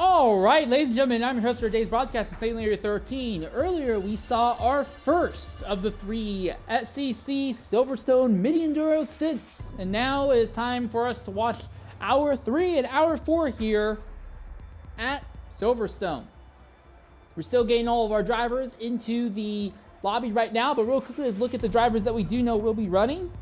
All right, ladies and gentlemen, I'm your host for today's broadcast of Sailor 13. Earlier, we saw our first of the three SCC Silverstone Mini Enduro stints. And now it is time for us to watch Hour 3 and Hour 4 here at Silverstone. We're still getting all of our drivers into the lobby right now, but real quickly, let's look at the drivers that we do know will be running.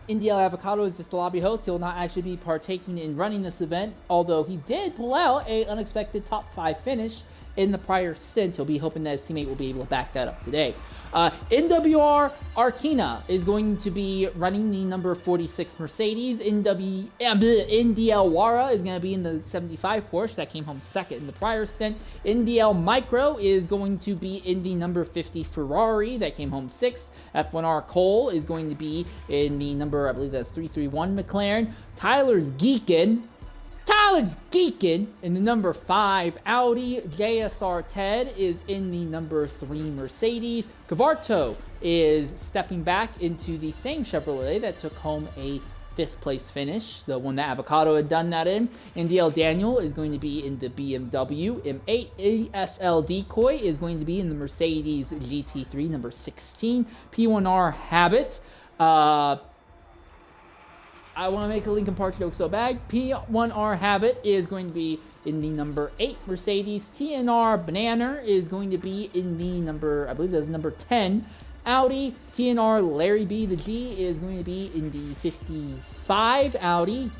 NDL Avocado is just the lobby host. He will not actually be partaking in running this event, although he did pull out an unexpected top 5 finish in the prior stint. He'll be hoping that his teammate will be able to back that up today. NWR Arkina is going to be running the number 46 Mercedes. NDL Wara is going to be in the 75 Porsche that came home second in the prior stint. NDL Micro is going to be in the number 50 Ferrari that came home sixth. F1R Cole is going to be in the number, I believe that's 331 McLaren. Tyler's Geekin in the number 5 Audi. JSR Ted is in the number 3 Mercedes. Cavarto is stepping back into the same Chevrolet that took home a 5th place finish, the one that Avocado had done that in. NDL Daniel is going to be in the BMW M8. ESL Decoy is going to be in the Mercedes GT3 number 16. P1R Habit, I want to make a Lincoln Park joke so bad. P1R Habit is going to be in the number 8 Mercedes. TNR Banana is going to be in the number, I believe that's number 10 Audi. TNR Larry B, the G, is going to be in the 55 Audi.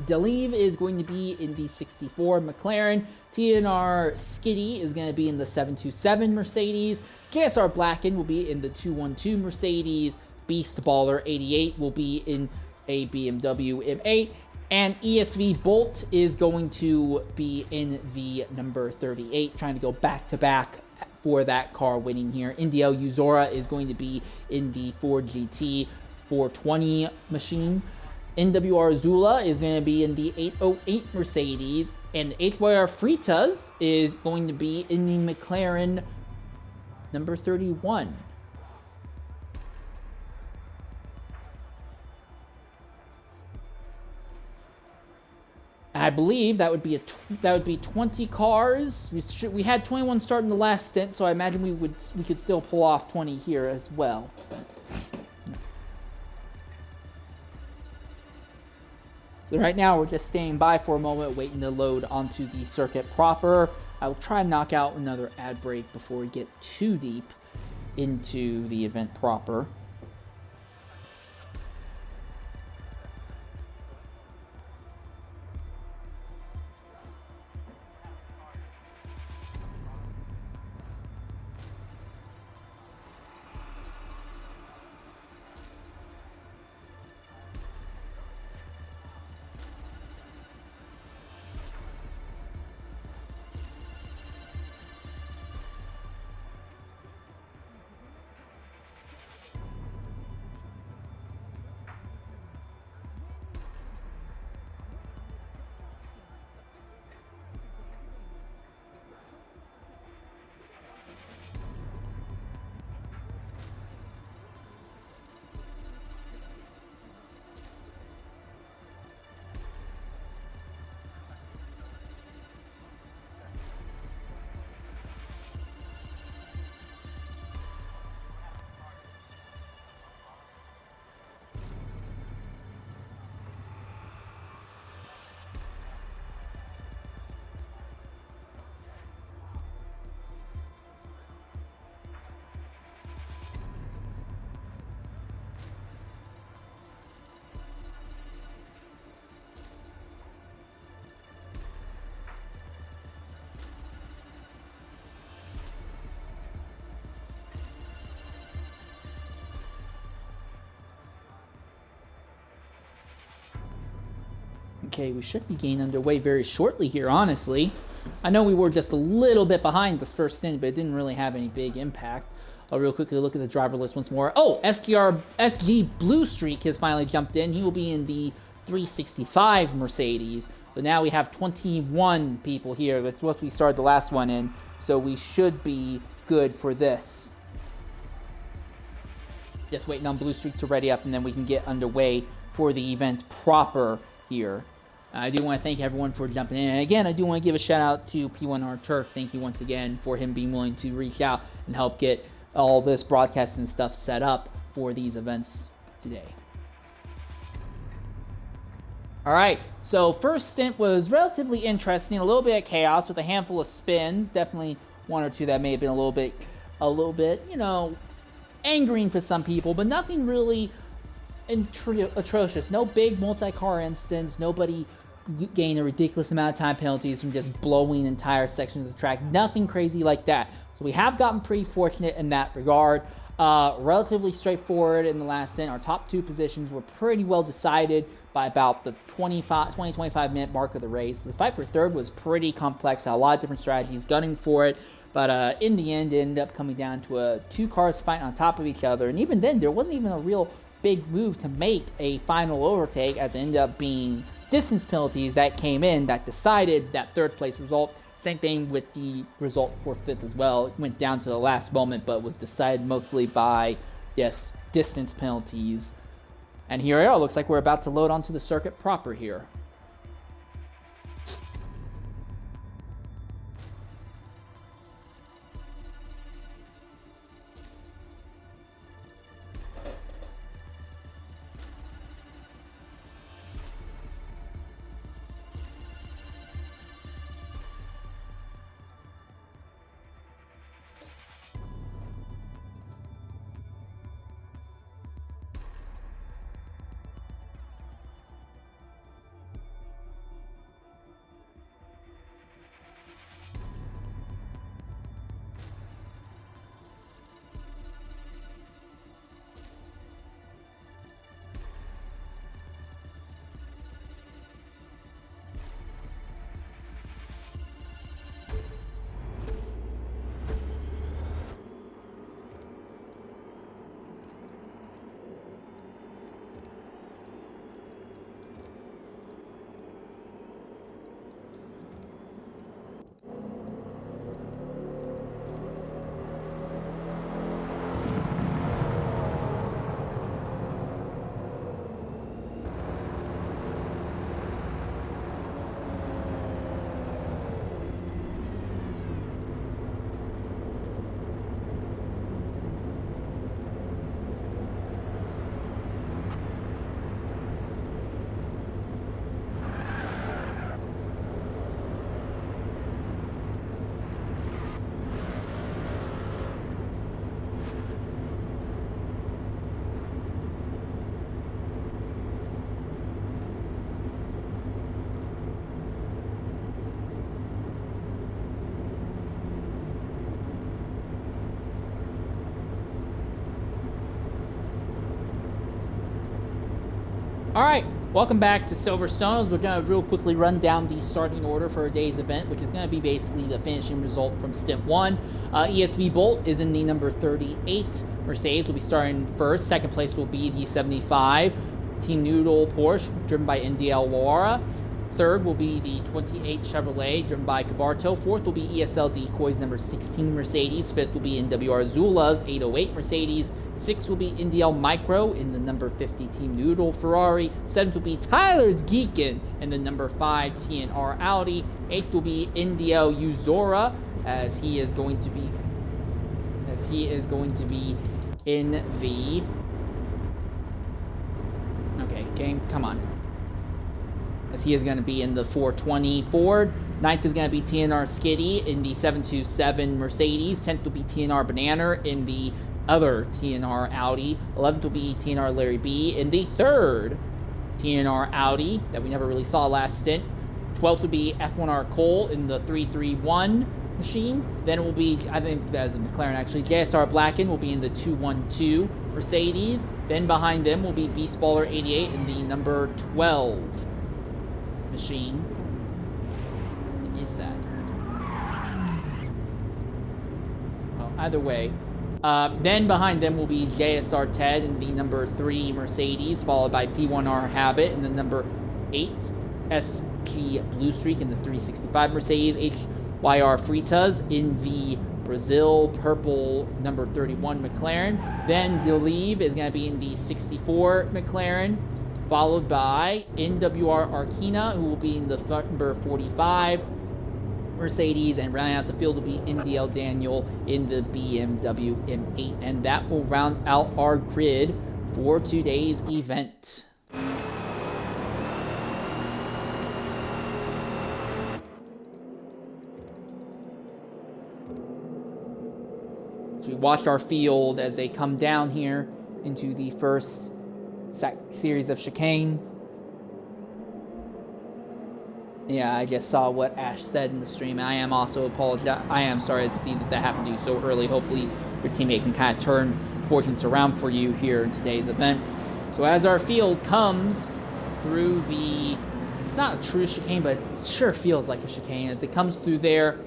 Deleve is going to be in the 64 McLaren. TNR Skitty is going to be in the 727 Mercedes. JSR Blacken will be in the 212 Mercedes. Beast Baller 88 will be in a BMW M8, and ESV Bolt is going to be in the number 38, trying to go back-to-back for that car winning here. NDL Uzora is going to be in the Ford GT 420 machine. NWR Zula is going to be in the 808 Mercedes, and HYR Fritas is going to be in the McLaren number 31. I believe that would be 20 cars. We had 21 starting the last stint, so I imagine we could still pull off 20 here as well. So right now we're just staying by for a moment, waiting to load onto the circuit proper. I will try and knock out another ad break before we get too deep into the event proper. Okay, we should be getting underway very shortly here, honestly. I know we were just a little bit behind this first stint, but it didn't really have any big impact. I'll real quickly look at the driver list once more. Oh, SG Blue Streak has finally jumped in. He will be in the 365 Mercedes. So now we have 21 people here. That's what we started the last one in. So we should be good for this. Just waiting on Blue Streak to ready up, and then we can get underway for the event proper here. I do want to thank everyone for jumping in. And again, I do want to give a shout out to P1R Turk. Thank you once again for him being willing to reach out and help get all this broadcast and stuff set up for these events today. All right, so first stint was relatively interesting, a little bit of chaos with a handful of spins. Definitely one or two that may have been a little bit, angering for some people, but nothing really atrocious. No big multi-car incidents. Nobody gained a ridiculous amount of time penalties from just blowing entire sections of the track. Nothing crazy like that. So we have gotten pretty fortunate in that regard. Relatively straightforward in the last stint. Our top two positions were pretty well decided by about the 20-25 minute mark of the race. The fight for third was pretty complex, had a lot of different strategies gunning for it, but in the end it ended up coming down to two cars fighting on top of each other, and even then there wasn't even a real big move to make a final overtake, as it ended up being distance penalties that came in that decided that third place result. Same thing with the result for fifth as well. It went down to the last moment, but was decided mostly by, yes, distance penalties. And here we are. Looks like we're about to load onto the circuit proper here. All right, welcome back to Silverstone. As we're going to real quickly run down the starting order for today's event, which is going to be basically the finishing result from Stint 1. ESV Bolt is in the number 38. Mercedes will be starting first. Second place will be the 75. Team Noodle Porsche, driven by NDL Loara. Third will be the 28 Chevrolet, driven by Cavarto. Fourth will be ESL Decoys, number 16 Mercedes. Fifth will be NWR Zula's 808 Mercedes. Sixth will be NDL Micro in the number 50 Team Noodle Ferrari. Seventh will be Tyler's Geekin in the number 5 TNR Audi. Eighth will be NDL Uzora, as he is going to be in the... Okay, game, come on. As he is going to be in the 420 Ford. Ninth is going to be TNR Skitty in the 727 Mercedes. 10th will be TNR Banana in the other TNR Audi. 11th will be TNR Larry B in the third TNR Audi that we never really saw last stint. 12th will be F1R Cole in the 331 machine. Then it will be, I think that's a McLaren actually, JSR Blacken will be in the 212 Mercedes. Then behind them will be Beast Baller 88 in the number 12 machine. What is that? Oh, either way. Then behind them will be JSR Ted in the number 3 Mercedes, followed by P1R Habit in the number 8 SG Blue Streak in the 365 Mercedes, HYR Fritas in the Brazil purple number 31 McLaren. Then Delive is going to be in the 64 McLaren, followed by NWR Arkina, who will be in the number 45 Mercedes, and rounding out the field will be NDL Daniel in the BMW M8, and that will round out our grid for today's event. So we watched our field as they come down here into the first series of chicane. Yeah, I just saw what Ash said in the stream, and I am also I am sorry to see that happened to you so early. Hopefully your teammate can kind of turn fortunes around for you here in today's event. So as our field comes through the, it's not a true chicane, but it sure feels like a chicane as it comes through there.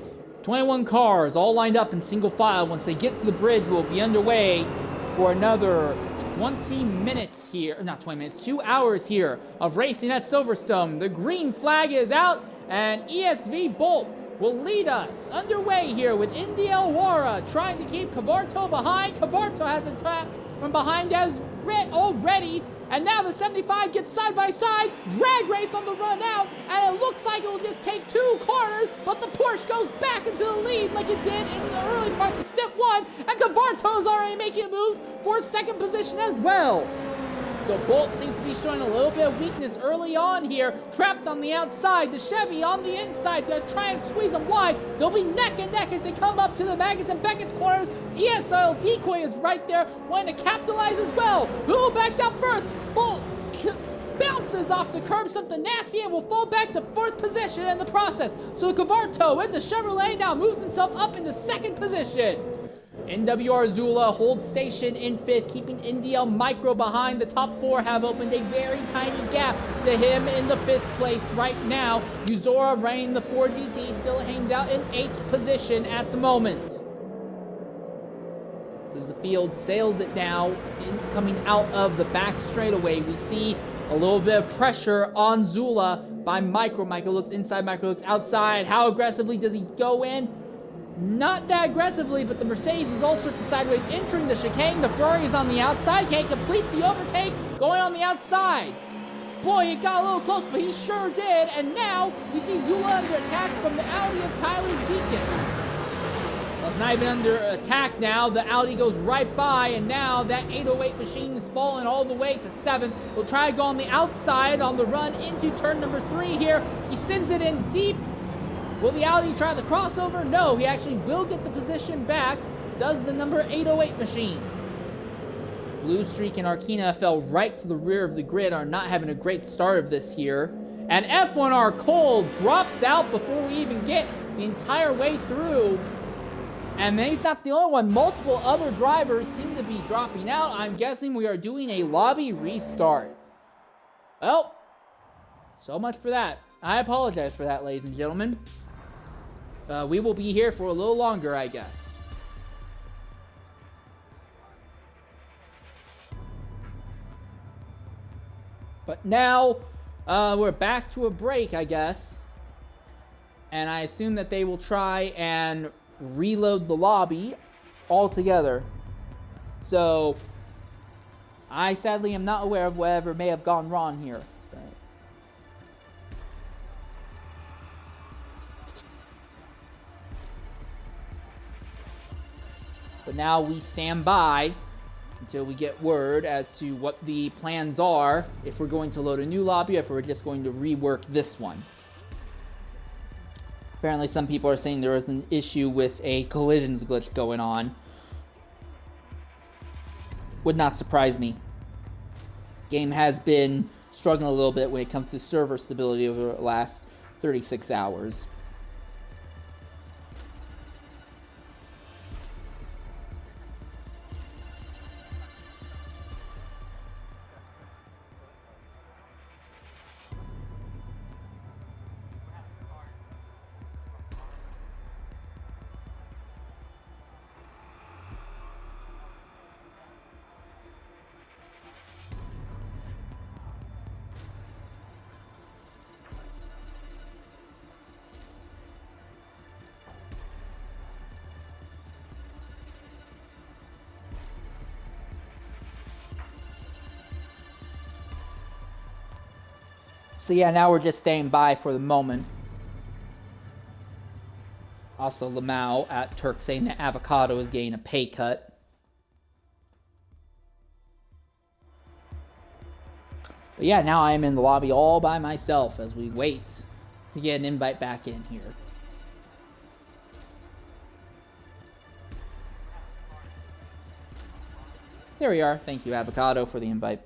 21 cars all lined up in single file. Once they get to the bridge, we'll be underway for another 20 minutes here, not 20 minutes, 2 hours here of racing at Silverstone. The green flag is out, and ESV Bolt will lead us underway here with NDL Wara trying to keep Cavarto behind. Cavarto has attacked from behind as already, and now the 75 gets side by side, drag race on the run out, and it looks like it will just take 2 corners, but the Porsche goes back into the lead like it did in the early parts of step 1, and Cavarto is already making moves for second position as well. So Bolt seems to be showing a little bit of weakness early on here, trapped on the outside. The Chevy on the inside, gonna try and squeeze them wide. They'll be neck and neck as they come up to the Magnus and Beckett's corners. The ESL decoy is right there, wanting to capitalize as well. Who backs out first? Bolt bounces off the curb, something nasty, and will fall back to 4th position in the process. So Cavarto in the Chevrolet now moves himself up into 2nd position. NWR Zula holds station in 5th, keeping NDL Micro behind. The top 4 have opened a very tiny gap to him in the 5th place right now. Uzora running the 4GT still hangs out in 8th position at the moment. As the field sails it now, coming out of the back straightaway, we see a little bit of pressure on Zula by Micro. Micro looks inside, Micro looks outside. How aggressively does he go in? Not that aggressively, but the Mercedes is all sorts of sideways entering the chicane. The Ferrari is on the outside, can't complete the overtake, going on the outside. Boy, it got a little close, but he sure did. And now we see Zula under attack from the Audi of Tyler's Geekin. Well, it's not even under attack now. The Audi goes right by, and now that 808 machine is falling all the way to 7th. We'll try to go on the outside on the run into turn number 3 here. He sends it in deep. Will the Audi try the crossover? No, he actually will get the position back. Does the number 808 machine. Blue Streak and Arkina fell right to the rear of the grid, are not having a great start of this here. And F1R Cole drops out before we even get the entire way through. And he's not the only one. Multiple other drivers seem to be dropping out. I'm guessing we are doing a lobby restart. Well, so much for that. I apologize for that, ladies and gentlemen. We will be here for a little longer, I guess. But now, we're back to a break, I guess. And I assume that they will try and reload the lobby altogether. So, I sadly am not aware of whatever may have gone wrong here. But now we stand by until we get word as to what the plans are, if we're going to load a new lobby, or if we're just going to rework this one. Apparently some people are saying there was an issue with a collisions glitch going on. Would not surprise me. Game has been struggling a little bit when it comes to server stability over the last 36 hours. So yeah, now we're just staying by for the moment. Also, Lamau at Turk saying that Avocado is getting a pay cut. But yeah, now I am in the lobby all by myself as we wait to get an invite back in here. There we are. Thank you, Avocado, for the invite.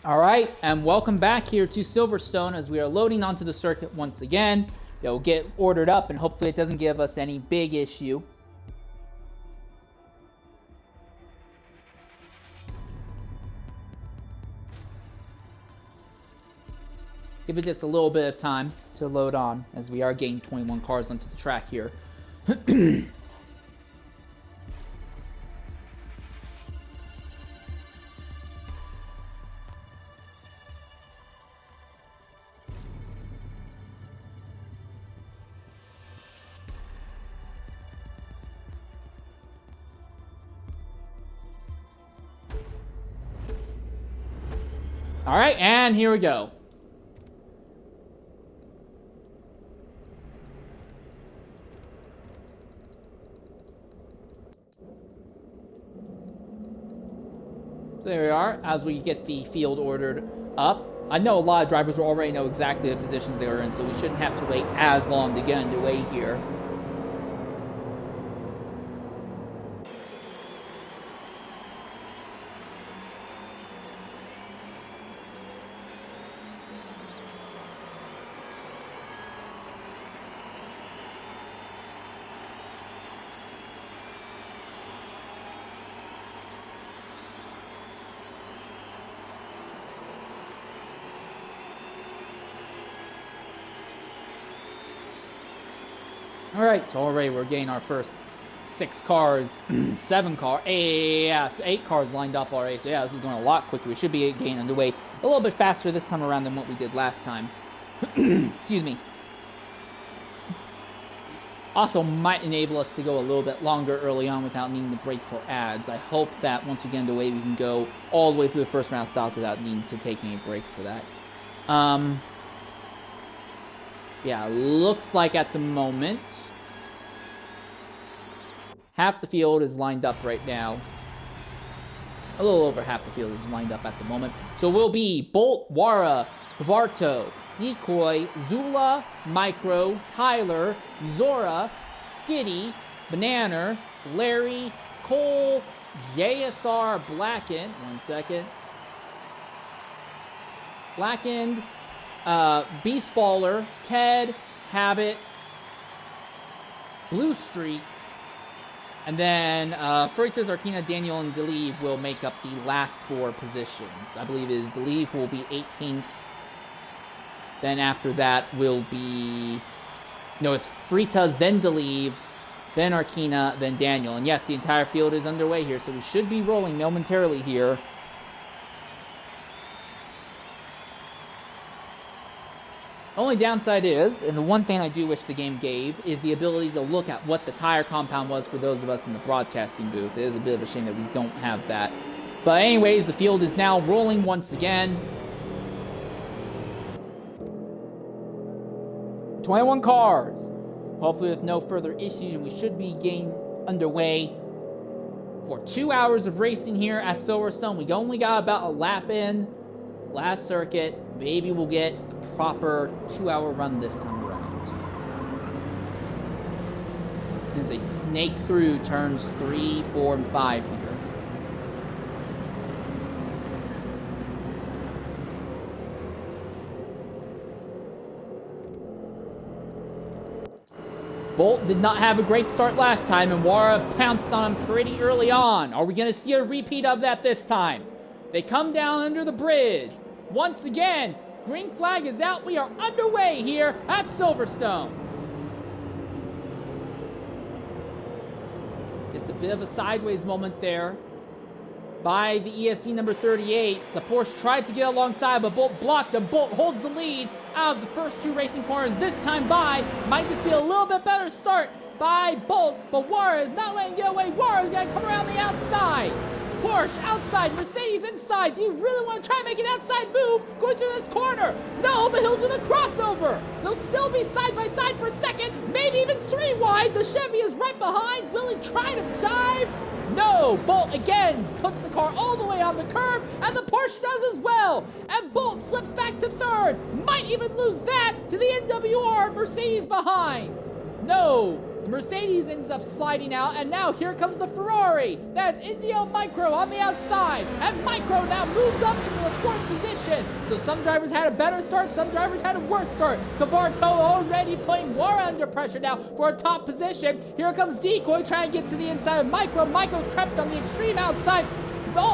All right, and welcome back here to Silverstone as we are loading onto the circuit once again. It'll get ordered up, and hopefully it doesn't give us any big issue. Give it just a little bit of time to load on as we are getting 21 cars onto the track here. All right, and here we go. There we are, as we get the field ordered up. I know a lot of drivers will already know exactly the positions they are in, so we shouldn't have to wait as long to get underway here. All right, so already we're getting our first 6 cars, 7 cars, 8 cars lined up already. So yeah, this is going a lot quicker. We should be getting underway a little bit faster this time around than what we did last time. Excuse me. Also might enable us to go a little bit longer early on without needing to brake for ads. I hope that once we get underway, we can go all the way through the first round stops without needing to take any breaks for that. Yeah, looks like at the moment, half the field is lined up right now. A little over half the field is lined up at the moment. So it will be Bolt, Wara, Varto, Decoy, Zula, Micro, Tyler, Zora, Skitty, Banana, Larry, Cole, JSR, Blackened. 1 second. Blackened, Beast Baller, Ted, Habit, Blue Streak, and then Freitas, Arkina, Daniel, and Delive will make up the last 4 positions. I believe is Delive will be 18th. Then after that will be... No, it's Freitas, then Delive, then Arkina, then Daniel. And yes, the entire field is underway here, so we should be rolling momentarily here. Only downside is, and the one thing I do wish the game gave, is the ability to look at what the tire compound was for those of us in the broadcasting booth. It is a bit of a shame that we don't have that. But anyways, the field is now rolling once again. 21 cars. Hopefully with no further issues, and we should be getting underway for 2 hours of racing here at Silverstone. We only got about a lap in. Last circuit. Maybe we'll get a proper 2-hour run this time around. As they snake through turns 3, 4, and 5 here. Bolt did not have a great start last time, and Wara pounced on him pretty early on. Are we going to see a repeat of that this time? They come down under the bridge. Once again, green flag is out. We are underway here at Silverstone. Just a bit of a sideways moment there by the ESV number 38. The Porsche tried to get alongside, but Bolt blocked him. Bolt holds the lead out of the first 2 racing corners this time by. Might just be a little bit better start by Bolt, but Wara is not letting get away. Wara is going to come around the outside. Porsche outside, Mercedes inside. Do you really want to try and make an outside move going through this corner? No, but he'll do the crossover. They'll still be side by side for a second, maybe even 3 wide. The Chevy is right behind. Will he try to dive? No, Bolt again puts the car all the way on the curb, and the Porsche does as well. And Bolt slips back to 3rd. Might even lose that to the NWR Mercedes behind. No, the Mercedes ends up sliding out, and now here comes the Ferrari. That's Indio Micro on the outside, and Micro now moves up into the 4th position. So some drivers had a better start, some drivers had a worse start. Cavarto already putting Wara under pressure now for a top position. Here comes Decoy trying to get to the inside of Micro. Micro's trapped on the extreme outside.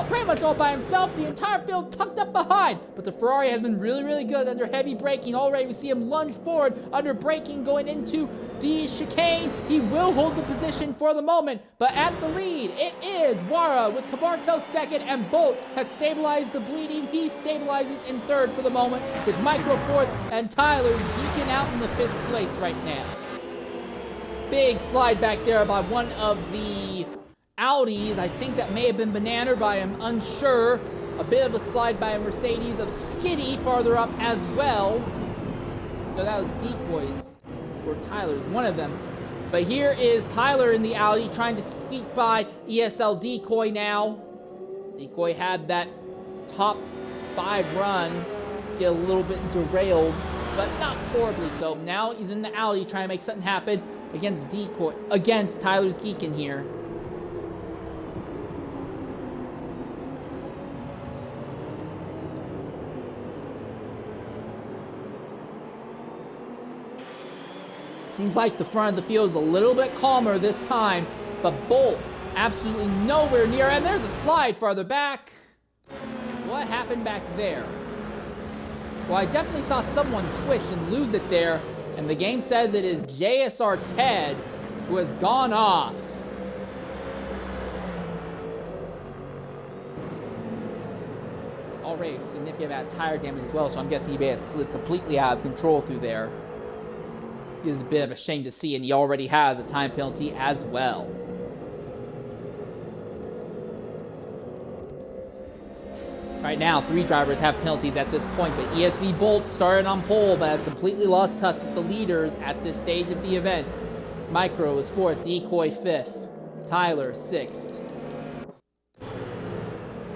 Pretty much all by himself, the entire field tucked up behind. But the Ferrari has been really, really good under heavy braking. Already we see him lunge forward under braking going into the chicane. He will hold the position for the moment, but at the lead, it is Wara with Cavarto 2nd, and Bolt has stabilized the bleeding. He stabilizes in 3rd for the moment, with Micro 4th, and Tyler's geeking out in the 5th place right now. Big slide back there by one of the Audis. I think that may have been Banana, but I am unsure. A bit of a slide by a Mercedes of Skitty farther up as well. No, that was Decoy's, or Tyler's, one of them. But here is Tyler in the Audi trying to squeak by ESL Decoy now. Decoy had that top 5 run get a little bit derailed, but not horribly so. Now he's in the Audi trying to make something happen against Decoy, against Tyler's Geekin here. Seems like the front of the field is a little bit calmer this time, but Bolt absolutely nowhere near, and there's a slide farther back. What happened back there? Well, I definitely saw someone twitch and lose it there, and the game says it is JSR Ted who has gone off. Already a significant amount of tire damage as well, so I'm guessing he may have slid completely out of control through there. It is a bit of a shame to see, and he already has a time penalty as well. Right now, 3 drivers have penalties at this point, but ESV Bolt started on pole, but has completely lost touch with the leaders at this stage of the event. Micro is 4th, Decoy 5th, Tyler 6th.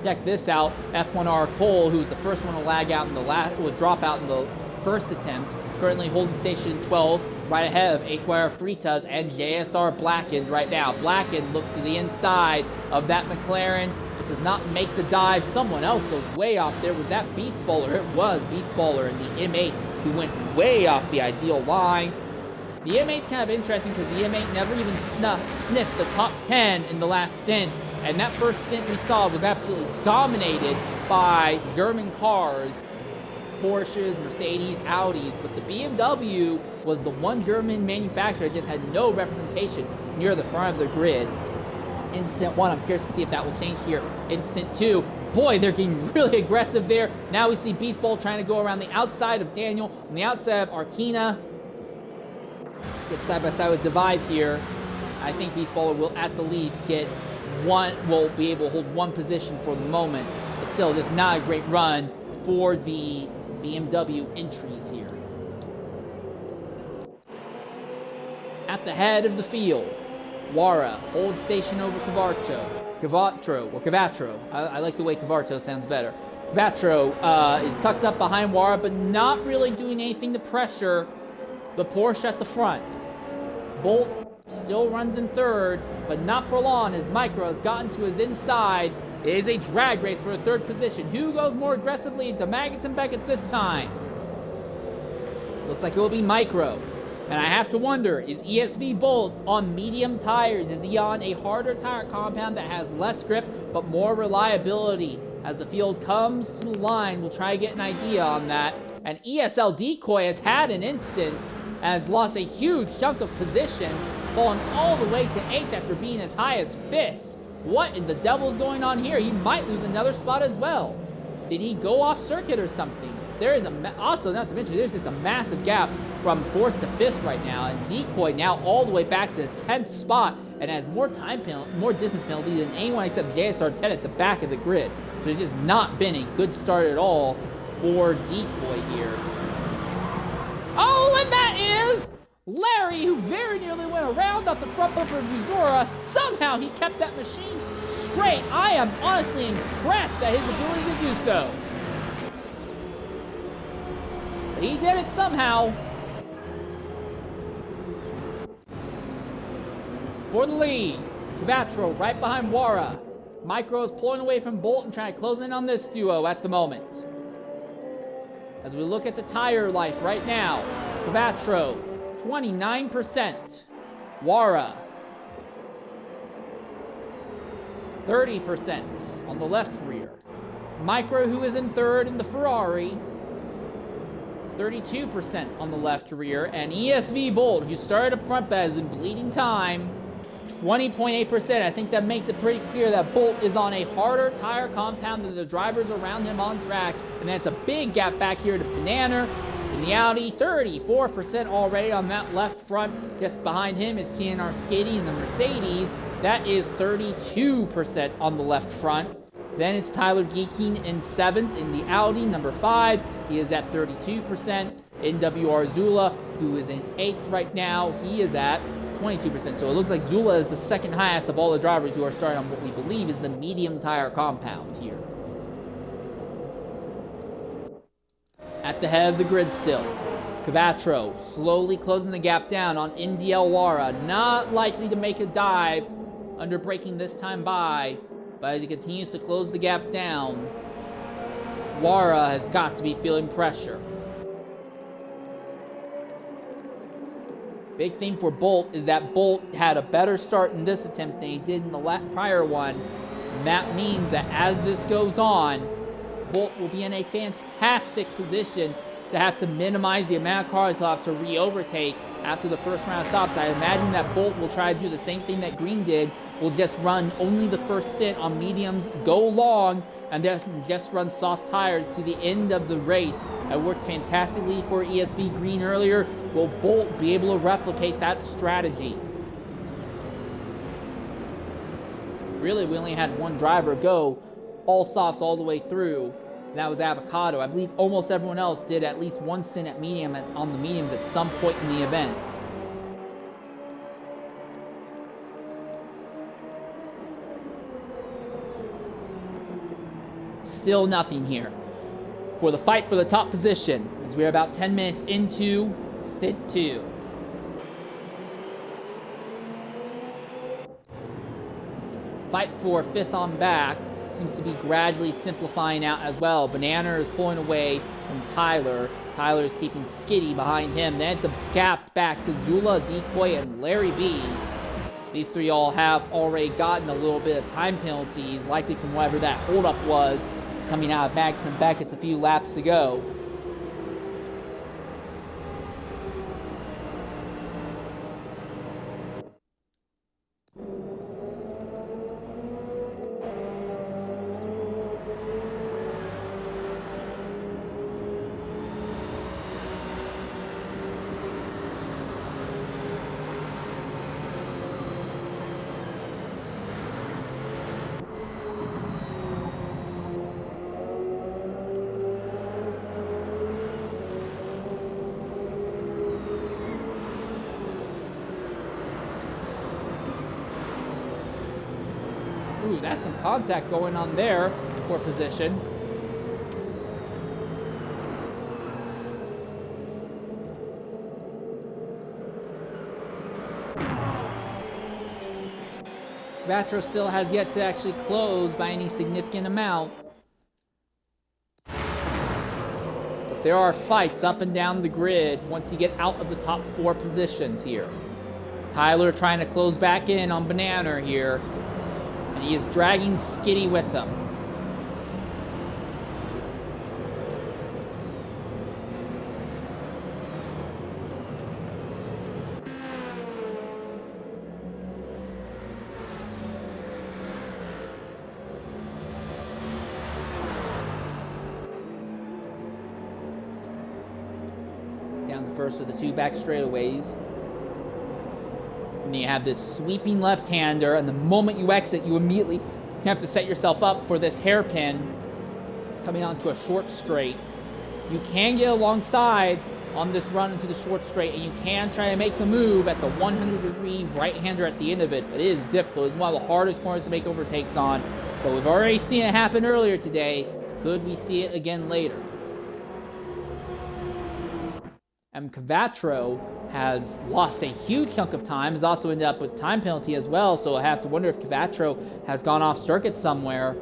Check this out, F1R Cole, who's the first one to lag out in the drop out in the first attempt, currently holding station 12, right ahead of HYR Fritas and JSR Blackened right now. Blackened looks to the inside of that McLaren, but does not make the dive. Someone else goes way off there. Was that Beast Bowler? It was Beast Bowler in the M8, who went way off the ideal line. The M8's kind of interesting because the M8 never even sniffed the top 10 in the last stint. And that first stint we saw was absolutely dominated by German cars, Porsches, Mercedes, Audis, but the BMW was the one German manufacturer that just had no representation near the front of the grid. In stint 1, I'm curious to see if that will change here in stint 2. Boy, they're getting really aggressive there. Now we see Beast Ball trying to go around the outside of Daniel, on the outside of Arkina. Get side by side with Divide here. I think Beast Baller will at the least get will be able to hold one position for the moment, but still, just not a great run for the BMW entries here. At the head of the field, Wara holds station over Cavatro. I like the way Cavatro sounds better. Cavatro is tucked up behind Wara, but not really doing anything to pressure the Porsche at the front. Bolt still runs in 3rd, but not for long as Micro has gotten to his inside. It is a drag race for a 3rd position. Who goes more aggressively into Maggots and Beckett's this time? Looks like it will be Micro. And I have to wonder, is ESV Bolt on medium tires? Is he on a harder tire compound that has less grip but more reliability? As the field comes to the line, we'll try to get an idea on that. And ESL Decoy has had an instant and has lost a huge chunk of positions, falling all the way to 8th after being as high as 5th. What in the devil's going on here? He might lose another spot as well. Did he go off circuit or something? There is also, not to mention, there's just a massive gap from 4th to 5th right now, and Decoy now all the way back to 10th spot and has more distance penalty than anyone except JSR 10 at the back of the grid. So it's just not been a good start at all for Decoy here. Oh, and that is Larry, who very nearly went around off the front bumper of Uzora. Somehow he kept that machine straight. I am honestly impressed at his ability to do so. But he did it somehow. For the lead, Cavatro right behind Wara. Micro is pulling away from Bolt and trying to close in on this duo at the moment. As we look at the tire life right now, Cavatro, 29%. Wara, 30% on the left rear. Micro, who is in 3rd in the Ferrari, 32% on the left rear. And ESV Bolt, who started up front but has been bleeding time, 20.8%. I think that makes it pretty clear that Bolt is on a harder tire compound than the drivers around him on track. And that's a big gap back here to Banana. In the Audi, 34% already on that left front. Just behind him is TNR Skating in the Mercedes. That is 32% on the left front. Then it's Tyler Geeking in 7th in the Audi, number 5. He is at 32%. NWR Zula, who is in 8th right now, he is at 22%. So it looks like Zula is the second highest of all the drivers who are starting on what we believe is the medium tire compound here. At the head of the grid still, Cavatro slowly closing the gap down on NDL Wara. Not likely to make a dive under braking this time by, but as he continues to close the gap down, Wara has got to be feeling pressure. Big thing for Bolt is that Bolt had a better start in this attempt than he did in the prior one. And that means that as this goes on, Bolt will be in a fantastic position to have to minimize the amount of cars he'll have to re-overtake after the first round of stops. I imagine that Bolt will try to do the same thing that Green did. Will just run only the first stint on mediums, go long, and then just run soft tires to the end of the race. That worked fantastically for ESV Green earlier. Will Bolt be able to replicate that strategy? Really, we only had one driver go all softs all the way through. And that was Avocado. I believe almost everyone else did at least one stint at medium on the mediums at some point in the event. Still nothing here for the fight for the top position, as we're about 10 minutes into stint 2. Fight for 5th on back seems to be gradually simplifying out as well. Banana is pulling away from Tyler. Tyler is keeping Skitty behind him. Then it's a gap back to Zula, Decoy, and Larry B. These three all have already gotten a little bit of time penalties, likely from whatever that holdup was coming out of Max and Beckett's a few laps ago. Ooh, that's some contact going on there for position. Vatro still has yet to actually close by any significant amount. But there are fights up and down the grid once you get out of the top 4 positions here. Tyler trying to close back in on Banana here. And he is dragging Skitty with him. Down the first of the 2 back straightaways. And you have this sweeping left-hander, and the moment you exit, you immediately have to set yourself up for this hairpin coming onto a short straight. You can get alongside on this run into the short straight, and you can try to make the move at the 100-degree right-hander at the end of it, but it is difficult. It's one of the hardest corners to make overtakes on, but we've already seen it happen earlier today. Could we see it again later? And Cavatro has lost a huge chunk of time, has also ended up with time penalty as well, so I have to wonder if Cavatro has gone off circuit somewhere,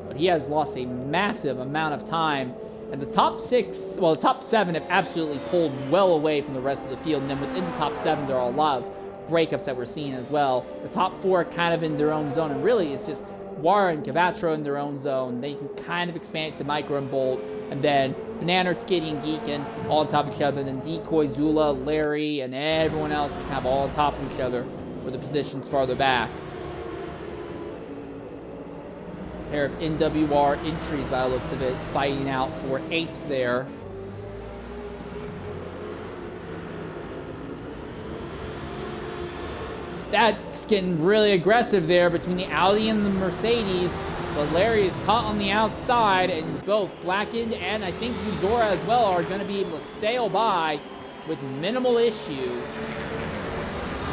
but he has lost a massive amount of time. And the top 6, well, the top 7 have absolutely pulled well away from the rest of the field, and then within the top 7 there are a lot of breakups that we're seeing as well. The top 4 are kind of in their own zone, and really it's just Wara and Cavatro in their own zone. They can kind of expand it to Micro and Bolt, and then Banana, Skitty, and Geekin all on top of each other, and then Decoy, Zula, Larry, and everyone else is kind of all on top of each other for the positions farther back. A pair of NWR entries by the looks of it, fighting out for 8th there. That's getting really aggressive there between the Audi and the Mercedes. But Larry is caught on the outside, and both Blackened and I think Uzora as well are going to be able to sail by with minimal issue.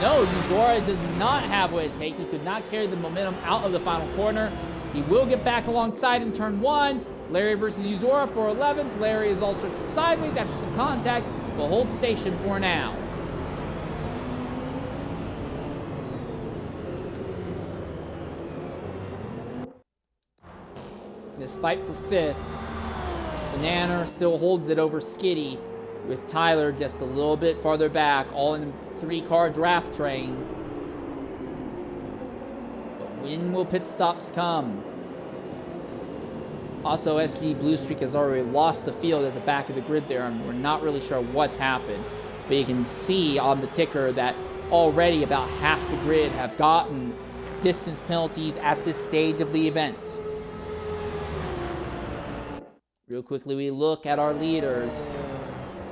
No, Uzora does not have what it takes. He could not carry the momentum out of the final corner. He will get back alongside in turn 1. Larry versus Uzora for 11th. Larry is all sorts of sideways after some contact, but holds station for now. This fight for 5th. Banana still holds it over Skitty, with Tyler just a little bit farther back, all in 3-car draft train. But when will pit stops come? Also, SG Blue Streak has already lost the field at the back of the grid there, and we're not really sure what's happened. But you can see on the ticker that already about half the grid have gotten distance penalties at this stage of the event. Real quickly, we look at our leaders.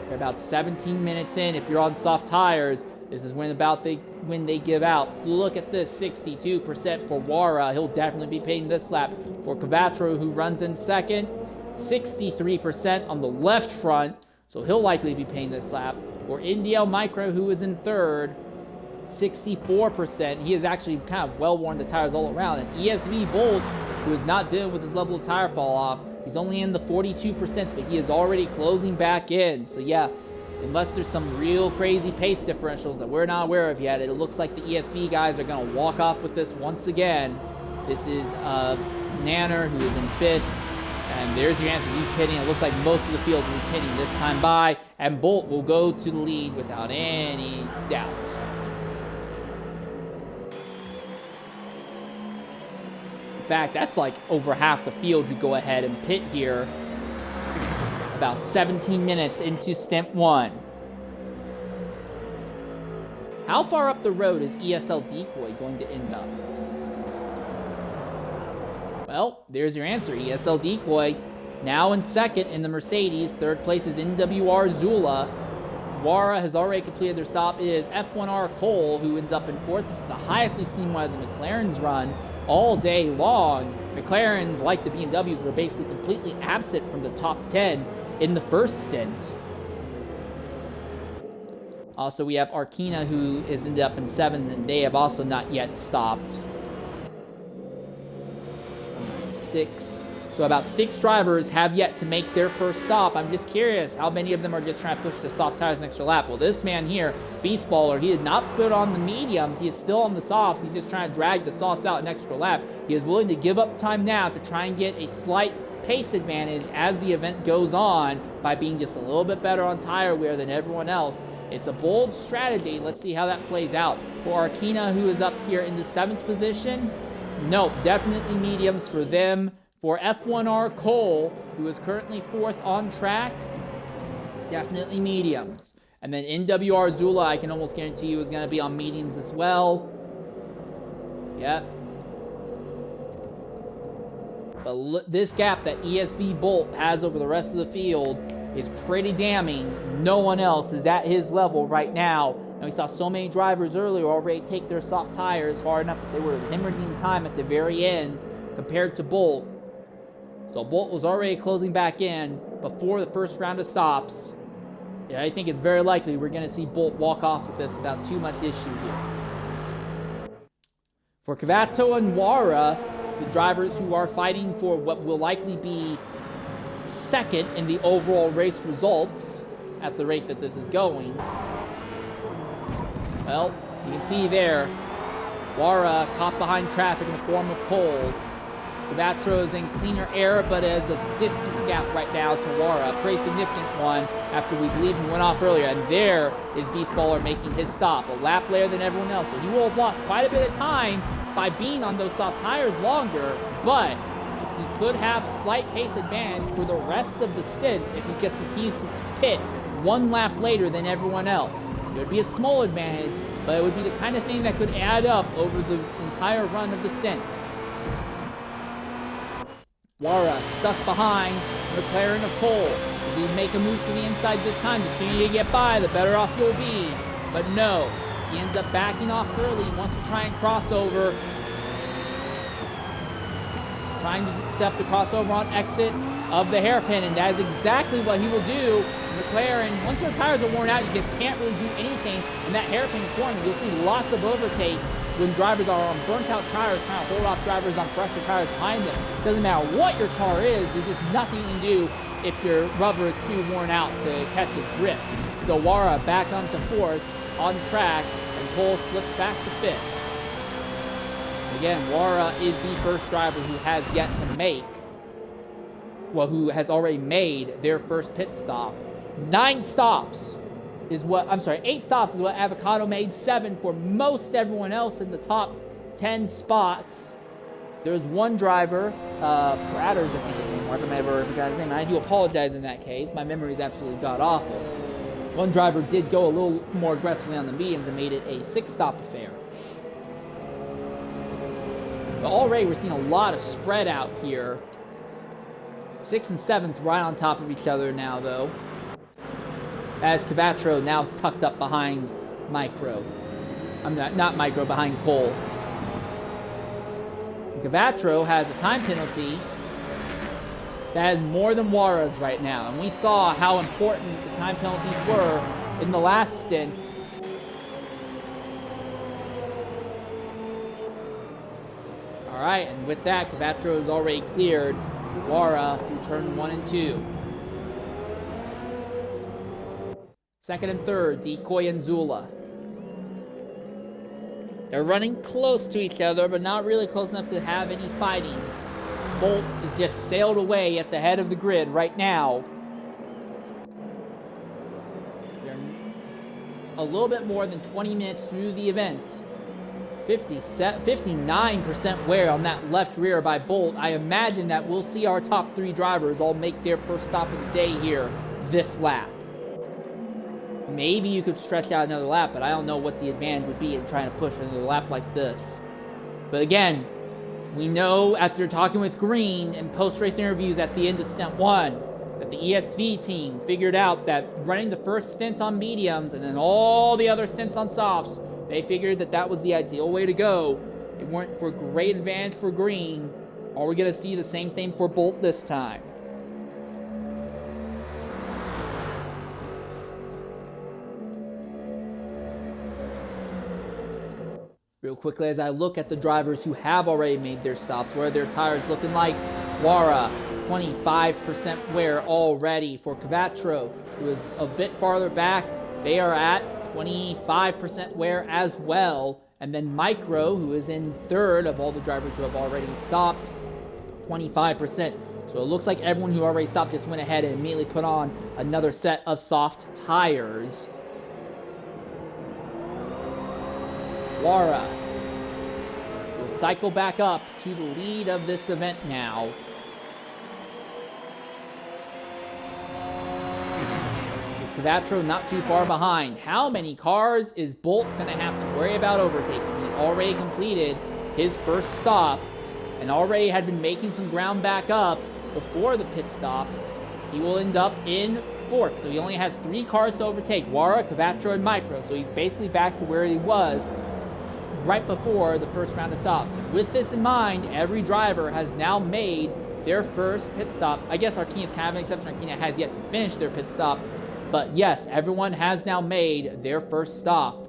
They're about 17 minutes in. If you're on soft tires, This is when they give out. Look at this, 62% for Wara. He'll definitely be paying this lap. For Cavattro, who runs in second, 63% on the left front, so he'll likely be paying this lap. For Indiel Micro, who is in third, 64%. He is actually kind of well-worn the tires all around. And ESV Bolt, who is not dealing with his level of tire fall off, he's only in the 42%, but he is already closing back in. So yeah, unless there's some real crazy pace differentials that we're not aware of yet, it looks like the ESV guys are going to walk off with this once again. This is Nanner, who is in fifth. And there's your answer. He's pitting. It looks like most of the field will be pitting this time by. And Bolt will go to the lead without any doubt. In fact, that's like over half the field who go ahead and pit here. About 17 minutes into stint 1. How far up the road is ESL Decoy going to end up? Well, there's your answer. ESL Decoy now in second in the Mercedes. Third place is NWR Zula. Wara has already completed their stop. It is F1R Cole who ends up in fourth. This is the highest we've seen one of the McLarens run all day long. McLarens, like the BMWs, were basically completely absent from the top 10 in the first stint. Also, we have Arkina, who is ended up in seventh, and they have also not yet stopped. 6. So about 6 drivers have yet to make their first stop. I'm just curious how many of them are just trying to push the soft tires an extra lap. Well, this man here, Beast Baller, he did not put on the mediums. He is still on the softs. He's just trying to drag the softs out an extra lap. He is willing to give up time now to try and get a slight pace advantage as the event goes on by being just a little bit better on tire wear than everyone else. It's a bold strategy. Let's see how that plays out. For Arkina, who is up here in the 7th position, no, definitely mediums for them. For F1R Cole, who is currently 4th on track, definitely mediums. And then NWR Zula, I can almost guarantee you, is going to be on mediums as well. Yep. But look, this gap that ESV Bolt has over the rest of the field is pretty damning. No one else is at his level right now. And we saw so many drivers earlier already take their soft tires far enough that they were hemorrhaging time at the very end compared to Bolt. So Bolt was already closing back in before the first round of stops. Yeah, I think it's very likely we're going to see Bolt walk off with this without too much issue here. For Cavato and Wara, the drivers who are fighting for what will likely be second in the overall race results at the rate that this is going. Well, you can see there, Wara caught behind traffic in the form of Cole. Cavattro is in cleaner air, but has a distance gap right now to Wara, a pretty significant one after we believe he went off earlier. And there is Beast Baller making his stop, a lap later than everyone else. So he will have lost quite a bit of time by being on those soft tires longer, but he could have a slight pace advantage for the rest of the stints if he just continues to pit one lap later than everyone else. It would be a small advantage, but it would be the kind of thing that could add up over the entire run of the stint. Wara stuck behind McLaren of Cole. Does he make a move to the inside this time? The sooner you get by, the better off you'll be. But no, he ends up backing off early. He wants to try and cross over. Trying to accept the crossover on exit of the hairpin, and that is exactly what he will do. McLaren, once their tires are worn out, you just can't really do anything in that hairpin corner. You'll see lots of overtakes when drivers are on burnt-out tires trying to hold off drivers on fresher tires behind them. It doesn't matter what your car is, there's just nothing you can do if your rubber is too worn out to catch the grip. So Wara back onto 4th on track, and Cole slips back to 5th. Again, Wara is the first driver who has yet to make, well, who has already made their first pit stop. 8 stops is what Avocado made. 7 for most everyone else in the top 10 spots. There's one driver, Bradders, I think his name was. I never forgot his name. I do apologize in that case. My memory is absolutely god-awful. One driver did go a little more aggressively on the mediums and made it a 6-stop affair. But already we're seeing a lot of spread out here. 6th and 7th right on top of each other now, though. As Cavattro now tucked up behind Micro. I'm not Micro, behind Cole. Cavattro has a time penalty that is more than Wara's right now. And we saw how important the time penalties were in the last stint. All right, and with that, Cavattro is already cleared Wara through turn 1 and 2. Second and third, Decoy and Zula. They're running close to each other, but not really close enough to have any fighting. Bolt is just sailed away at the head of the grid right now. They're a little bit more than 20 minutes through the event. 59% wear on that left rear by Bolt. I imagine that we'll see our top 3 drivers all make their first stop of the day here this lap. Maybe you could stretch out another lap, but I don't know what the advantage would be in trying to push another lap like this. But again, we know after talking with Green in post-race interviews at the end of stint 1 that the ESV team figured out that running the first stint on mediums and then all the other stints on softs, they figured that that was the ideal way to go. It went for great advantage for Green. Are we going to see the same thing for Bolt this time? Real quickly, as I look at the drivers who have already made their stops, what are their tires looking like? Wara, 25% wear already. For Cavattro, who is a bit farther back, they are at 25% wear as well. And then Micro, who is in third of all the drivers who have already stopped, 25%. So it looks like everyone who already stopped just went ahead and immediately put on another set of soft tires. Wara will cycle back up to the lead of this event now. With Cavattro not too far behind. How many cars is Bolt going to have to worry about overtaking? He's already completed his first stop and already had been making some ground back up before the pit stops. He will end up in fourth, so he only has 3 cars to overtake. Wara, Cavattro, and Micro. So he's basically back to where he was right before the first round of stops. With this in mind, every driver has now made their first pit stop. I guess Arkina is kind of an exception. Arkina has yet to finish their pit stop. But yes, everyone has now made their first stop.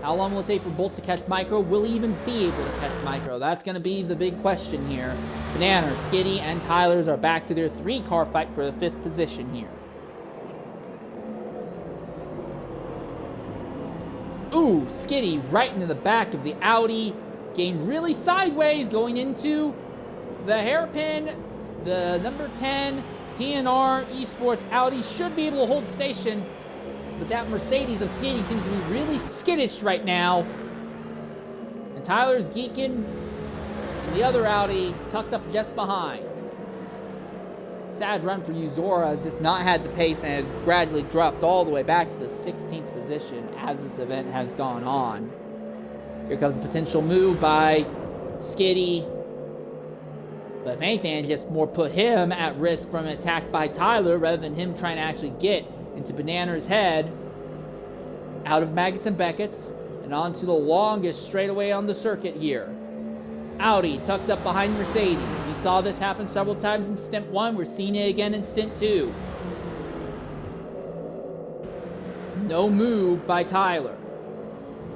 How long will it take for Bolt to catch Micro? Will he even be able to catch Micro? That's going to be the big question here. Banana, Skiddy, and Tyler's are back to their 3-car fight for the 5th position here. Ooh, Skiddy right into the back of the Audi. Gained really sideways going into the hairpin. The number 10 TNR Esports Audi should be able to hold station. But that Mercedes of Skiddy seems to be really skittish right now. And Tyler's geeking. And the other Audi tucked up just behind. Sad run for Uzora, has just not had the pace and has gradually dropped all the way back to the 16th position as this event has gone on. Here comes a potential move by Skiddy. But if anything, it just more put him at risk from an attack by Tyler rather than him trying to actually get into Banana's head. Out of Maggots and Beckett's and onto the longest straightaway on the circuit here. Audi tucked up behind Mercedes. We saw this happen several times in stint 1. We're seeing it again in stint 2. No move by Tyler.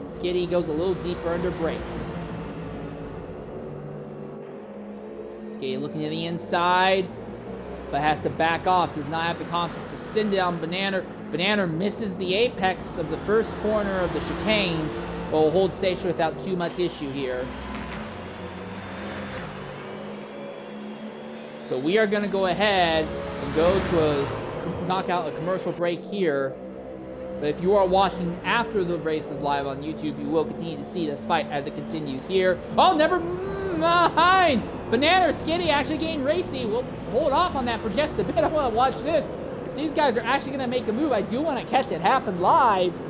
Skiddy goes a little deeper under brakes. Skiddy looking to the inside, but has to back off. Does not have the confidence to send it on Banana. Banana misses the apex of the first corner of the chicane, but will hold station without too much issue here. So we are going to go ahead and go to knock out a commercial break here. But if you are watching after the race is live on YouTube, you will continue to see this fight as it continues here. Oh, never mind! Banana or Skiddy actually getting racy. We'll hold off on that for just a bit. I want to watch this. If these guys are actually going to make a move, I do want to catch it happen live.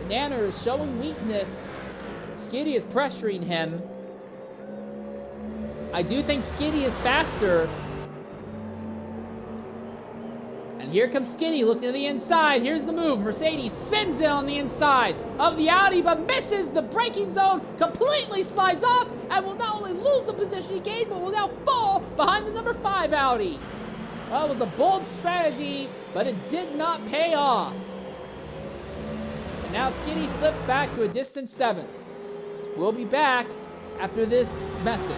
Banana is showing weakness. Skiddy is pressuring him. I do think Skiddy is faster. And here comes Skitty looking to the inside. Here's the move. Mercedes sends it on the inside of the Audi, but misses the braking zone, completely slides off, and will not only lose the position he gained, but will now fall behind the number 5 Audi. Well, it was a bold strategy, but it did not pay off. And now Skitty slips back to a distant 7th. We'll be back after this message.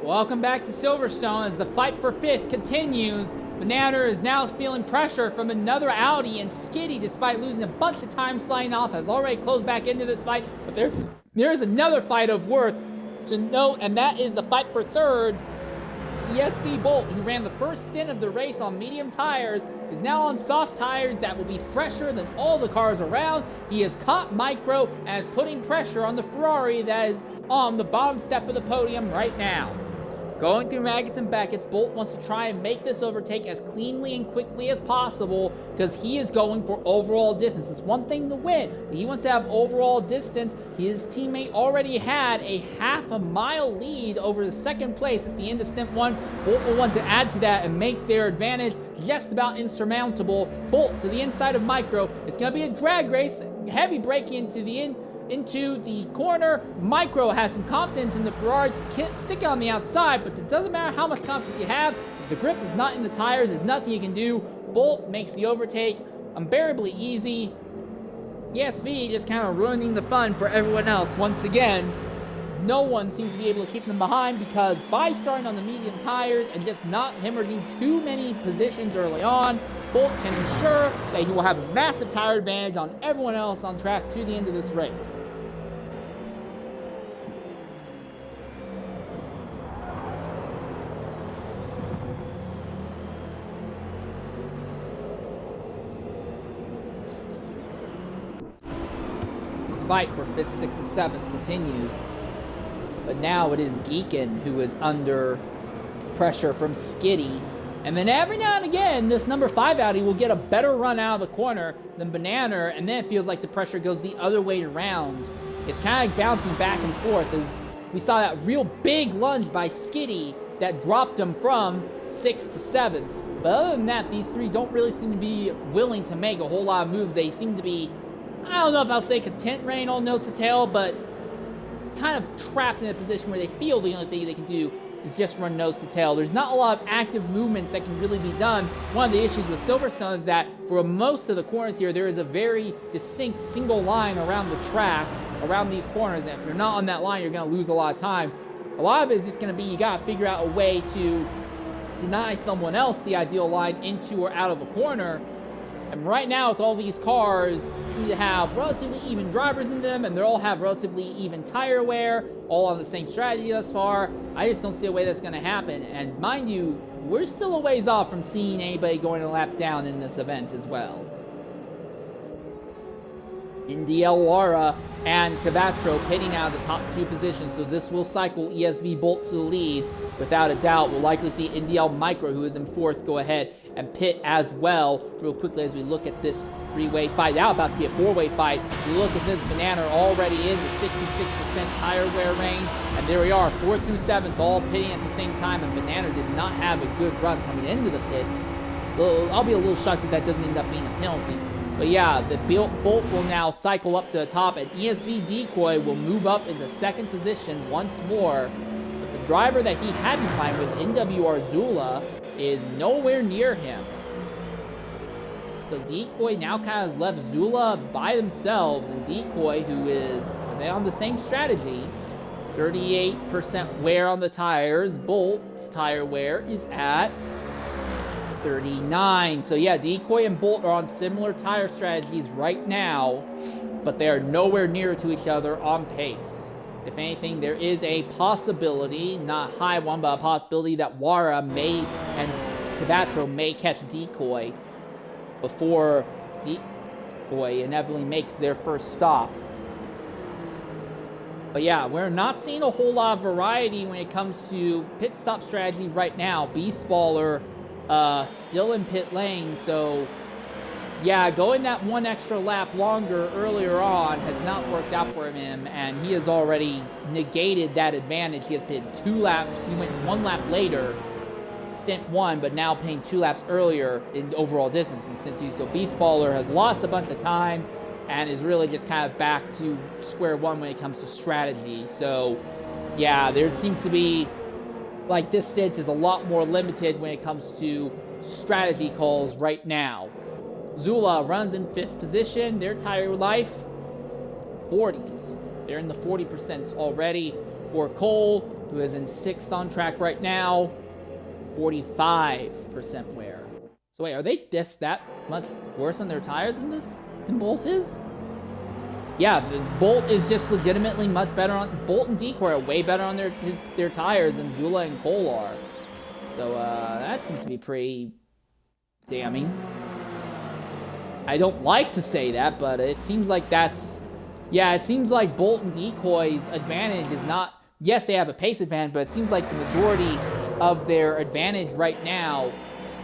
Welcome back to Silverstone as the fight for 5th continues. Banana is now feeling pressure from another Audi, and Skitty, despite losing a bunch of time sliding off, has already closed back into this fight. But there's another fight of worth to note, and that is the fight for 3rd. ESB Bolt, who ran the first stint of the race on medium tires, is now on soft tires that will be fresher than all the cars around. He has caught Micro and is putting pressure on the Ferrari that is on the bottom step of the podium right now. Going through Maggots and Beckett's, Bolt wants to try and make this overtake as cleanly and quickly as possible because he is going for overall distance. It's one thing to win, but he wants to have overall distance. His teammate already had a half a mile lead over the 2nd place at the end of Stint 1. Bolt will want to add to that and make their advantage just about insurmountable. Bolt to the inside of Micro. It's going to be a drag race, heavy braking into the corner. Micro has some confidence in the Ferrari to stick it on the outside, but it doesn't matter how much confidence you have. If the grip is not in the tires, there's nothing you can do. Bolt makes the overtake unbearably easy. ESV just kind of ruining the fun for everyone else once again. No one seems to be able to keep them behind because by starting on the medium tires and just not hemorrhaging too many positions early on, Bolt can ensure that he will have a massive tire advantage on everyone else on track to the end of this race. This fight for 5th, 6th, and 7th continues. But now it is Geekin who is under pressure from Skitty. And then every now and again, this number 5 Audi will get a better run out of the corner than Banana, and then it feels like the pressure goes the other way around. It's kind of like bouncing back and forth as we saw that real big lunge by Skitty that dropped him from 6th to 7th. But other than that, these three don't really seem to be willing to make a whole lot of moves. They seem to be, I don't know if I'll say content running on nose to tail, but kind of trapped in a position where they feel the only thing they can do is just run nose to tail. There's not a lot of active movements that can really be done. One of the issues with Silverstone is that for most of the corners here, there is a very distinct single line around the track, around these corners, and if you're not on that line, you're going to lose a lot of time. A lot of it is just going to be you got to figure out a way to deny someone else the ideal line into or out of a corner. And right now, with all these cars, seem to have relatively even drivers in them, and they all have relatively even tire wear, all on the same strategy thus far. I just don't see a way that's going to happen. And mind you, we're still a ways off from seeing anybody going a lap down in this event as well. NDL Lara and Cavatro pitting out of the top 2 positions, so this will cycle ESV Bolt to the lead without a doubt. We'll likely see NDL Micro, who is in 4th, go ahead and pit as well. Real quickly as we look at this 3-way fight, now about to be a 4-way fight. We look at this Banana already in the 66% tire wear range, and there we are, 4th through 7th, all pitting at the same time, and Banana did not have a good run coming into the pits. I'll be a little shocked if that doesn't end up being a penalty. But yeah, the Bolt will now cycle up to the top, and ESV Decoy will move up into 2nd position once more. But the driver that he had to find with, NWR Zula, is nowhere near him. So Decoy now kind of has left Zula by themselves, and Decoy, who is on the same strategy, 38% wear on the tires. Bolt's tire wear is at 39. So yeah, Decoy and Bolt are on similar tire strategies right now, but they are nowhere near to each other on pace. If anything, there is a possibility, not a high one, but a possibility that Wara may and Cavatro may catch Decoy before Decoy inevitably makes their first stop. But yeah, we're not seeing a whole lot of variety when it comes to pit stop strategy right now. Beastballer still in pit lane, so yeah, going that 1 extra lap longer earlier on has not worked out for him, and he has already negated that advantage. He has pitted 2 laps, he went 1 lap later, stint 1, but now paying 2 laps earlier in overall distance in stint 2. So Beastballer has lost a bunch of time and is really just kind of back to square one when it comes to strategy. So yeah, there seems to be, like, this stint is a lot more limited when it comes to strategy calls right now. Zula runs in 5th position. Their tire life, 40s. They're in the 40% already. For Cole, who is in 6th on track right now, 45% wear. So wait, are they just that much worse on their tires than Bolt is? Yeah, Bolt is just legitimately much better on... Bolt and Decoy are way better on their tires than Zula and Cole are. So, that seems to be pretty damning. I don't like to say that, but it seems like that's... Yeah, it seems like Bolt and Decoy's advantage is not... Yes, they have a pace advantage, but it seems like the majority of their advantage right now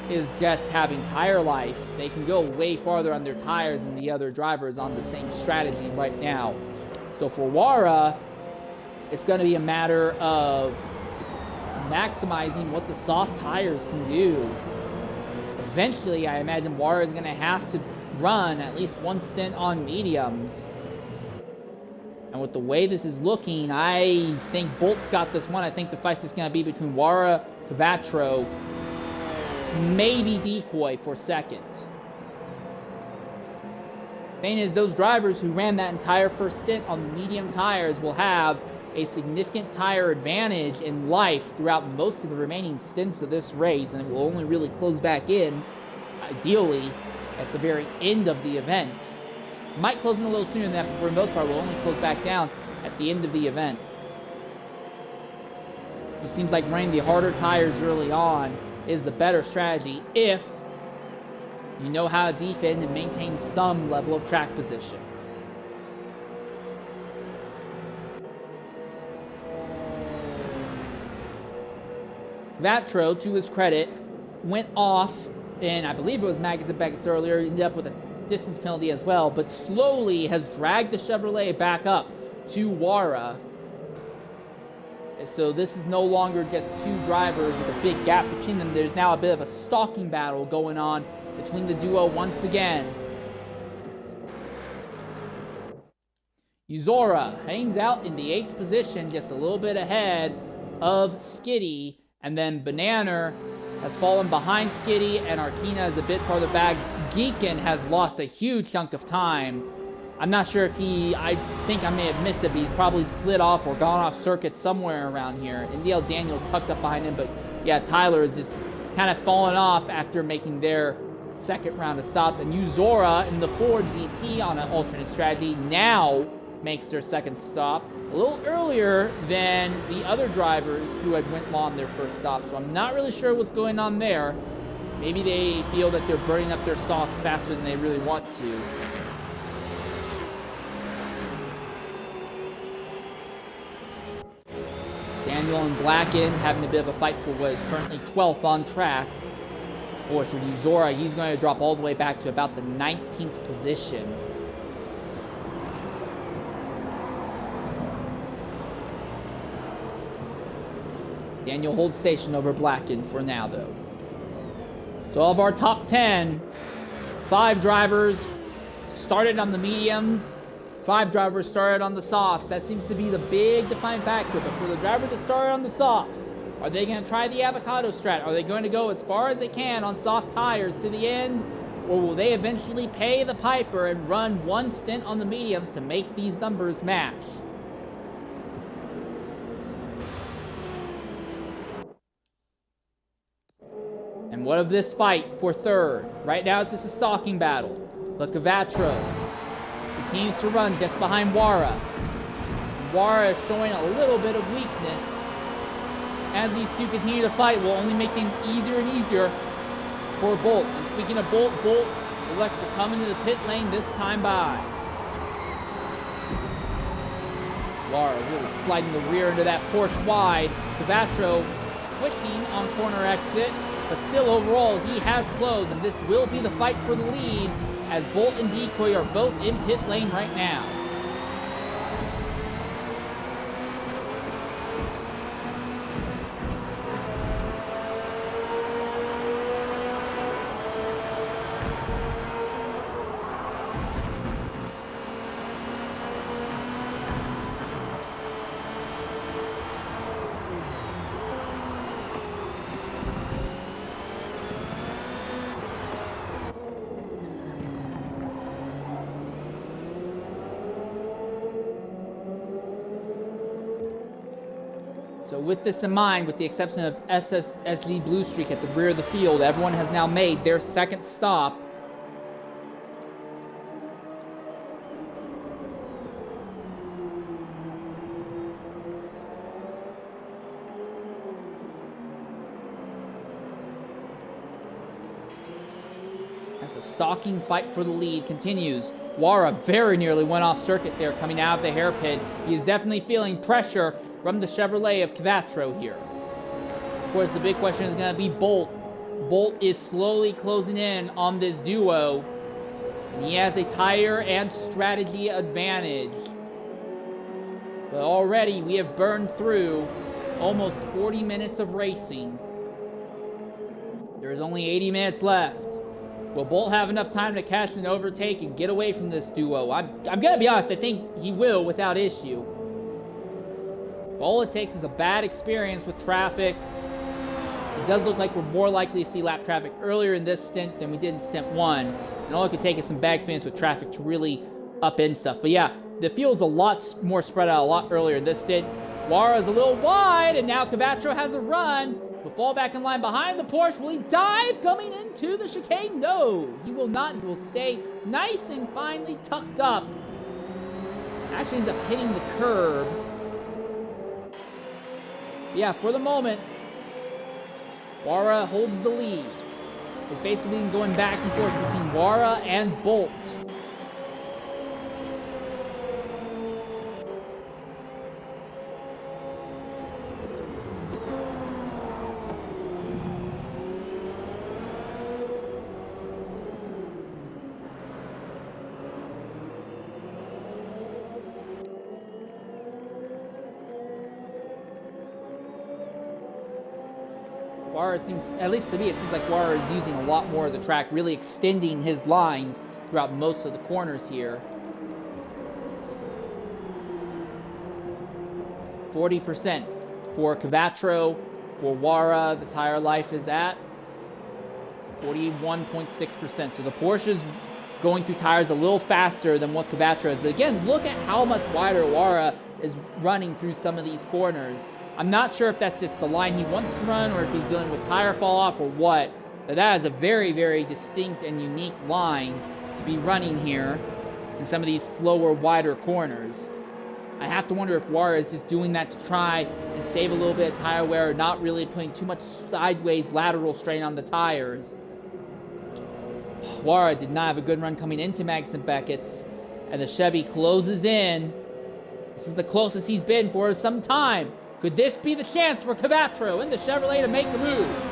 is just having tire life. They can go way farther on their tires than the other drivers on the same strategy right now. So for Wara, it's going to be a matter of maximizing what the soft tires can do. Eventually, I imagine Wara is going to have to run at least 1 stint on mediums. And with the way this is looking, I think Bolt's got this one. I think the fight is going to be between Wara, Cavatro, maybe Decoy for 2nd. Thing is, those drivers who ran that entire first stint on the medium tires will have a significant tire advantage in life throughout most of the remaining stints of this race, and it will only really close back in, ideally, at the very end of the event. Might close in a little sooner than that, but for the most part, will only close back down at the end of the event. It seems like running the harder tires early on is the better strategy if you know how to defend and maintain some level of track position. Cavatro, to his credit, went off, and I believe it was Magazine Beckett's earlier, ended up with a distance penalty as well, but slowly has dragged the Chevrolet back up to Wara. So this is no longer just 2 drivers with a big gap between them. There's now a bit of a stalking battle going on between the duo once again. Uzora hangs out in the 8th position, just a little bit ahead of Skitty, and then Banana has fallen behind Skitty, and Arkina is a bit farther back. Geekin has lost a huge chunk of time. I'm not sure if I think I may have missed it, but he's probably slid off or gone off circuit somewhere around here. NDL Daniels tucked up behind him, but yeah, Tyler is just kind of fallen off after making their 2nd round of stops. And Uzora in the Ford GT on an alternate strategy now makes their 2nd stop a little earlier than the other drivers who had went on their first stop. So I'm not really sure what's going on there. Maybe they feel that they're burning up their sauce faster than they really want to. Daniel and Blacken having a bit of a fight for what is currently 12th on track. Or so Uzora, he's going to drop all the way back to about the 19th position. Daniel holds station over Blacken for now, though. So of our top 10, 5 drivers started on the mediums, 5 drivers started on the softs. That seems to be the big defining factor. But for the drivers that started on the softs, are they going to try the avocado strat? Are they going to go as far as they can on soft tires to the end? Or will they eventually pay the piper and run one stint on the mediums to make these numbers match? And what of this fight for third? Right now it's just a stalking battle. But Cavatro continues to run just behind Wara. Wara is showing a little bit of weakness. As these two continue to fight, will only make things easier and easier for Bolt. And speaking of Bolt, Bolt elects to come into the pit lane this time by. Wara really sliding the rear into that Porsche wide. Cavatro twitching on corner exit, but still overall he has closed, and this will be the fight for the lead as Bolt and Decoy are both in pit lane right now. So with this in mind, with the exception of SSSD Blue Streak at the rear of the field, everyone has now made their second stop. As the stalking fight for the lead continues. Wara very nearly went off circuit there coming out of the hairpin. He is definitely feeling pressure from the Chevrolet of Cavatro here. Of course, the big question is going to be Bolt. Bolt is slowly closing in on this duo. And he has a tire and strategy advantage. But already we have burned through almost 40 minutes of racing. There is only 80 minutes left. Will Bolt have enough time to catch an overtake and get away from this duo? I'm going to be honest, I think he will without issue. All it takes is a bad experience with traffic. It does look like we're more likely to see lap traffic earlier in this stint than we did in stint 1. And all it could take is some bad experience with traffic to really upend stuff. But yeah, the field's a lot more spread out a lot earlier in this stint. Wara's a little wide, and now Cavatro has a run. Will fall back in line behind the Porsche. Will he dive coming into the chicane? No, he will not. He will stay nice and finely tucked up. Actually ends up hitting the curb. Yeah, for the moment, Wara holds the lead. It's basically going back and forth between Wara and Bolt. Wara seems, at least to me, it seems like Wara is using a lot more of the track, really extending his lines throughout most of the corners here. 40% for Cavatro. For Wara, the tire life is at 41.6%. So the Porsche is going through tires a little faster than what Cavatro is. But again, look at how much wider Wara is running through some of these corners. I'm not sure if that's just the line he wants to run or if he's dealing with tire fall off or what. But that is a very, very distinct and unique line to be running here in some of these slower, wider corners. I have to wonder if Wara is just doing that to try and save a little bit of tire wear, not really putting too much sideways lateral strain on the tires. Wara did not have a good run coming into Magnuson Beckett's, and the Chevy closes in. This is the closest he's been for some time Could this be the chance for Cavatro in the Chevrolet to make the move?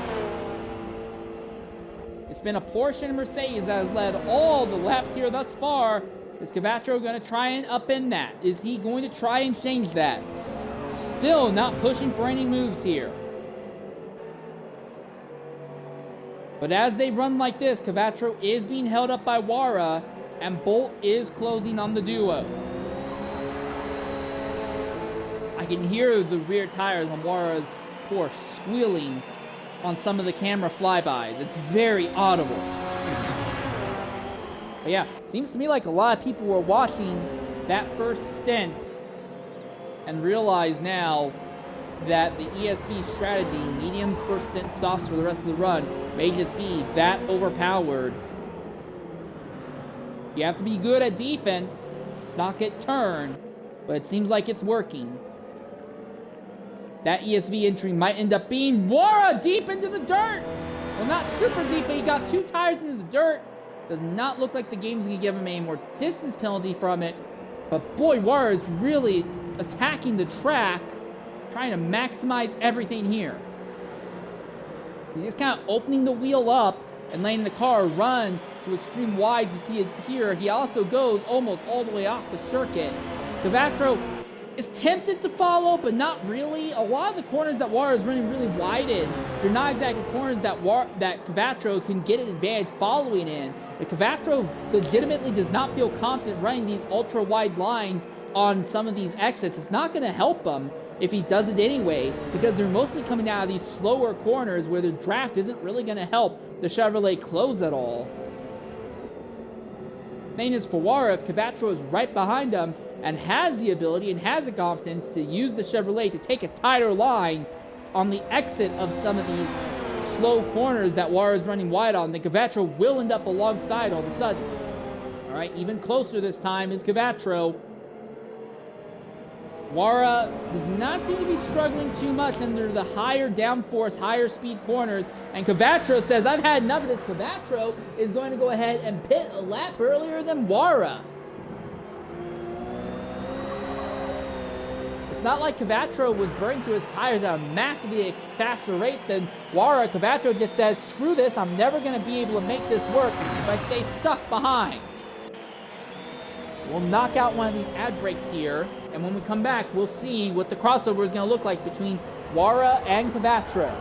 It's been a Porsche and Mercedes that has led all the laps here thus far. Is Cavatro going to try and upend that? Is he going to try and change that? Still not pushing for any moves here. But as they run like this, Cavatro is being held up by Wara, and Bolt is closing on the duo. I can hear the rear tires on Wara's Porsche squealing on some of the camera flybys. It's very audible. But yeah, seems to me like a lot of people were watching that first stint and realize now that the ESV strategy, mediums first stint, softs for the rest of the run, may just be that overpowered. You have to be good at defense, not get turned, but it seems like it's working. That ESV entry might end up being Wara deep into the dirt. Well, not super deep, but he got 2 tires into the dirt. Does not look like the game's gonna give him a more distance penalty from it. But boy, Wara is really attacking the track, trying to maximize everything here. He's just kind of opening the wheel up and letting the car run to extreme wides. You see it here. He also goes almost all the way off the circuit. Cavatro is tempted to follow, but not really. A lot of the corners that Wara is running really wide in, they're not exactly corners that Cavatro can get an advantage following in. But Cavatro legitimately does not feel confident running these ultra wide lines on some of these exits. It's not going to help him if he does it anyway, because they're mostly coming out of these slower corners where the draft isn't really going to help the Chevrolet close at all. Maintenance for Wara, if Cavatro is right behind him and has the ability and has the confidence to use the Chevrolet to take a tighter line on the exit of some of these slow corners that Wara is running wide on, then Cavatro will end up alongside all of a sudden. All right, even closer this time is Cavatro. Wara does not seem to be struggling too much under the higher downforce, higher speed corners. And Cavatro says, I've had enough of this. Cavatro is going to go ahead and pit a lap earlier than Wara. It's not like Cavatro was burning through his tires at a massively faster rate than Wara. Cavatro just says, screw this, I'm never going to be able to make this work if I stay stuck behind. We'll knock out one of these ad breaks here, and when we come back, we'll see what the crossover is going to look like between Wara and Cavatro.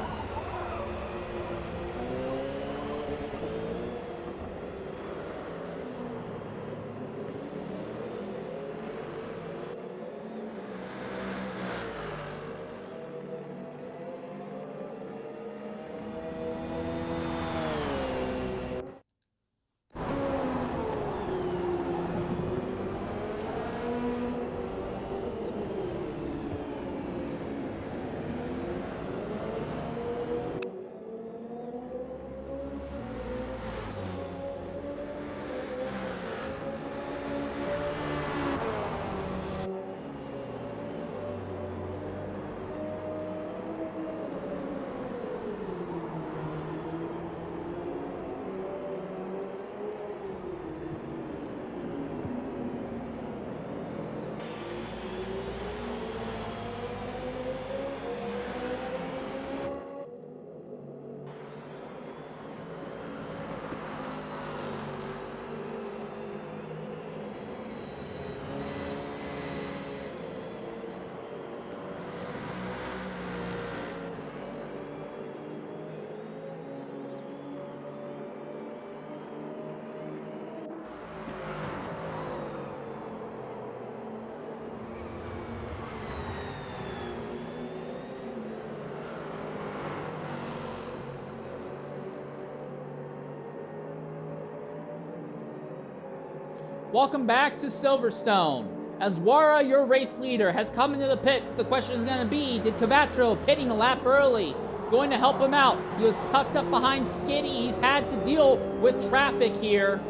Welcome back to Silverstone. As Wara, your race leader, has come into the pits, the question is going to be, did Cavatro pitting a lap early going to help him out? He was tucked up behind Skiddy. He's had to deal with traffic here.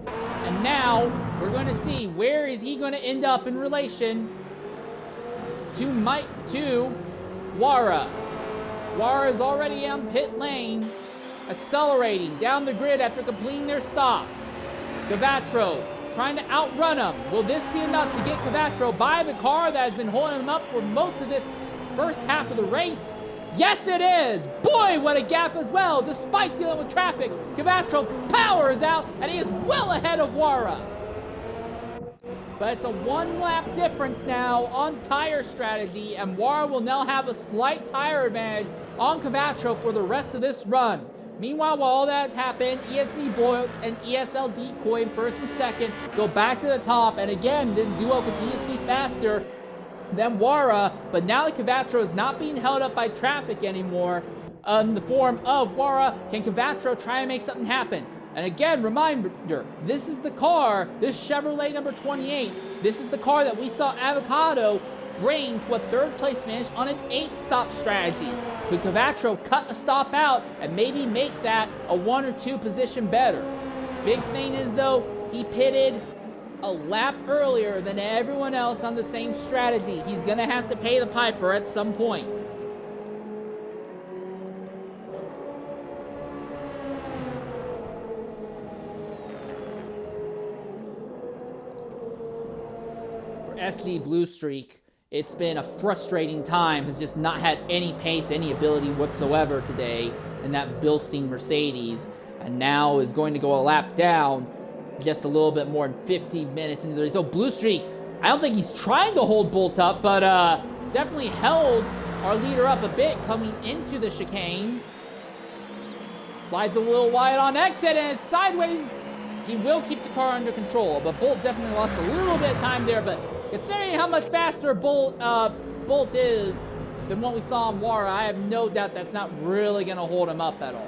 And now we're going to see where is he going to end up in relation to Wara. Wara is already on pit lane, accelerating down the grid after completing their stop. Cavatro trying to outrun him. Will this be enough to get Cavacho by the car that has been holding him up for most of this first half of the race? Yes, it is. Boy, what a gap as well. Despite dealing with traffic, Cavacho powers out, and he is well ahead of Wara. But it's a one-lap difference now on tire strategy, and Wara will now have a slight tire advantage on Cavacho for the rest of this run. Meanwhile, while all that has happened, ESV Bolt and ESL Decoy in first and second go back to the top. And again, this duo continues to be faster than Wara. But now that Cavacho is not being held up by traffic anymore in the form of Wara, can Cavacho try and make something happen? And again, reminder, this is the car, this Chevrolet number 28, this is the car that we saw Avocado bring to a third place finish on an 8-stop strategy. Could Cavacho cut a stop out and maybe make that a 1 or 2 position better? Big thing is though, he pitted a lap earlier than everyone else on the same strategy. He's gonna have to pay the piper at some point. For SD Blue Streak, it's been a frustrating time. Has just not had any pace, any ability whatsoever today in that Bilstein Mercedes. And now is going to go a lap down just a little bit more than 50 minutes into the race. So Blue Streak, I don't think he's trying to hold Bolt up, but definitely held our leader up a bit coming into the chicane. Slides a little wide on exit and is sideways. He will keep the car under control, but Bolt definitely lost a little bit of time there. But considering how much faster Bolt is than what we saw on Wara, I have no doubt that's not really going to hold him up at all.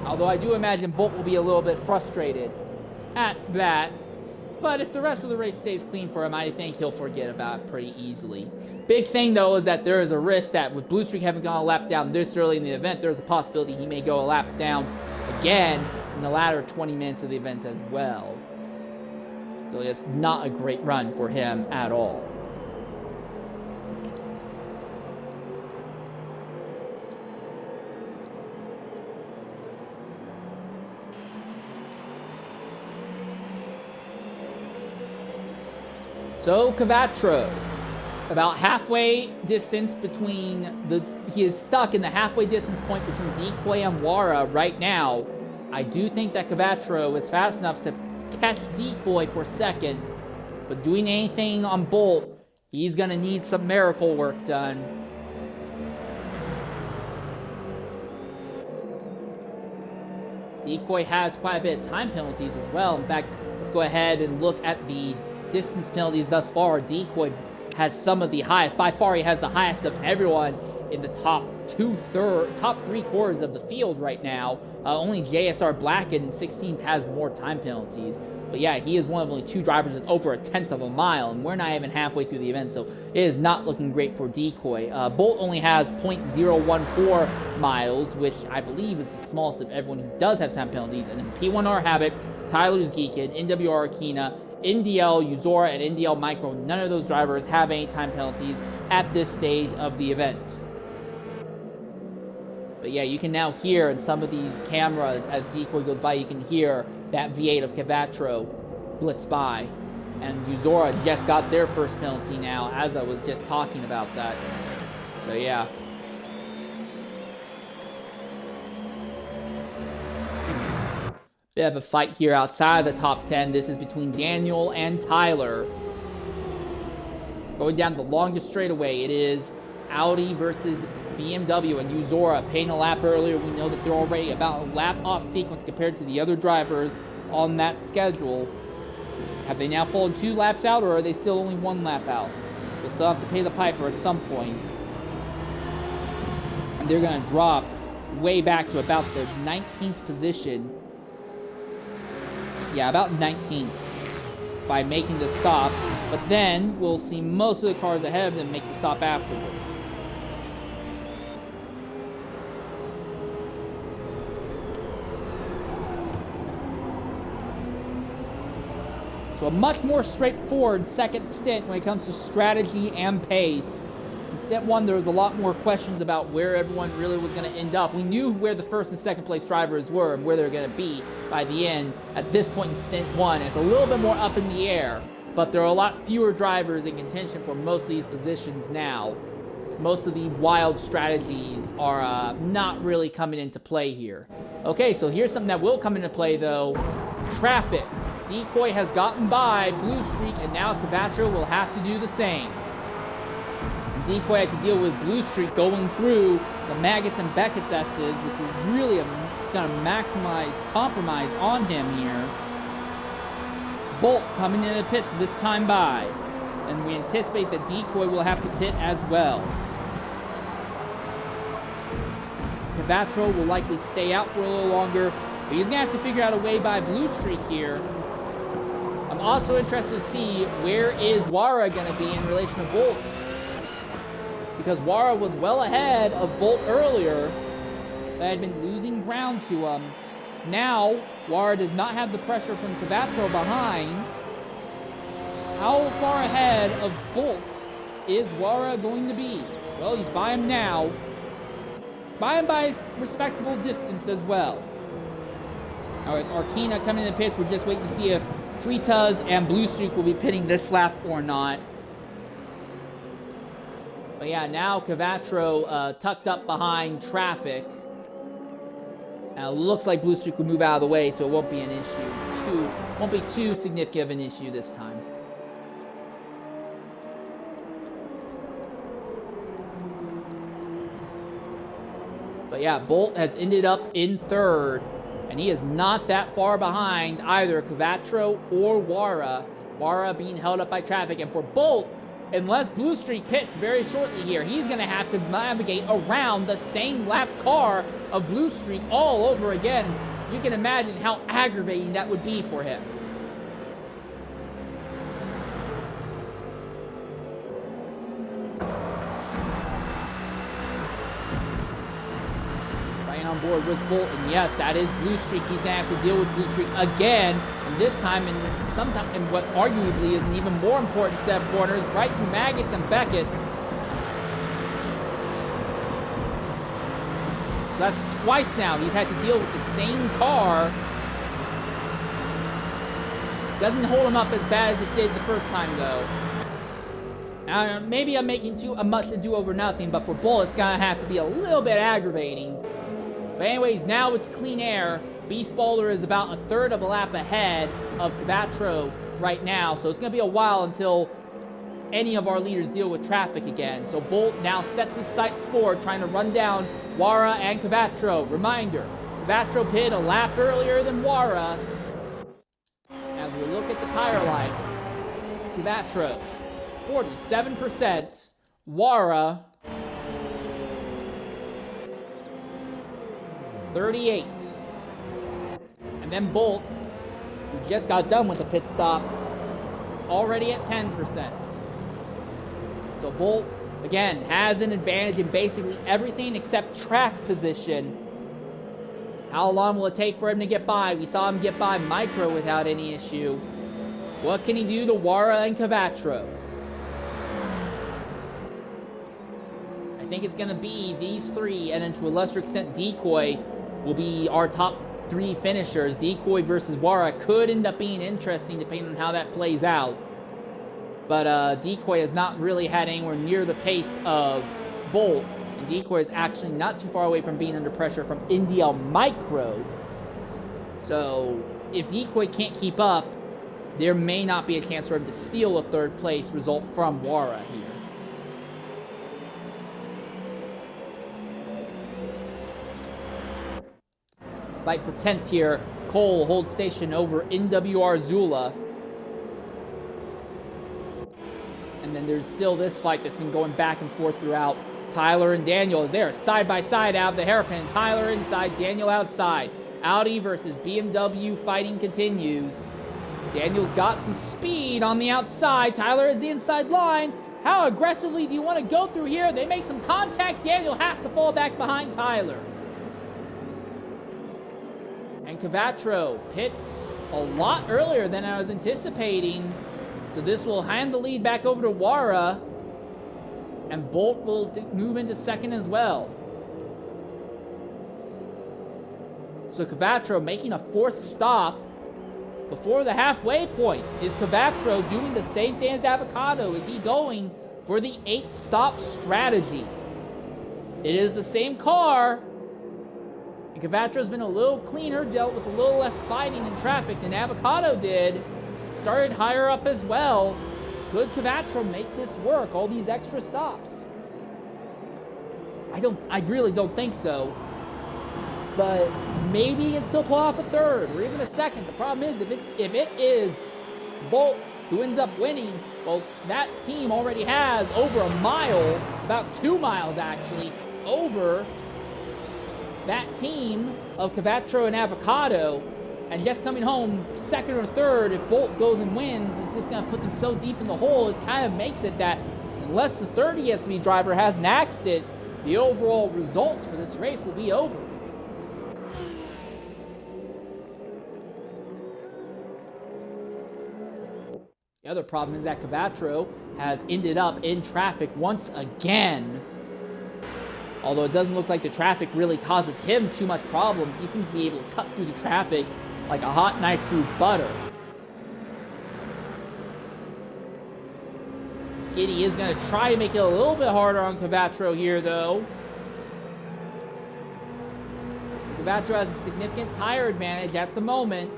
Although I do imagine Bolt will be a little bit frustrated at that. But if the rest of the race stays clean for him, I think he'll forget about it pretty easily. Big thing, though, is that there is a risk that with Blue Streak having gone a lap down this early in the event, there's a possibility he may go a lap down again in the latter 20 minutes of the event as well. So it's not a great run for him at all. So Cavacho, about halfway distance between he is stuck in the halfway distance point between Decoy and Wara right now. I do think that Cavacho is fast enough to catch Decoy for second, but doing anything on Bolt, he's gonna need some miracle work done. Decoy has quite a bit of time penalties as well. In fact, let's go ahead and look at the distance penalties thus far. Decoy has some of the highest. By far, he has the highest of everyone in the top 3/4 of the field right now. Only JSR Blackett in 16th has more time penalties. But yeah, he is one of only 2 drivers with over 1/10 of a mile, and we're not even halfway through the event, so it is not looking great for Decoy. Bolt only has 0.014 miles, which I believe is the smallest of everyone who does have time penalties. And then P1R Habit, Tyler's Geekin, NWR Akina, NDL Uzora, and NDL Micro, none of those drivers have any time penalties at this stage of the event. But yeah, you can now hear in some of these cameras as Decoy goes by, you can hear that V8 of Cavacho blitz by. And Uzora just got their first penalty now, as I was just talking about that. So yeah. Bit of a fight here outside of the top 10. This is between Daniel and Tyler. Going down the longest straightaway, it is Audi versus BMW, and Uzora paying a lap earlier. We know that they're already about a lap off sequence compared to the other drivers on that schedule. Have they now fallen 2 laps out, or are they still only 1 lap out? They'll still have to pay the piper at some point. And they're going to drop way back to about the 19th position. Yeah, about 19th by making the stop. But then we'll see most of the cars ahead of them make the stop afterwards. So a much more straightforward second stint when it comes to strategy and pace. In Stint 1, there was a lot more questions about where everyone really was going to end up. We knew where the first and second place drivers were and where they were going to be by the end. At this point in Stint 1, it's a little bit more up in the air, but there are a lot fewer drivers in contention for most of these positions now. Most of the wild strategies are not really coming into play here. Okay, so here's something that will come into play, though. Traffic. Decoy has gotten by Blue Streak, and now Cavacho will have to do the same. And Decoy had to deal with Blue Streak going through the Maggots and Beckett's S's, which will really going to maximize compromise on him here. Bolt coming into the pits this time by. And we anticipate that Decoy will have to pit as well. Cavacho will likely stay out for a little longer, but he's going to have to figure out a way by Blue Streak here. I'm also interested to see where is Wara going to be in relation to Bolt. Because Wara was well ahead of Bolt earlier, but had been losing ground to him. Now, Wara does not have the pressure from Cavacho behind. How far ahead of Bolt is Wara going to be? Well, he's by him now. By him by respectable distance as well. All right, Arkina coming in the pits. We're just waiting to see if Freitas and Blue Streak will be pitting this lap or not. But yeah, now Cavacho tucked up behind traffic. Now it looks like Blue Streak will move out of the way, so it won't be an issue. Won't be too significant of an issue this time. But yeah, Bolt has ended up in third, and he is not that far behind either Cavacho or Wara. Wara being held up by traffic, and for Bolt, unless Blue Streak pits very shortly here, he's going to have to navigate around the same lap car of Blue Streak all over again. You can imagine how aggravating that would be for him. On board with Bolt, and yes, that is Blue Streak. He's gonna have to deal with Blue Streak again, and this time in what arguably is an even more important set of corners, right through Maggots and Beckett's. So that's twice now he's had to deal with the same car. Doesn't hold him up as bad as it did the first time, though. Now, maybe I'm making too much ado over nothing, but for Bolt, it's gonna have to be a little bit aggravating. But anyways, now it's clean air. Beast Boulder is about a third of a lap ahead of Cavacho right now. So it's going to be a while until any of our leaders deal with traffic again. So Bolt now sets his sights forward, trying to run down Wara and Cavacho. Reminder, Cavacho pitted a lap earlier than Wara. As we look at the tire life, Cavacho, 47%. Wara, 38. And then Bolt, who just got done with the pit stop, already at 10%. So Bolt, again, has an advantage in basically everything except track position. How long will it take for him to get by? We saw him get by Micro without any issue. What can he do to Wara and Cavacho? I think it's going to be these three, and then to a lesser extent, Decoy will be our top three finishers. Decoy versus Wara could end up being interesting depending on how that plays out. But Decoy has not really had anywhere near the pace of Bolt. And Decoy is actually not too far away from being under pressure from India Micro. So if Decoy can't keep up, there may not be a chance for him to steal a third place result from Wara here. Fight for 10th here. Cole holds station over NWR Zula. And then there's still this fight that's been going back and forth throughout. Tyler and Daniel is there side by side out of the hairpin. Tyler inside, Daniel outside. Audi versus BMW fighting continues. Daniel's got some speed on the outside. Tyler is the inside line. How aggressively do you want to go through here? They make some contact. Daniel has to fall back behind Tyler. And Cavacho pits a lot earlier than I was anticipating. So this will hand the lead back over to Wara. And Bolt will move into second as well. So Cavattro making a fourth stop before the halfway point. Is Cavattro doing the same thing as Avocado? Is he going for the 8-stop strategy? It is the same car. And Cavatro's been a little cleaner, dealt with a little less fighting in traffic than Avocado did. Started higher up as well. Could Cavattro make this work? All these extra stops? I really don't think so. But maybe he can still pull off a third or even a second. The problem is if it is Bolt who ends up winning, well, that team already has over a mile, about 2 miles actually, over that team of Cavattro and Avocado. And just coming home second or third, if Bolt goes and wins, it's just going to put them so deep in the hole. It kind of makes it that unless the third ESV driver hasn't axed it, the overall results for this race will be over. The other problem is that Cavattro has ended up in traffic once again. Although it doesn't look like the traffic really causes him too much problems, he seems to be able to cut through the traffic like a hot knife through butter. Skitty is going to try to make it a little bit harder on Cavattro here, though. Cavattro has a significant tire advantage at the moment.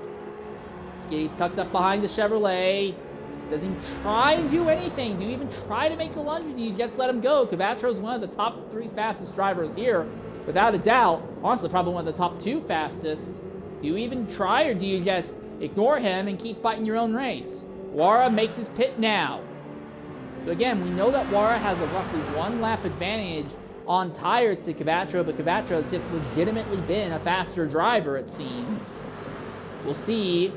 Skitty's tucked up behind the Chevrolet. Doesn't even try and do anything. Do you even try to make a lunge, or do you just let him go? Cavattro is one of the top 3 fastest drivers here, without a doubt. Honestly, probably one of the top 2 fastest. Do you even try, or do you just ignore him and keep fighting your own race? Wara makes his pit now. So again, we know that Wara has a roughly 1 lap advantage on tires to Cavattro, but Cavattro has just legitimately been a faster driver, it seems. We'll see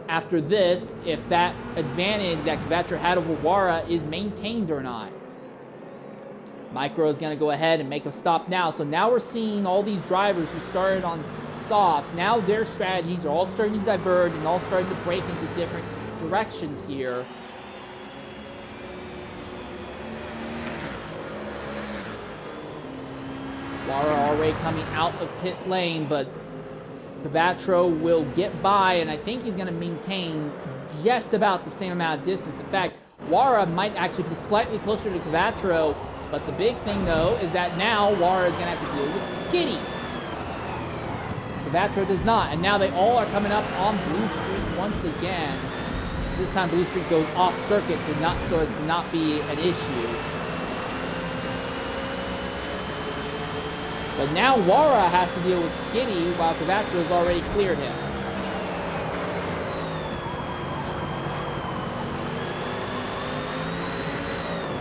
after this if that advantage that Cavattro had over Wara is maintained or not. Micro is going to go ahead and make a stop now. So now we're seeing all these drivers who started on softs. Now their strategies are all starting to diverge and all starting to break into different directions here. Wara already coming out of pit lane, but Cavattro will get by, and I think he's going to maintain just about the same amount of distance. In fact, Wara might actually be slightly closer to Cavattro, but the big thing, though, is that now Wara is going to have to deal with Skitty. Cavattro does not, and now they all are coming up on Blue Streak once again. This time Blue Streak goes off circuit so as to not be an issue. But now Wara has to deal with Skitty while Cavattro has already cleared him.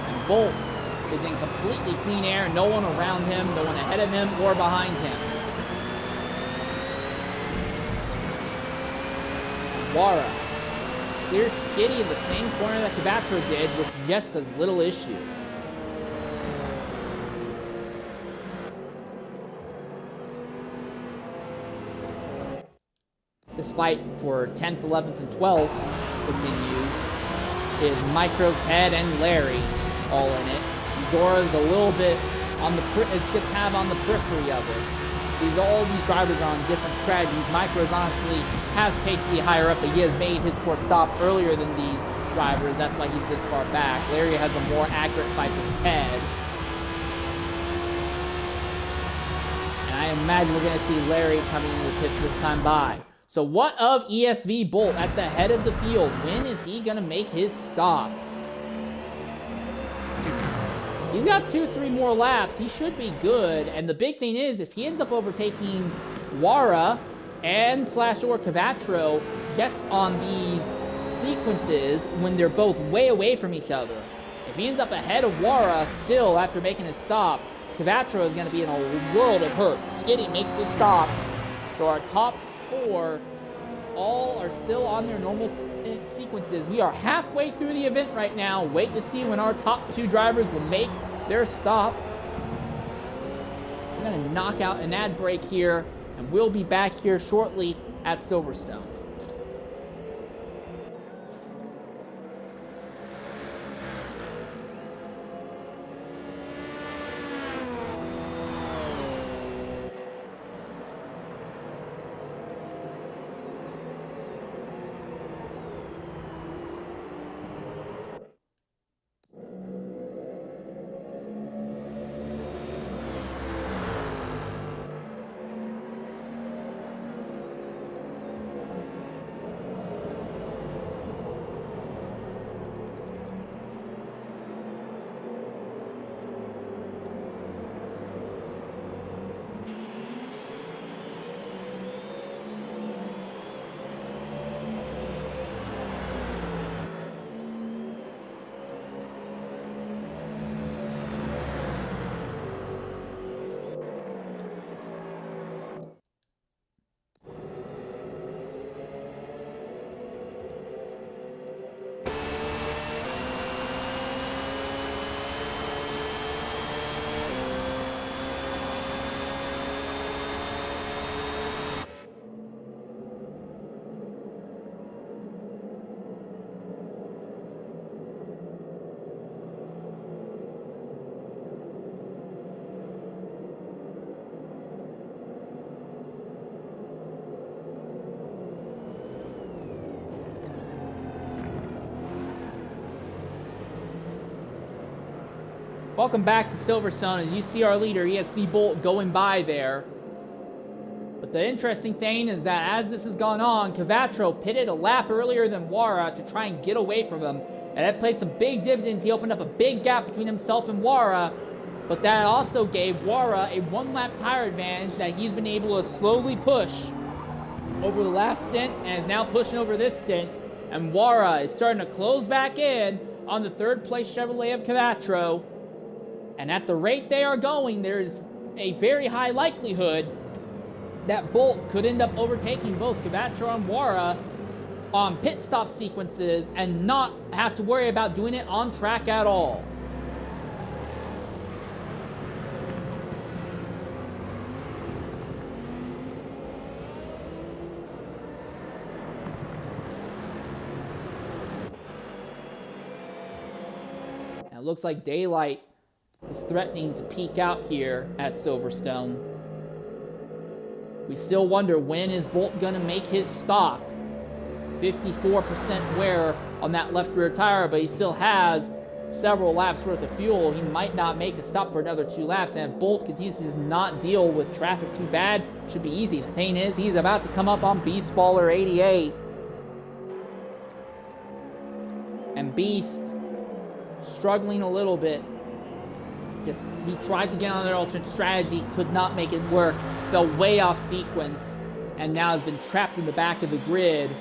And Bolt is in completely clean air. No one around him, no one ahead of him or behind him. Wara clears Skitty in the same corner that Cavattro did with just as little issue. This fight for 10th, 11th, and 12th continues. Is Micro, Ted, and Larry all in it. Zora's a little bit on the it's just kind of on the periphery of it. All these drivers are on different strategies. Micro's honestly has pace to be higher up, but he has made his fourth stop earlier than these drivers. That's why he's this far back. Larry has a more accurate fight than Ted. And I imagine we're going to see Larry coming in the pits this time by. So what of ESV Bolt at the head of the field? When is he going to make his stop? He's got 2-3 more laps. He should be good. And the big thing is, if he ends up overtaking Wara and /or Cavattro just on these sequences when they're both way away from each other, if he ends up ahead of Wara still after making his stop, Cavattro is going to be in a world of hurt. Skitty makes the stop. So our top 4 all are still on their normal sequences. We are halfway through the event right now. Wait to see when our top 2 drivers will make their stop. I'm going to knock out an ad break here, and we'll be back here shortly at Silverstone. Welcome back to Silverstone. As you see our leader, ESV Bolt, going by there. But the interesting thing is that as this has gone on, Cvatro pitted a lap earlier than Wara to try and get away from him. And that played some big dividends. He opened up a big gap between himself and Wara. But that also gave Wara a one-lap tire advantage that he's been able to slowly push over the last stint and is now pushing over this stint. And Wara is starting to close back in on the third place Chevrolet of Cvatro. And at the rate they are going, there's a very high likelihood that Bolt could end up overtaking both Cvatro and Wara on pit stop sequences and not have to worry about doing it on track at all. Now it looks like daylight is threatening to peak out here at Silverstone. We still wonder, when is Bolt gonna make his stop? 54% wear on that left rear tire, but he still has several laps worth of fuel. He might not make a stop for another 2 laps, and if Bolt continues to just not deal with traffic too bad, should be easy. The thing is, he's about to come up on Beast Baller 88. And Beast struggling a little bit. He tried to get on an alternate strategy, could not make it work, fell way off sequence, and now has been trapped in the back of the grid.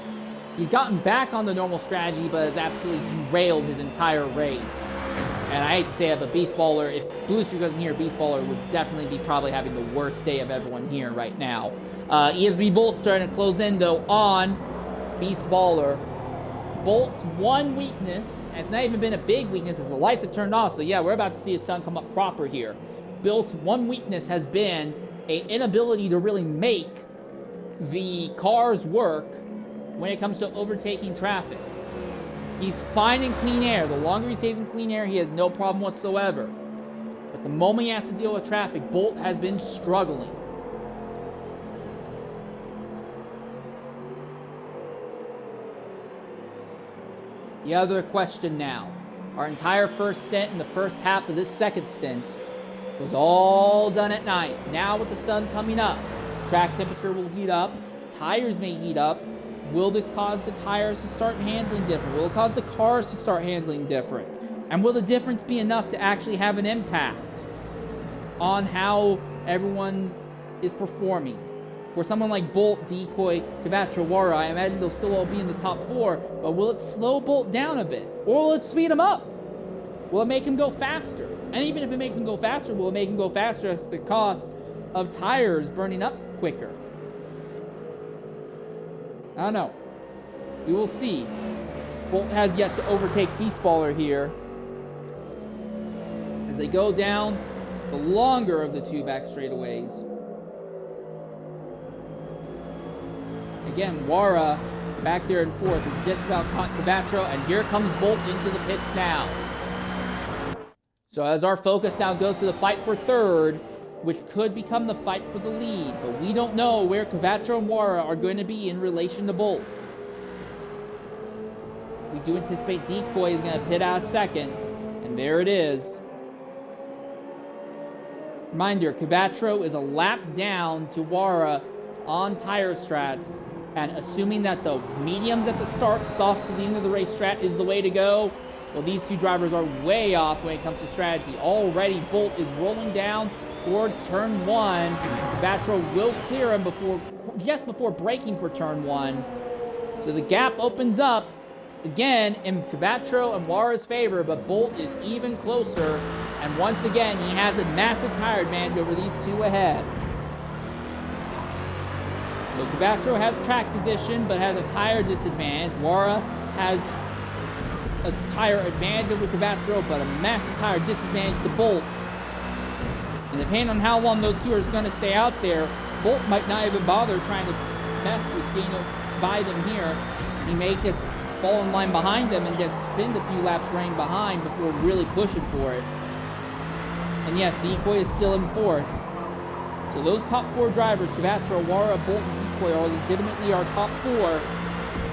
He's gotten back on the normal strategy, but has absolutely derailed his entire race. And I hate to say it, but Beast Baller, if Booster wasn't here, Beast Baller would definitely be probably having the worst day of everyone here right now. ESV Bolt starting to close in, though, on Beast Baller. Bolt's one weakness, and it's not even been a big weakness as the lights have turned off, so yeah, we're about to see his sun come up proper here. Bolt's one weakness has been an inability to really make the cars work when it comes to overtaking traffic. He's fine in clean air. The longer he stays in clean air, he has no problem whatsoever. But the moment he has to deal with traffic, Bolt has been struggling. The other question now. Our entire first stint and the first half of this second stint was all done at night. Now with the sun coming up, track temperature will heat up, tires may heat up. Will this cause the tires to start handling different? Will it cause the cars to start handling different? And will the difference be enough to actually have an impact on how everyone is performing? For someone like Bolt, Decoy, Cvatro, Wara, I imagine they'll still all be in the top 4, but will it slow Bolt down a bit? Or will it speed him up? Will it make him go faster? And even if it makes him go faster, will it make him go faster at the cost of tires burning up quicker? I don't know. We will see. Bolt has yet to overtake Beast Baller here as they go down the longer of the 2 back straightaways. Again, Wara back there in 4th is just about caught Cvatro, and here comes Bolt into the pits now. So as our focus now goes to the fight for 3rd, which could become the fight for the lead, but we don't know where Cvatro and Wara are going to be in relation to Bolt. We do anticipate Decoy is going to pit out 2nd, and there it is. Reminder, Cvatro is a lap down to Wara on tire strats, and assuming that the mediums at the start, softs at the end of the race strat is the way to go, well, these 2 drivers are way off when it comes to strategy. Already, Bolt is rolling down towards turn 1. Cvatro will clear him just before braking for turn 1. So the gap opens up again in Cvatro and Wara's favor, but Bolt is even closer. And once again, he has a massive tire advantage over these 2 ahead. So Cvatro has track position, but has a tire disadvantage. Wara has a tire advantage over Cvatro, but a massive tire disadvantage to Bolt. And depending on how long those 2 are going to stay out there, Bolt might not even bother trying to mess with being by them here. He may just fall in line behind them and just spin a few laps running behind before really pushing for it. And yes, Decoy is still in 4th. So those top 4 drivers, Cvatro, Wara, Bolt, and Decoy, are legitimately our top 4,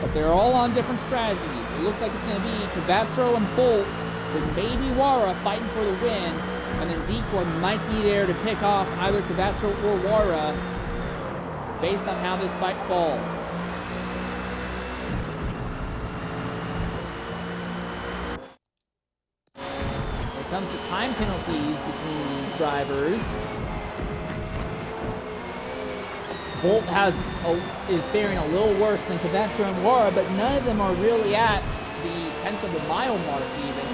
but they're all on different strategies. It looks like it's going to be Cvatro and Bolt with maybe Wara fighting for the win, and then Decoy might be there to pick off either Cavacho or Wara based on how this fight falls. Here comes the time penalties between these drivers. Bolt is faring a little worse than Cavacho and Wara, but none of them are really at the 10th of a mile mark even.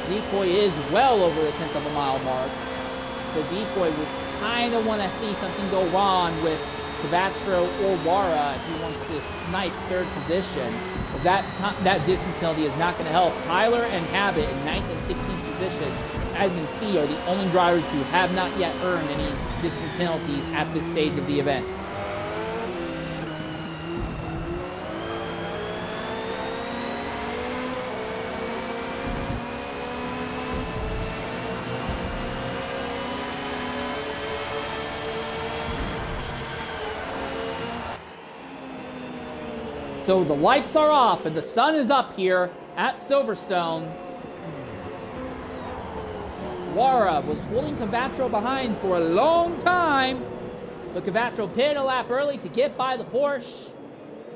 Decoy is well over the 10th of a mile mark. So Decoy would kind of want to see something go wrong with Cavacho or Wara if he wants to snipe third position. As that distance penalty is not going to help. Tyler and Habit in 9th and 16th position, as you can see, are the only drivers who have not yet earned any distance penalties at this stage of the event. So the lights are off and the sun is up here at Silverstone. Wara was holding Cavacho behind for a long time, but Cavacho pitted a lap early to get by the Porsche,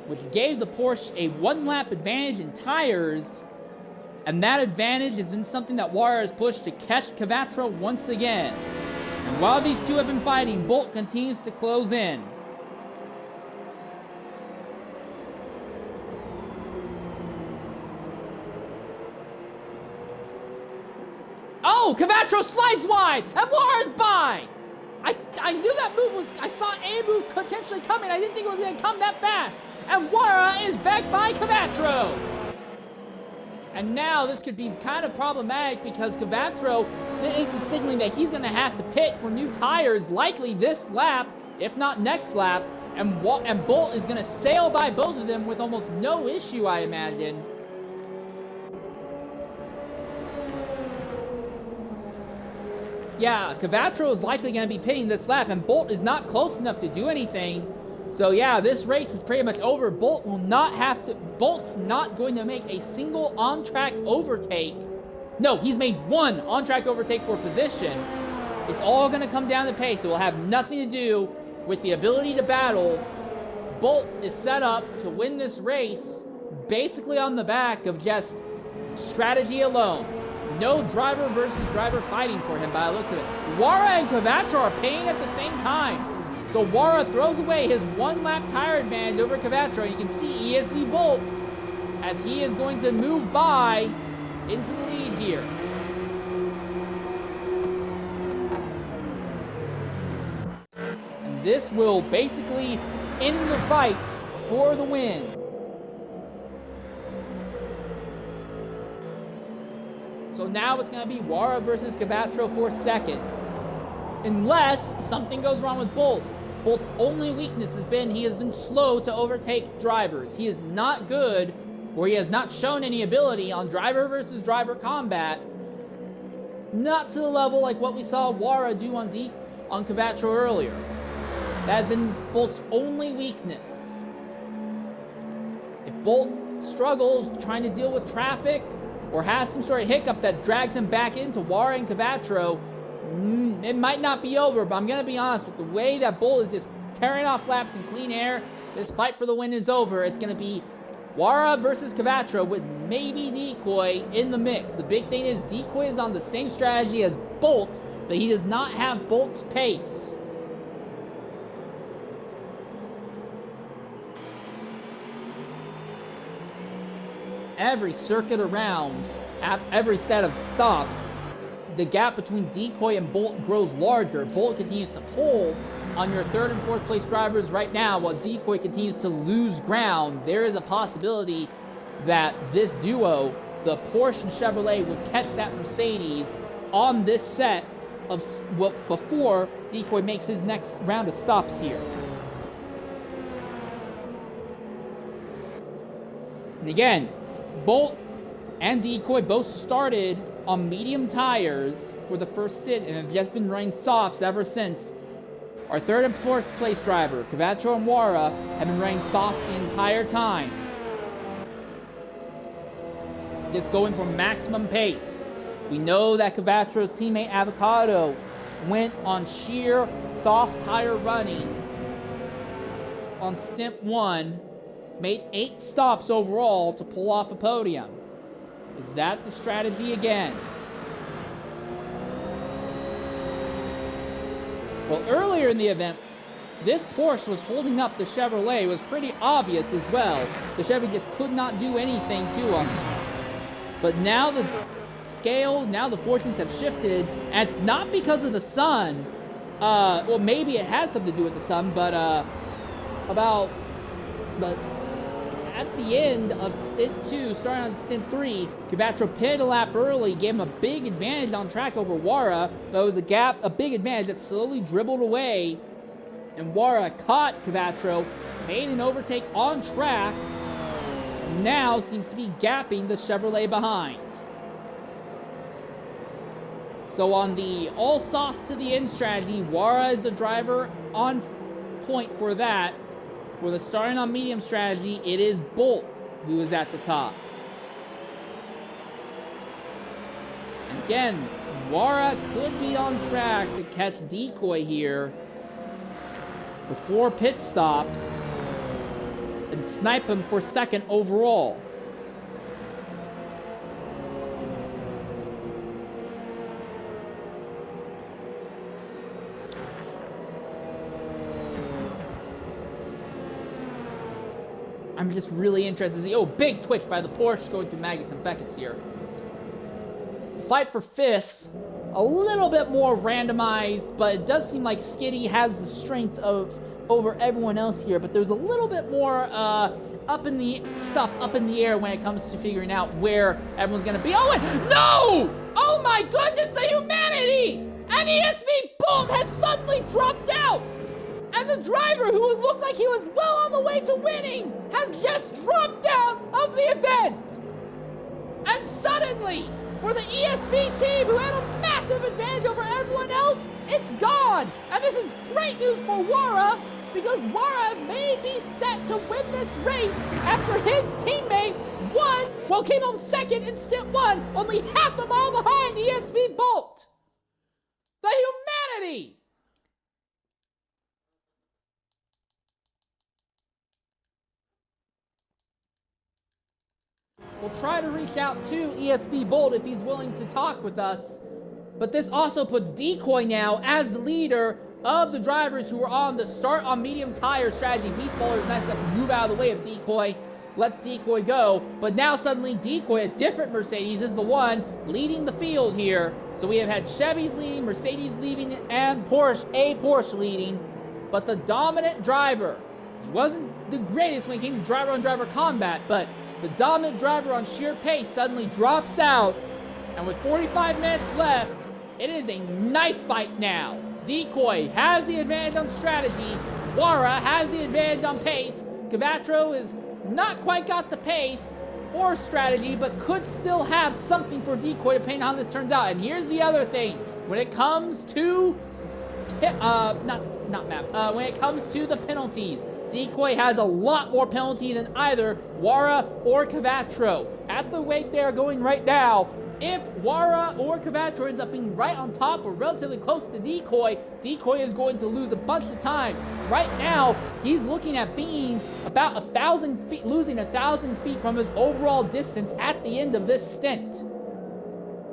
which gave the Porsche a one-lap advantage in tires, and that advantage has been something that Wara has pushed to catch Cavacho once again. And while these two have been fighting, Bolt continues to close in. Oh, Cavacho slides wide, and Wara's by! I knew that move was, I saw a move potentially coming. I didn't think it was going to come that fast. And Wara is back by Cavacho. And now this could be kind of problematic because Cavacho is signaling that he's going to have to pit for new tires, likely this lap, if not next lap. And Bolt is going to sail by both of them with almost no issue, I imagine. Yeah, Cavacho is likely going to be pitting this lap, and Bolt is not close enough to do anything. So yeah, this race is pretty much over. Bolt's not going to make a single on-track overtake. No, he's made one on-track overtake for position. It's all going to come down to pace. It will have nothing to do with the ability to battle. Bolt is set up to win this race basically on the back of just strategy alone. No driver versus driver fighting for him by the looks of it. Wara and Cavacho are paying at the same time. So Wara throws away his one-lap tire advantage over Cavacho. You can see ESV Bolt as he is going to move by into the lead here. And this will basically end the fight for the win. So now it's going to be Wara versus Cavacho for second. Unless something goes wrong with Bolt. Bolt's only weakness has been he has been slow to overtake drivers. He is not good, or he has not shown any ability on driver versus driver combat. Not to the level like what we saw Wara do on Cavacho earlier. That has been Bolt's only weakness. If Bolt struggles trying to deal with traffic, or has some sort of hiccup that drags him back into Wara and Cavacho, it might not be over, but I'm going to be honest, with the way that Bolt is just tearing off laps in clean air, this fight for the win is over. It's going to be Wara versus Cavacho with maybe Decoy in the mix. The big thing is Decoy is on the same strategy as Bolt, but he does not have Bolt's pace. Every circuit around, at every set of stops, the gap between Decoy and Bolt grows larger. Bolt continues to pull on your third and fourth place drivers right now, while Decoy continues to lose ground. There is a possibility that this duo, the Porsche and Chevrolet, would catch that Mercedes on this set of before Decoy makes his next round of stops here. And again, Bolt and Decoy both started on medium tires for the first stint and have just been running softs ever since. Our third and fourth place driver, Cavacho and Wara, have been running softs the entire time. Just going for maximum pace. We know that Cavatro's teammate Avocado went on sheer soft tire running on stint 1, made 8 stops overall to pull off a podium. Is that the strategy again? Well, earlier in the event, this Porsche was holding up the Chevrolet. It was pretty obvious as well. The Chevy just could not do anything to them. But now the scales, now the fortunes have shifted, and it's not because of the sun. Well, maybe it has something to do with the sun, but at the end of stint 2, starting on stint 3, Cavatro pitted a lap early, gave him a big advantage on track over Wara, but it was a big advantage that slowly dribbled away, and Wara caught Cavatro, made an overtake on track, and now seems to be gapping the Chevrolet behind. So on the all softs to the end strategy, Wara is the driver on point for that. For the starting on medium strategy, it is Bolt who is at the top. And again, Wara could be on track to catch Decoy here before pit stops and snipe him for second overall. I'm just really interested to see. Oh, big twitch by the Porsche going through Maggots and Beckett's here. The fight for 5th, a little bit more randomized, but it does seem like Skitty has the strength of over everyone else here. But there's a little bit more up in the air when it comes to figuring out where everyone's gonna be. Oh, and no! Oh my goodness, the humanity! An ESV Bolt has suddenly dropped out! And the driver, who looked like he was well on the way to winning, has just dropped out of the event. And suddenly, for the ESV team, who had a massive advantage over everyone else, it's gone. And this is great news for Wara, because Wara may be set to win this race after his teammate came home second in stint 1, only half a mile behind ESV Bolt. The humanity! We'll try to reach out to ESV Bolt if he's willing to talk with us. But this also puts Decoy now as the leader of the drivers who are on the start on medium tire strategy. Beastballer is nice enough to move out of the way of Decoy. Lets Decoy go. But now suddenly Decoy, a different Mercedes, is the one leading the field here. So we have had Chevys leading, Mercedes leading, and Porsche leading. But the dominant driver, he wasn't the greatest when it came to driver-on-driver combat, but the dominant driver on sheer pace suddenly drops out, and with 45 minutes left, it is a knife fight now. Decoy has the advantage on strategy. Wara has the advantage on pace. Cavatro is not quite got the pace or strategy, but could still have something for Decoy depending on how this turns out. And here's the other thing: when it comes to when it comes to the penalties, Decoy has a lot more penalty than either Wara or Cavatro. At the rate they are going right now, if Wara or Cavatro ends up being right on top or relatively close to Decoy, Decoy is going to lose a bunch of time. Right now, he's looking at being about 1,000 feet, losing 1,000 feet from his overall distance at the end of this stint.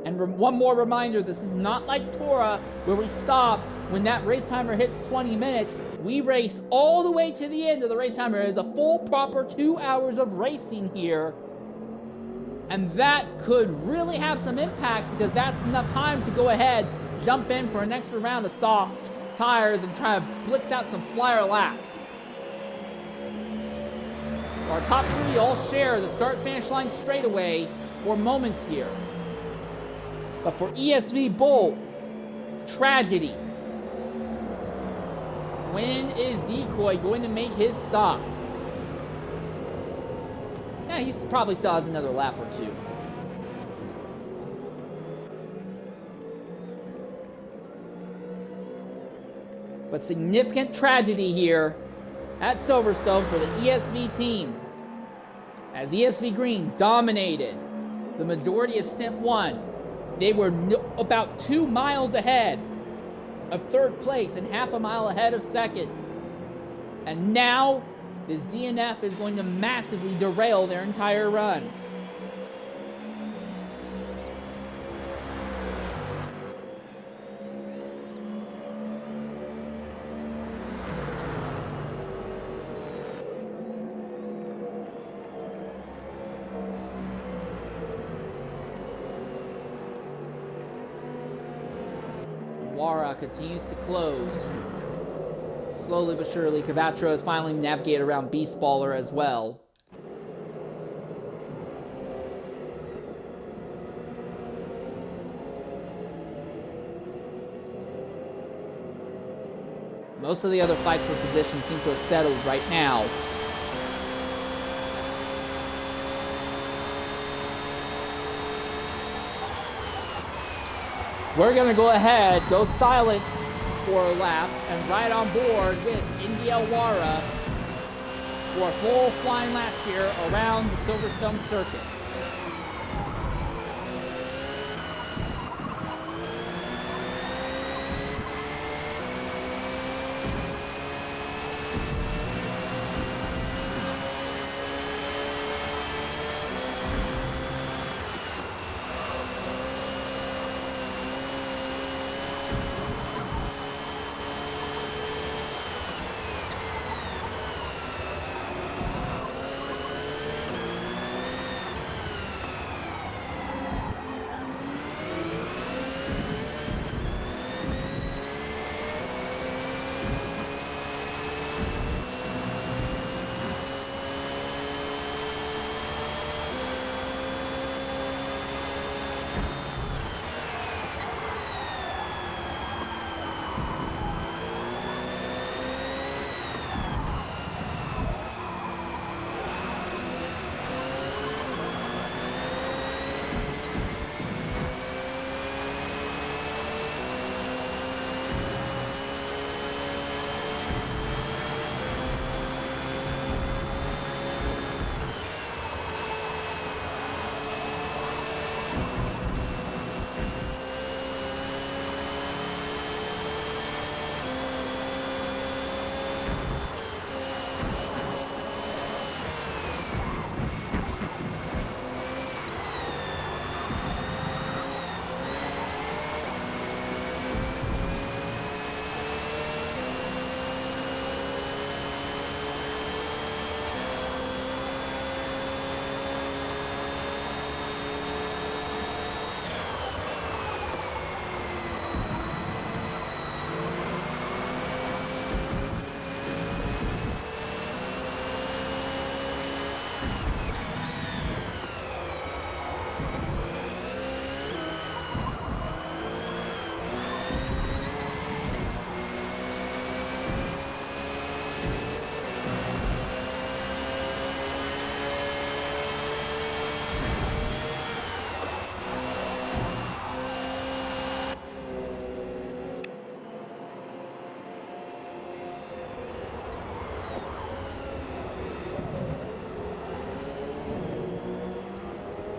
And one more reminder, this is not like Tora, where we stop when that race timer hits 20 minutes. We race all the way to the end of the race timer. It is a full, proper 2 hours of racing here. And that could really have some impact, because that's enough time to go ahead, jump in for an extra round of soft tires and try to blitz out some flyer laps. Our top 3 all share the start-finish line straightaway for moments here. But for ESV Bolt, tragedy. When is Decoy going to make his stop? Yeah, he probably still has another lap or 2. But significant tragedy here at Silverstone for the ESV team, as ESV Green dominated the majority of stint 1. They were about 2 miles ahead of third place and half a mile ahead of second. And now, this DNF is going to massively derail their entire run. Wara continues to close. Slowly but surely, Cavatra has finally navigated around Beast Baller as well. Most of the other fights for position seem to have settled right now. We're going to go ahead, go silent for a lap, and ride on board with Indy Elwara for a full flying lap here around the Silverstone circuit.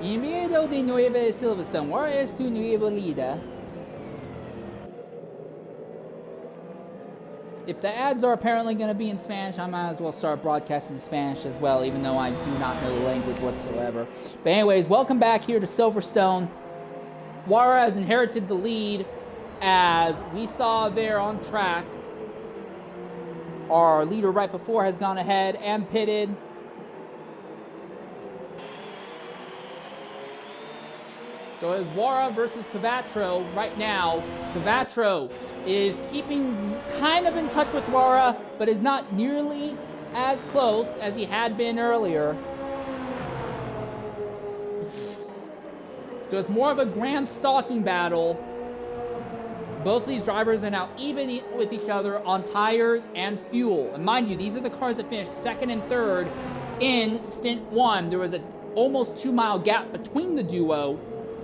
Bienvenido de nuevo a Silverstone. ¿Cuál es tu nuevo líder? If the ads are apparently going to be in Spanish, I might as well start broadcasting in Spanish as well, even though I do not know the language whatsoever. But anyways, welcome back here to Silverstone. Wara has inherited the lead, as we saw there on track. Our leader right before has gone ahead and pitted. So it's Wara versus Cavatro right now. Cavatro is keeping kind of in touch with Wara, but is not nearly as close as he had been earlier. So it's more of a grand stalking battle. Both of these drivers are now even with each other on tires and fuel. And mind you, these are the cars that finished second and third in Stint 1. There was an almost 2-mile gap between the duo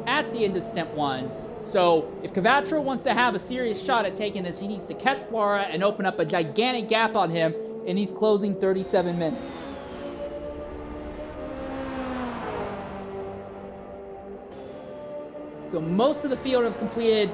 at the end of Stint 1. So if Cavatro wants to have a serious shot at taking this, he needs to catch Wara and open up a gigantic gap on him in these closing 37 minutes. So most of the field has completed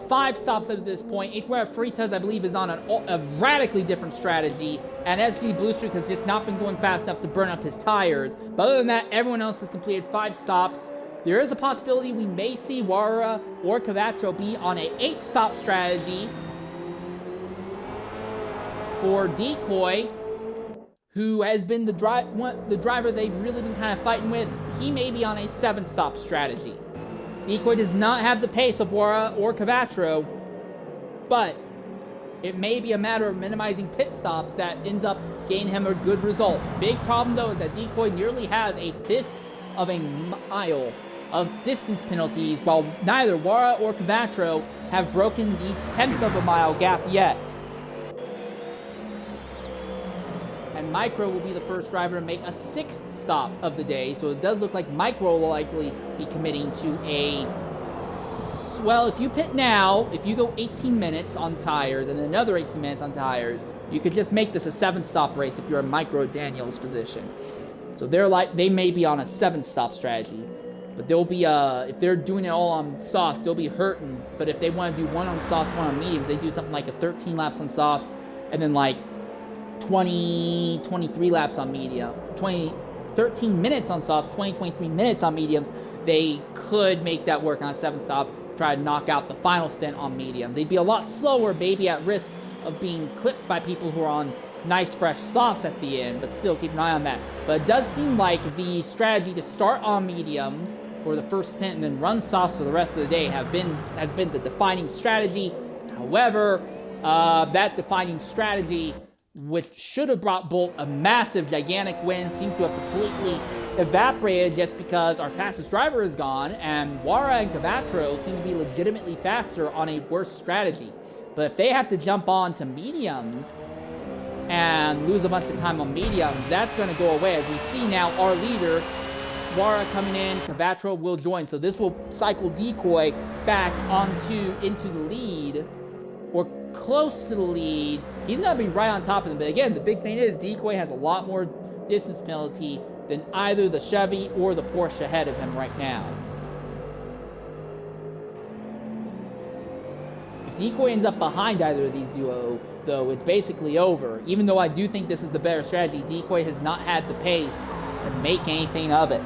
5 stops at this point. H-Ware Fritas, I believe, is on a radically different strategy, and SG Bluestreak has just not been going fast enough to burn up his tires. But other than that, everyone else has completed 5 stops. There is a possibility we may see Wara or Cavacho be on a 8-stop strategy for Decoy, who has been the driver they've really been kind of fighting with. He may be on a 7-stop strategy. Decoy does not have the pace of Wara or Cavacho, but it may be a matter of minimizing pit stops that ends up gaining him a good result. Big problem, though, is that Decoy nearly has a 1/5 of a mile of distance penalties, while neither Wara or Cavacho have broken the 1/10 of a mile gap yet. And Micro will be the first driver to make a 6th stop of the day, so it does look like Micro will likely be committing to a... Well, if you pit now, if you go 18 minutes on tires and another 18 minutes on tires, you could just make this a 7-stop race if you're in Micro Daniel's position. So they may be on a 7-stop strategy, but they'll be if they're doing it all on softs, they'll be hurting. But if they want to do one on softs, one on mediums, they do something like a 13 laps on softs and then like 23 laps on medium, 13 minutes on softs, 23 minutes on mediums. They could make that work on a 7-stop, try to knock out the final stint on mediums. They'd be a lot slower, maybe at risk of being clipped by people who are on nice fresh softs at the end, but still keep an eye on that. But it does seem like the strategy to start on mediums for the first stint and then run softs for the rest of the day has been the defining strategy. However, that defining strategy, which should have brought Bolt a massive, gigantic win, seems to have completely evaporated just because our fastest driver is gone, and Wara and Cavacho seem to be legitimately faster on a worse strategy. But if they have to jump on to mediums and lose a bunch of time on mediums, that's going to go away. As we see now, our leader, Wara, coming in, Cavacho will join. So this will cycle Decoy back into the lead, or close to the lead. He's going to be right on top of them. But again, the big thing is Decoy has a lot more distance penalty than either the Chevy or the Porsche ahead of him right now. If Decoy ends up behind either of these duo, though, it's basically over. Even though I do think this is the better strategy, Decoy has not had the pace to make anything of it.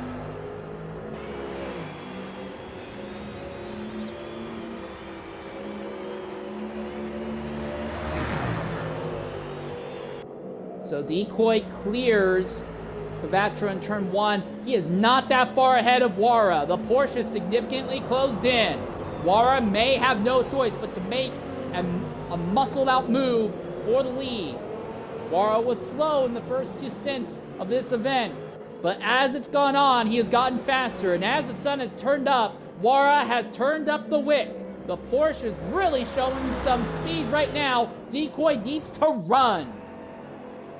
So Decoy clears Cavacho in turn 1. He is not that far ahead of Wara. The Porsche is significantly closed in. Wara may have no choice but to make a muscled out move for the lead. Wara was slow in the first 2 stints of this event, but as it's gone on, he has gotten faster, and as the sun has turned up, Wara has turned up the wick. The Porsche is really showing some speed right now. Decoy needs to run.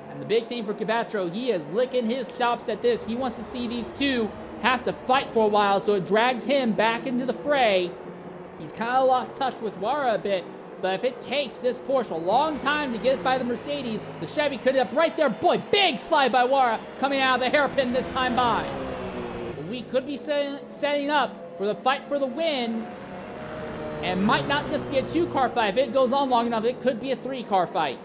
And the big thing for Cavacho, he is licking his chops at this. He wants to see these two have to fight for a while, so it drags him back into the fray. He's kind of lost touch with Wara a bit, but if it takes this Porsche a long time to get by the Mercedes, the Chevy could end up right there. Boy, big slide by Wara coming out of the hairpin this time by. We could be setting up for the fight for the win, and might not just be a 2-car fight. If it goes on long enough, it could be a 3-car fight.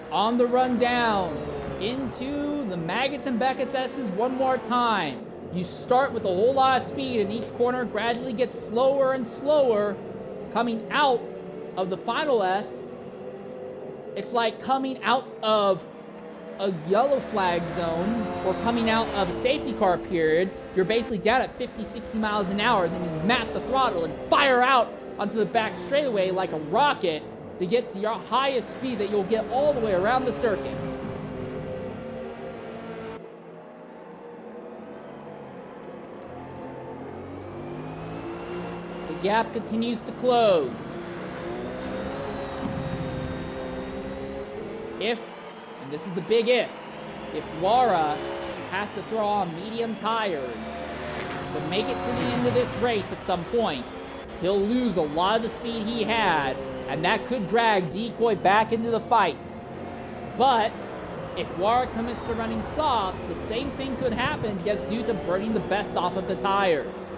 On the run down into the Maggots and Beckett's S's one more time. You start with a whole lot of speed, and each corner gradually gets slower and slower. Coming out of the final S, it's like coming out of a yellow flag zone or coming out of a safety car period. You're basically down at 50, 60 miles an hour, and then you mat the throttle and fire out onto the back straightaway like a rocket to get to your highest speed that you'll get all the way around the circuit. The gap continues to close. If, and this is the big if Wara has to throw on medium tires to make it to the end of this race at some point, he'll lose a lot of the speed he had, and that could drag Decoy back into the fight. But if Wara commits to running softs, the same thing could happen just due to burning the best off of the tires.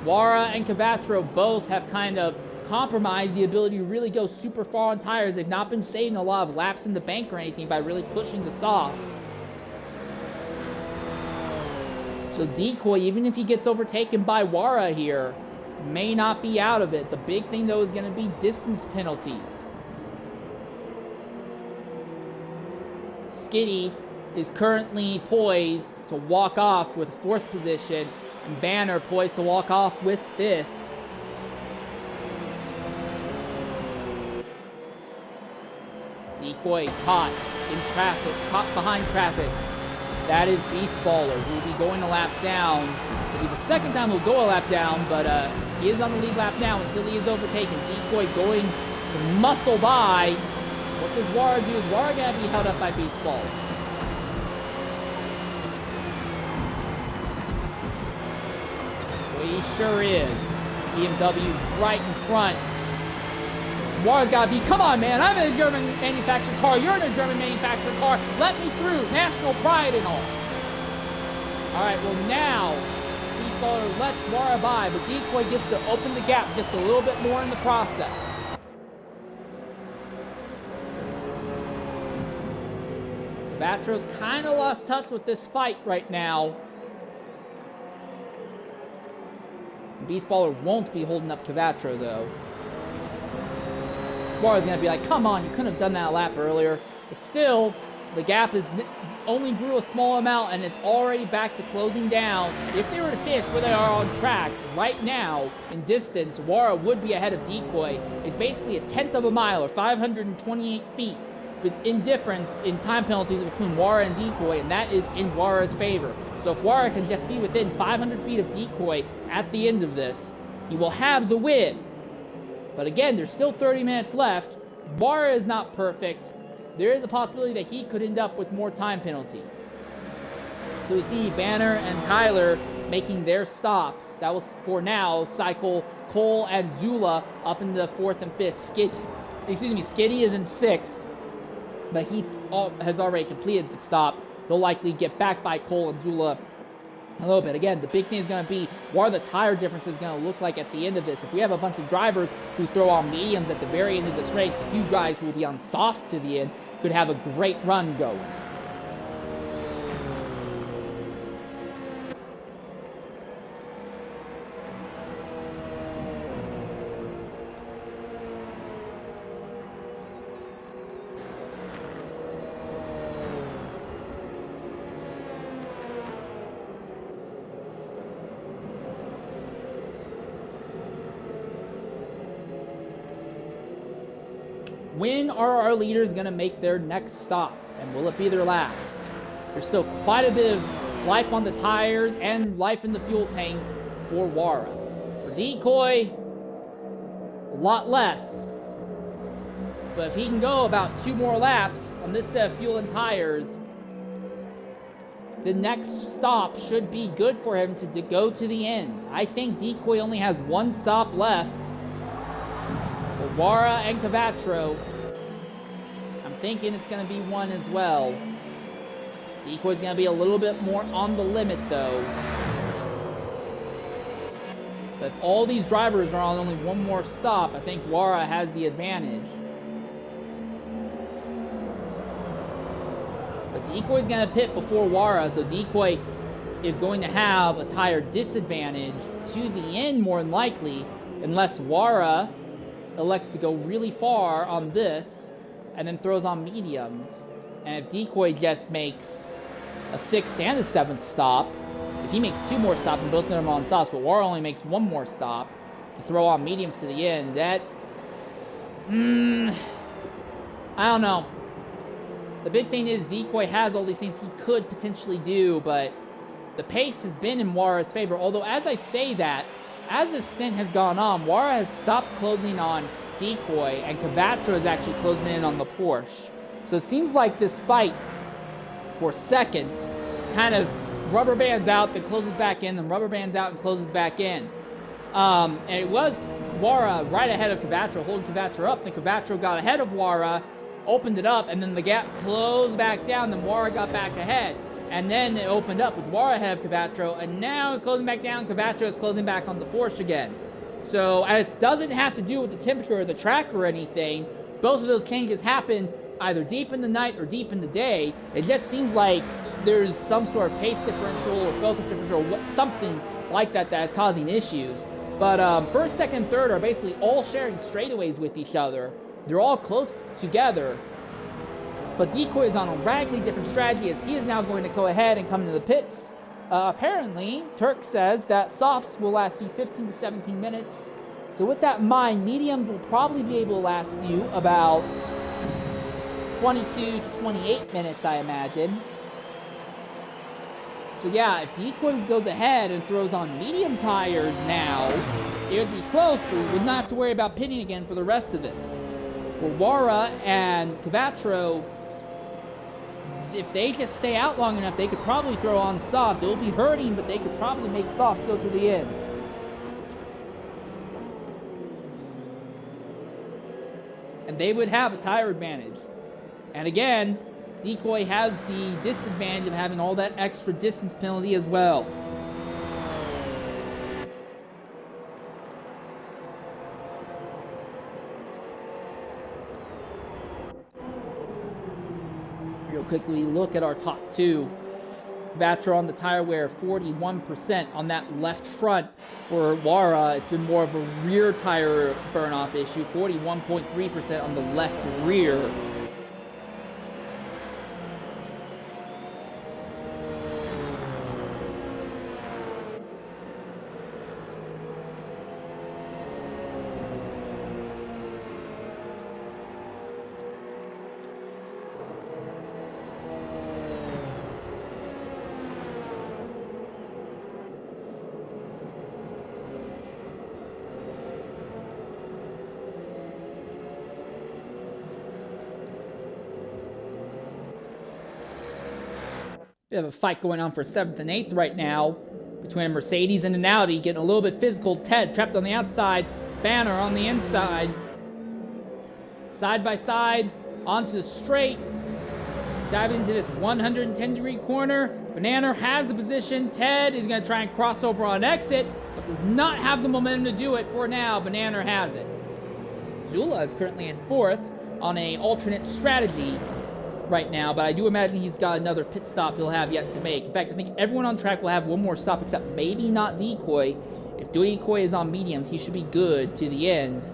Wara and Cavattro both have kind of compromised the ability to really go super far on tires. They've not been saving a lot of laps in the bank or anything by really pushing the softs. So Decoy, even if he gets overtaken by Wara here, may not be out of it. The big thing, though, is going to be distance penalties. Skitty is currently poised to walk off with 4th position, and Banner poised to walk off with 5th. Decoy caught in traffic, caught behind traffic. That is Beast Baller, who will be going a lap down. It'll be the second time he'll go a lap down, but he is on the lead lap now until he is overtaken. Decoy going to muscle by. What does Wara do? Is Wara going to be held up by Beast Baller? Well, he sure is. BMW right in front. Wara's got to be, come on, man, I'm in a German manufactured car. You're in a German manufactured car. Let me through. National pride and all. All right, well, now Beast Baller lets Wara by, but Decoy gets to open the gap just a little bit more in the process. Cavattro's kind of lost touch with this fight right now. Beast Baller won't be holding up Cavattro, though. Wara's going to be like, come on, you couldn't have done that a lap earlier. But still, the gap is only grew a small amount, and it's already back to closing down. If they were to finish where they are on track right now in distance, Wara would be ahead of Decoy. It's basically a 1/10 of a mile, or 528 feet, in difference in time penalties between Wara and Decoy, and that is in Wara's favor. So if Wara can just be within 500 feet of Decoy at the end of this, he will have the win. But again, there's still 30 minutes left. Wara is not perfect. There is a possibility that he could end up with more time penalties. So we see Banner and Tyler making their stops. That was, for now, cycle Cole and Zula up into 4th and 5th. Skitty is in 6th, but he has already completed the stop. He'll likely get back by Cole and Zula a little bit. Again, the big thing is going to be what are the tire differences going to look like at the end of this. If we have a bunch of drivers who throw on mediums at the very end of this race, the few guys who will be on softs to the end could have a great run going. When are our leaders going to make their next stop? And will it be their last? There's still quite a bit of life on the tires and life in the fuel tank for Wara. For Decoy, a lot less. But if he can go about 2 more laps on this set of fuel and tires, the next stop should be good for him to go to the end. I think Decoy only has 1 stop left. For Wara and Cavattro, I'm thinking it's going to be 1 as well. Decoy's going to be a little bit more on the limit, though. But if all these drivers are on only 1 more stop, I think Wara has the advantage. But Decoy's going to pit before Wara, so Decoy is going to have a tire disadvantage to the end, more than likely, unless Wara elects to go really far on this and then throws on mediums. And if Decoy just makes a 6th and a 7th stop, if he makes 2 more stops and both of them are on stops, but Wara only makes 1 more stop to throw on mediums to the end, that, I don't know. The big thing is Decoy has all these things he could potentially do, but the pace has been in Wara's favor. Although, as I say that, as this stint has gone on, Wara has stopped closing on Decoy, and Cavattro is actually closing in on the Porsche. So it seems like this fight for second kind of rubber bands out, then closes back in, then rubber bands out and closes back in. And it was Wara right ahead of Cavattro, holding Cavattro up. Then Cavattro got ahead of Wara, opened it up, and then the gap closed back down. Then Wara got back ahead. And then it opened up with Wara ahead of Cavacho, and now it's closing back down. Cavacho is closing back on the Porsche again. So it doesn't have to do with the temperature of the track or anything. Both of those changes happen either deep in the night or deep in the day. It just seems like there's some sort of pace differential or focus differential or something like that is causing issues. But first, second, third are basically all sharing straightaways with each other. They're all close together. But Decoy is on a radically different strategy as he is now going to go ahead and come to the pits. Apparently, Turk says that softs will last you 15 to 17 minutes. So with that in mind, mediums will probably be able to last you about 22 to 28 minutes, I imagine. So yeah, if Decoy goes ahead and throws on medium tires now, it would be close, but we would not have to worry about pitting again for the rest of this. For Wara and Cavacho, if they just stay out long enough, they could probably throw on softs. It will be hurting, but they could probably make softs go to the end. And they would have a tire advantage. And again, Decoy has the disadvantage of having all that extra distance penalty as well. Real quickly, look at our top two. Cavacho on the tire wear, 41% on that left front. For Wara, it's been more of a rear tire burn-off issue, 41.3% on the left rear. Bit of a fight going on for 7th and 8th right now between a Mercedes and an Audi, getting a little bit physical. Ted trapped on the outside, Banner on the inside. Side by side, onto the straight. Diving into this 110-degree corner. Banana has the position. Ted is going to try and cross over on exit, but does not have the momentum to do it for now. Banana has it. Zula is currently in 4th on an alternate strategy right now, but I do imagine he's got another pit stop he'll have yet to make. In fact, I think everyone on track will have one more stop except maybe not Decoy. If Decoy is on mediums, he should be good to the end.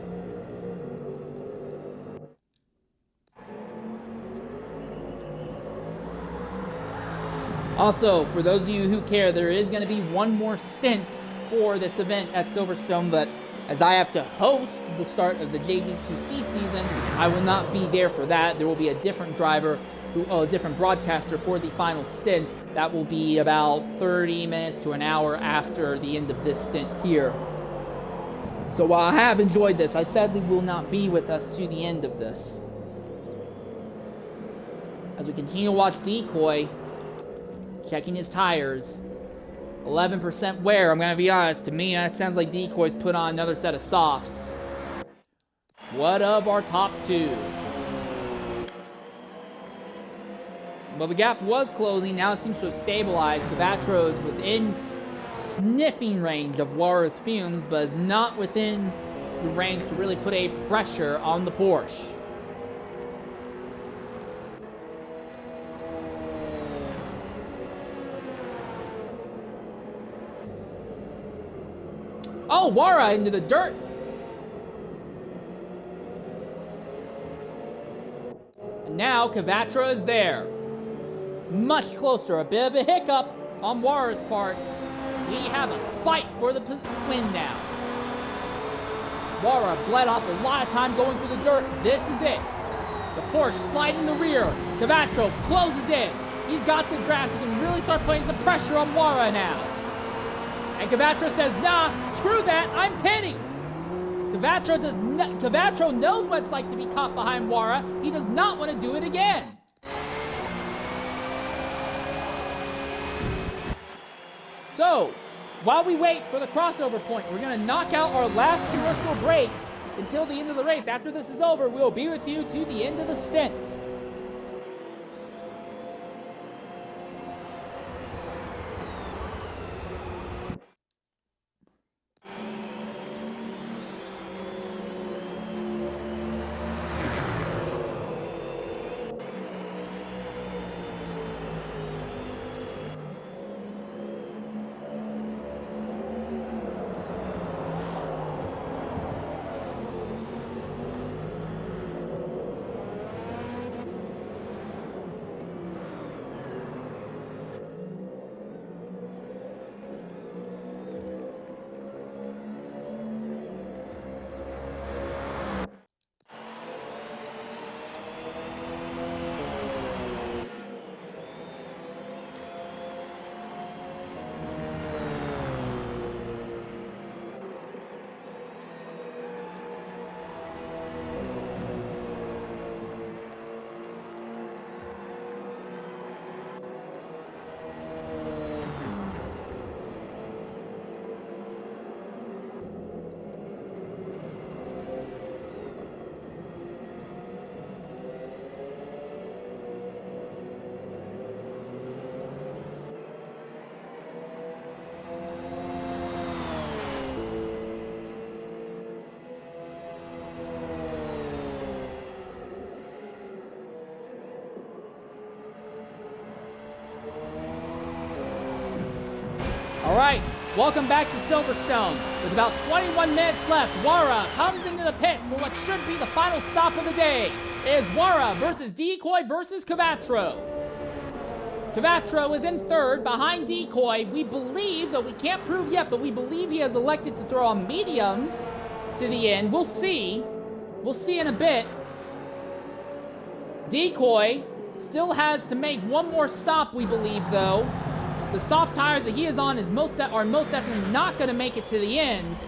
Also, for those of you who care, there is going to be one more stint for this event at Silverstone, but as I have to host the start of the JGTC season, I will not be there for that. There will be a different driver, a different broadcaster for the final stint. That will be about 30 minutes to an hour after the end of this stint here. So while I have enjoyed this, I sadly will not be with us to the end of this. As we continue to watch Decoy, checking his tires. 11% wear, I'm going to be honest. To me, that sounds like Decoy's put on another set of softs. What of our top two? Well, the gap was closing. Now it seems to have stabilized. Cavacho is within sniffing range of Wara's fumes, but is not within the range to really put a pressure on the Porsche. Oh, Wara into the dirt. And now Cavacho is there. Much closer. A bit of a hiccup on Wara's part. We have a fight for the win now. Wara bled off a lot of time going through the dirt. This is it. The Porsche sliding the rear. Cavacho closes in. He's got the draft. He can really start putting some pressure on Wara now. And Cavacho says, nah, screw that, I'm pitting. Cavacho knows what it's like to be caught behind Wara. He does not want to do it again. So, while we wait for the crossover point, we're going to knock out our last commercial break until the end of the race. After this is over, we'll be with you to the end of the stint. All right, welcome back to Silverstone. With about 21 minutes left, Wara comes into the pits for what should be the final stop of the day. It is Wara versus Decoy versus Cavatro. Cavatro is in third behind Decoy. We believe, though we can't prove yet, but we believe he has elected to throw on mediums to the end. We'll see. We'll see in a bit. Decoy still has to make one more stop, we believe, though. The soft tires that he is on are most definitely not going to make it to the end.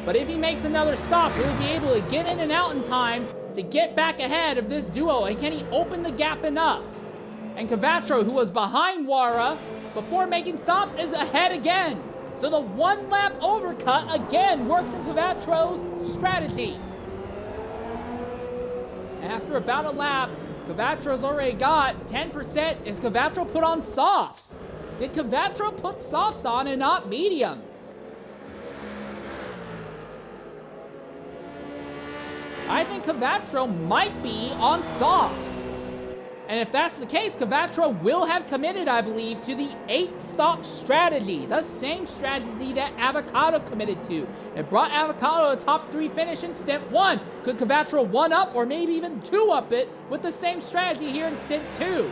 But if he makes another stop, he'll be able to get in and out in time to get back ahead of this duo. And can he open the gap enough? And Cavatro, who was behind Wara before making stops, is ahead again. So the one-lap overcut again works in Cavatro's strategy. After about a lap, Cavatro's already got 10%. Is Cavatro put on softs? Did Cavatro put softs on and not mediums? I think Cavatro might be on softs. And if that's the case, Cavatro will have committed, I believe, to the 8-stop strategy. The same strategy that Avocado committed to. It brought Avocado a top 3 finish in Stint 1. Could Cavatro 1-up or maybe even 2-up it with the same strategy here in Stint 2?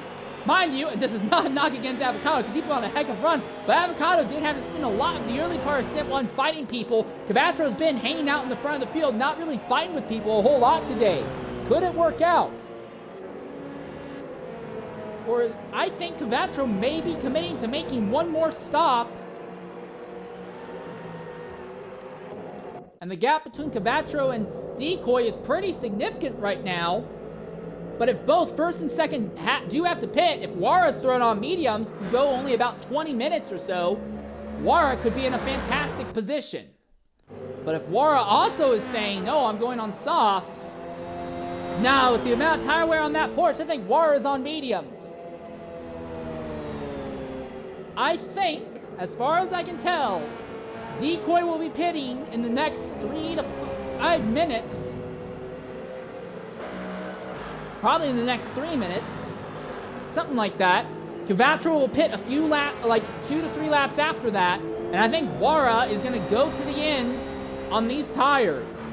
Mind you, and this is not a knock against Avocado because he put on a heck of a run, but Avocado did have to spend a lot of the early part of Stint 1 fighting people. Cavatro's been hanging out in the front of the field, not really fighting with people a whole lot today. Could it work out? Or I think Cavatro may be committing to making one more stop. And the gap between Cavatro and Decoy is pretty significant right now. But if both first and second do have to pit, if Wara's thrown on mediums to go only about 20 minutes or so, Wara could be in a fantastic position. But if Wara also is saying, no, I'm going on softs, now, with the amount of tire wear on that Porsche, I think Wara is on mediums. I think, as far as I can tell, Decoy will be pitting in the next 3 to 5 minutes. Probably in the next 3 minutes. Something like that. Cavatro will pit a few laps, like 2 to 3 laps after that. And I think Wara is going to go to the end on these tires.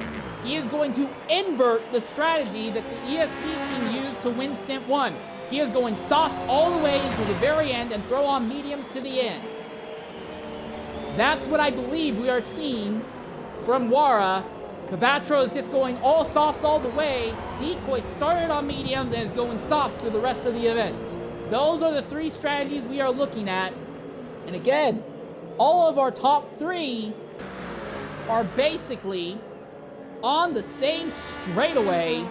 He is going to invert the strategy that the ESV team used to win Stint 1. He is going softs all the way into the very end and throw on mediums to the end. That's what I believe we are seeing from Wara. Cavatro is just going all softs all the way. Decoy started on mediums and is going softs for the rest of the event. Those are the 3 strategies we are looking at. And again, all of our top 3 are basically on the same straightaway.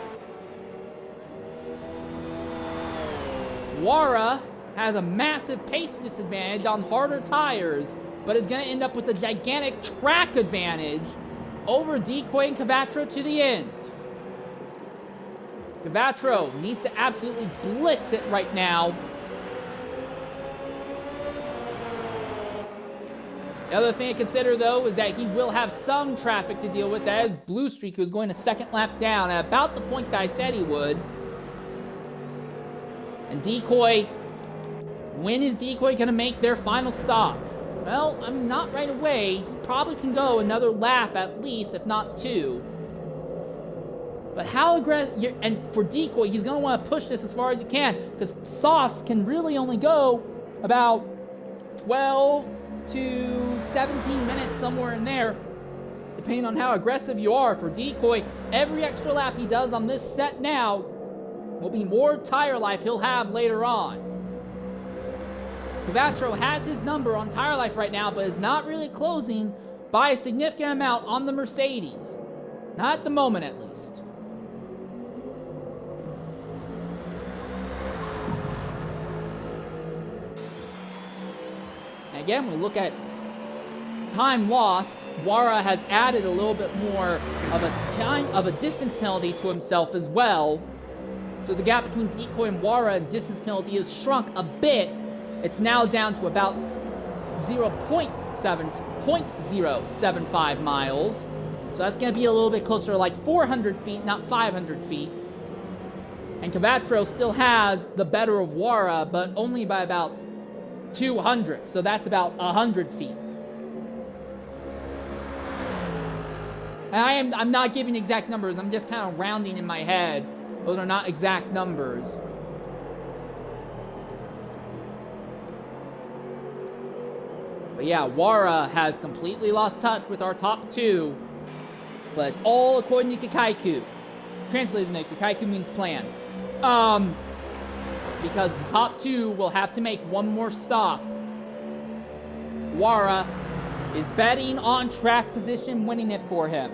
Wara has a massive pace disadvantage on harder tires, but is going to end up with a gigantic track advantage over Decoy and Cavatro to the end. Cavatro needs to absolutely blitz it right now. The other thing to consider, though, is that he will have some traffic to deal with. That is Blue Streak, who's going a second lap down at about the point that I said he would. And Decoy, when is Decoy going to make their final stop? Well, I mean, not right away. He probably can go another lap at least, if not two. But how aggressive... And for Decoy, he's going to want to push this as far as he can, because softs can really only go about 12 to 17 minutes, somewhere in there, depending on how aggressive you are. For Decoy, every extra lap he does on this set now will be more tire life he'll have later on. Cavatro has his number on tire life right now, but is not really closing by a significant amount on the Mercedes. Not at the moment, at least. Again, we look at time lost. Wara has added a little bit more of a distance penalty to himself as well. So the gap between Decoy and Wara and distance penalty has shrunk a bit. It's now down to about 0.075 miles. So that's going to be a little bit closer to like 400 feet, not 500 feet. And Cavatro still has the better of Wara, but only by about 200, so that's about 100 feet. And I'm not giving exact numbers, I'm just kind of rounding in my head. Those are not exact numbers. But yeah, Wara has completely lost touch with our top two, but it's all according to Kakaiku. Translated into Kakaiku means plan. Because the top two will have to make one more stop. Wara is betting on track position winning it for him.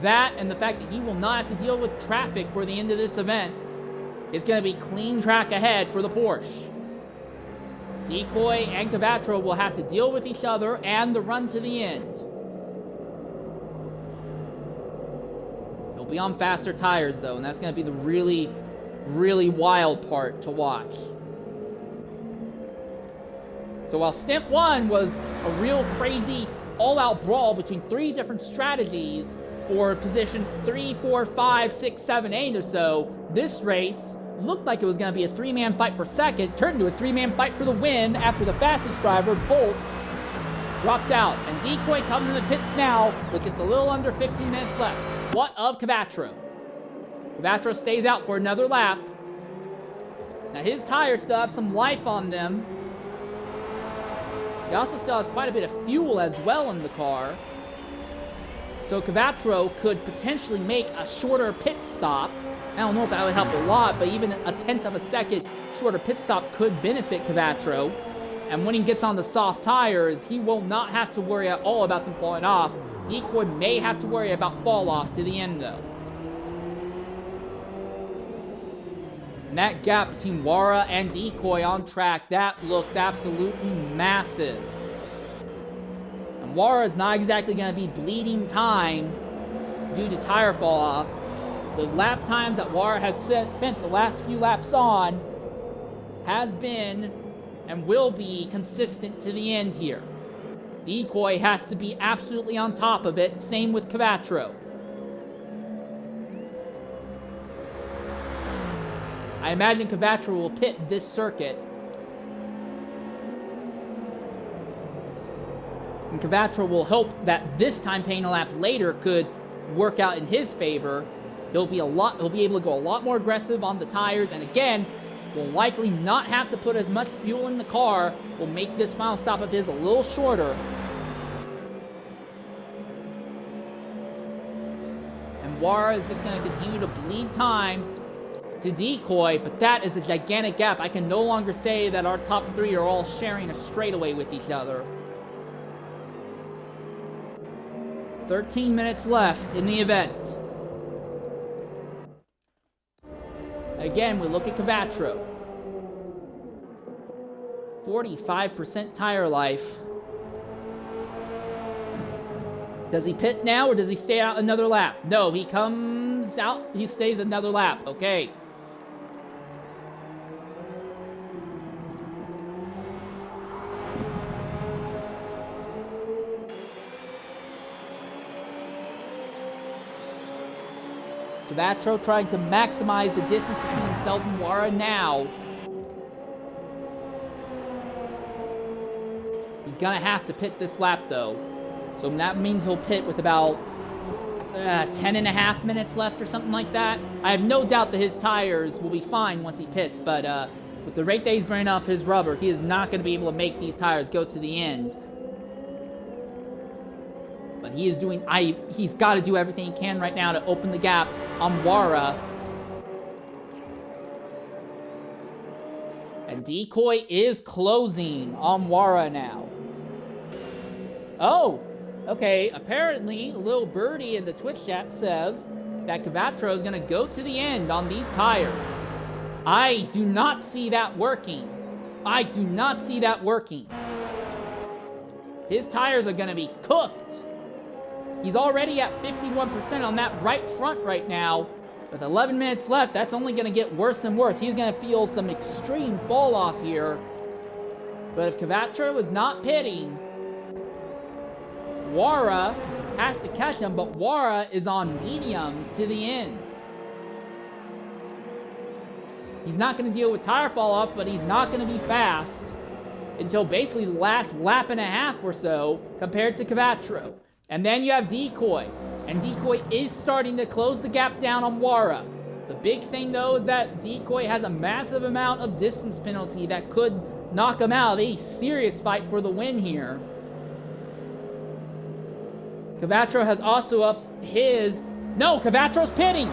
That and the fact that he will not have to deal with traffic for the end of this event is going to be clean track ahead for the Porsche. Decoy and Cavatro will have to deal with each other and the run to the end. He'll be on faster tires, though, and that's going to be the really wild part to watch. So while Stint 1 was a real crazy all-out brawl between three different strategies for positions 3, 4, 5, 6, 7, 8 or so, this race looked like it was going to be a three-man fight for second, turned into a three-man fight for the win after the fastest driver, Bolt, dropped out. And Decoy comes in the pits now with just a little under 15 minutes left. What of Cavatro? Cavatro stays out for another lap. Now his tires still have some life on them. He also still has quite a bit of fuel as well in the car. So Cavatro could potentially make a shorter pit stop. I don't know if that would help a lot, but even a tenth of a second shorter pit stop could benefit Cavatro. And when he gets on the soft tires, he will not have to worry at all about them falling off. Decoy may have to worry about fall off to the end, though. And that gap between Wara and Decoy on track, that looks absolutely massive. And Wara is not exactly going to be bleeding time due to tire fall off. The lap times that Wara has spent the last few laps on has been and will be consistent to the end here. Decoy has to be absolutely on top of it. Same with Cavatro. I imagine Cavatro will pit this circuit. And Cavatro will hope that this time paying a lap later could work out in his favor. He'll be able to go a lot more aggressive on the tires, and again, will likely not have to put as much fuel in the car. Will make this final stop of his a little shorter. And Wara is just going to continue to bleed time to Decoy, but that is a gigantic gap. I can no longer say that our top three are all sharing a straightaway with each other. 13 minutes left in the event. Again, we look at Cavatro. 45% tire life. Does he pit now, or does he stay out another lap? No, he comes out. He stays another lap. Okay. Cavacho trying to maximize the distance between himself and Wara now. He's gonna have to pit this lap though. So that means he'll pit with about 10 and a half minutes left or something like that. I have no doubt that his tires will be fine once he pits, but with the rate that he's burning off his rubber, he is not gonna be able to make these tires go to the end. But he is doing, he's got to do everything he can right now to open the gap on Wara. And Decoy is closing on Wara now. Oh, okay. Apparently, Lil Birdie in the Twitch chat says that Cavacho is going to go to the end on these tires. I do not see that working. I do not see that working. His tires are going to be cooked. He's already at 51% on that right front right now. With 11 minutes left, that's only going to get worse and worse. He's going to feel some extreme fall off here. But if Cavacho is not pitting, Wara has to catch him, but Wara is on mediums to the end. He's not going to deal with tire fall off, but he's not going to be fast until basically the last lap and a half or so compared to Cavacho. And then you have Decoy, and Decoy is starting to close the gap down on Wara. The big thing, though, is that Decoy has a massive amount of distance penalty that could knock him out of a serious fight for the win here. Cavacho has also up his... No, Cavacho's pitting!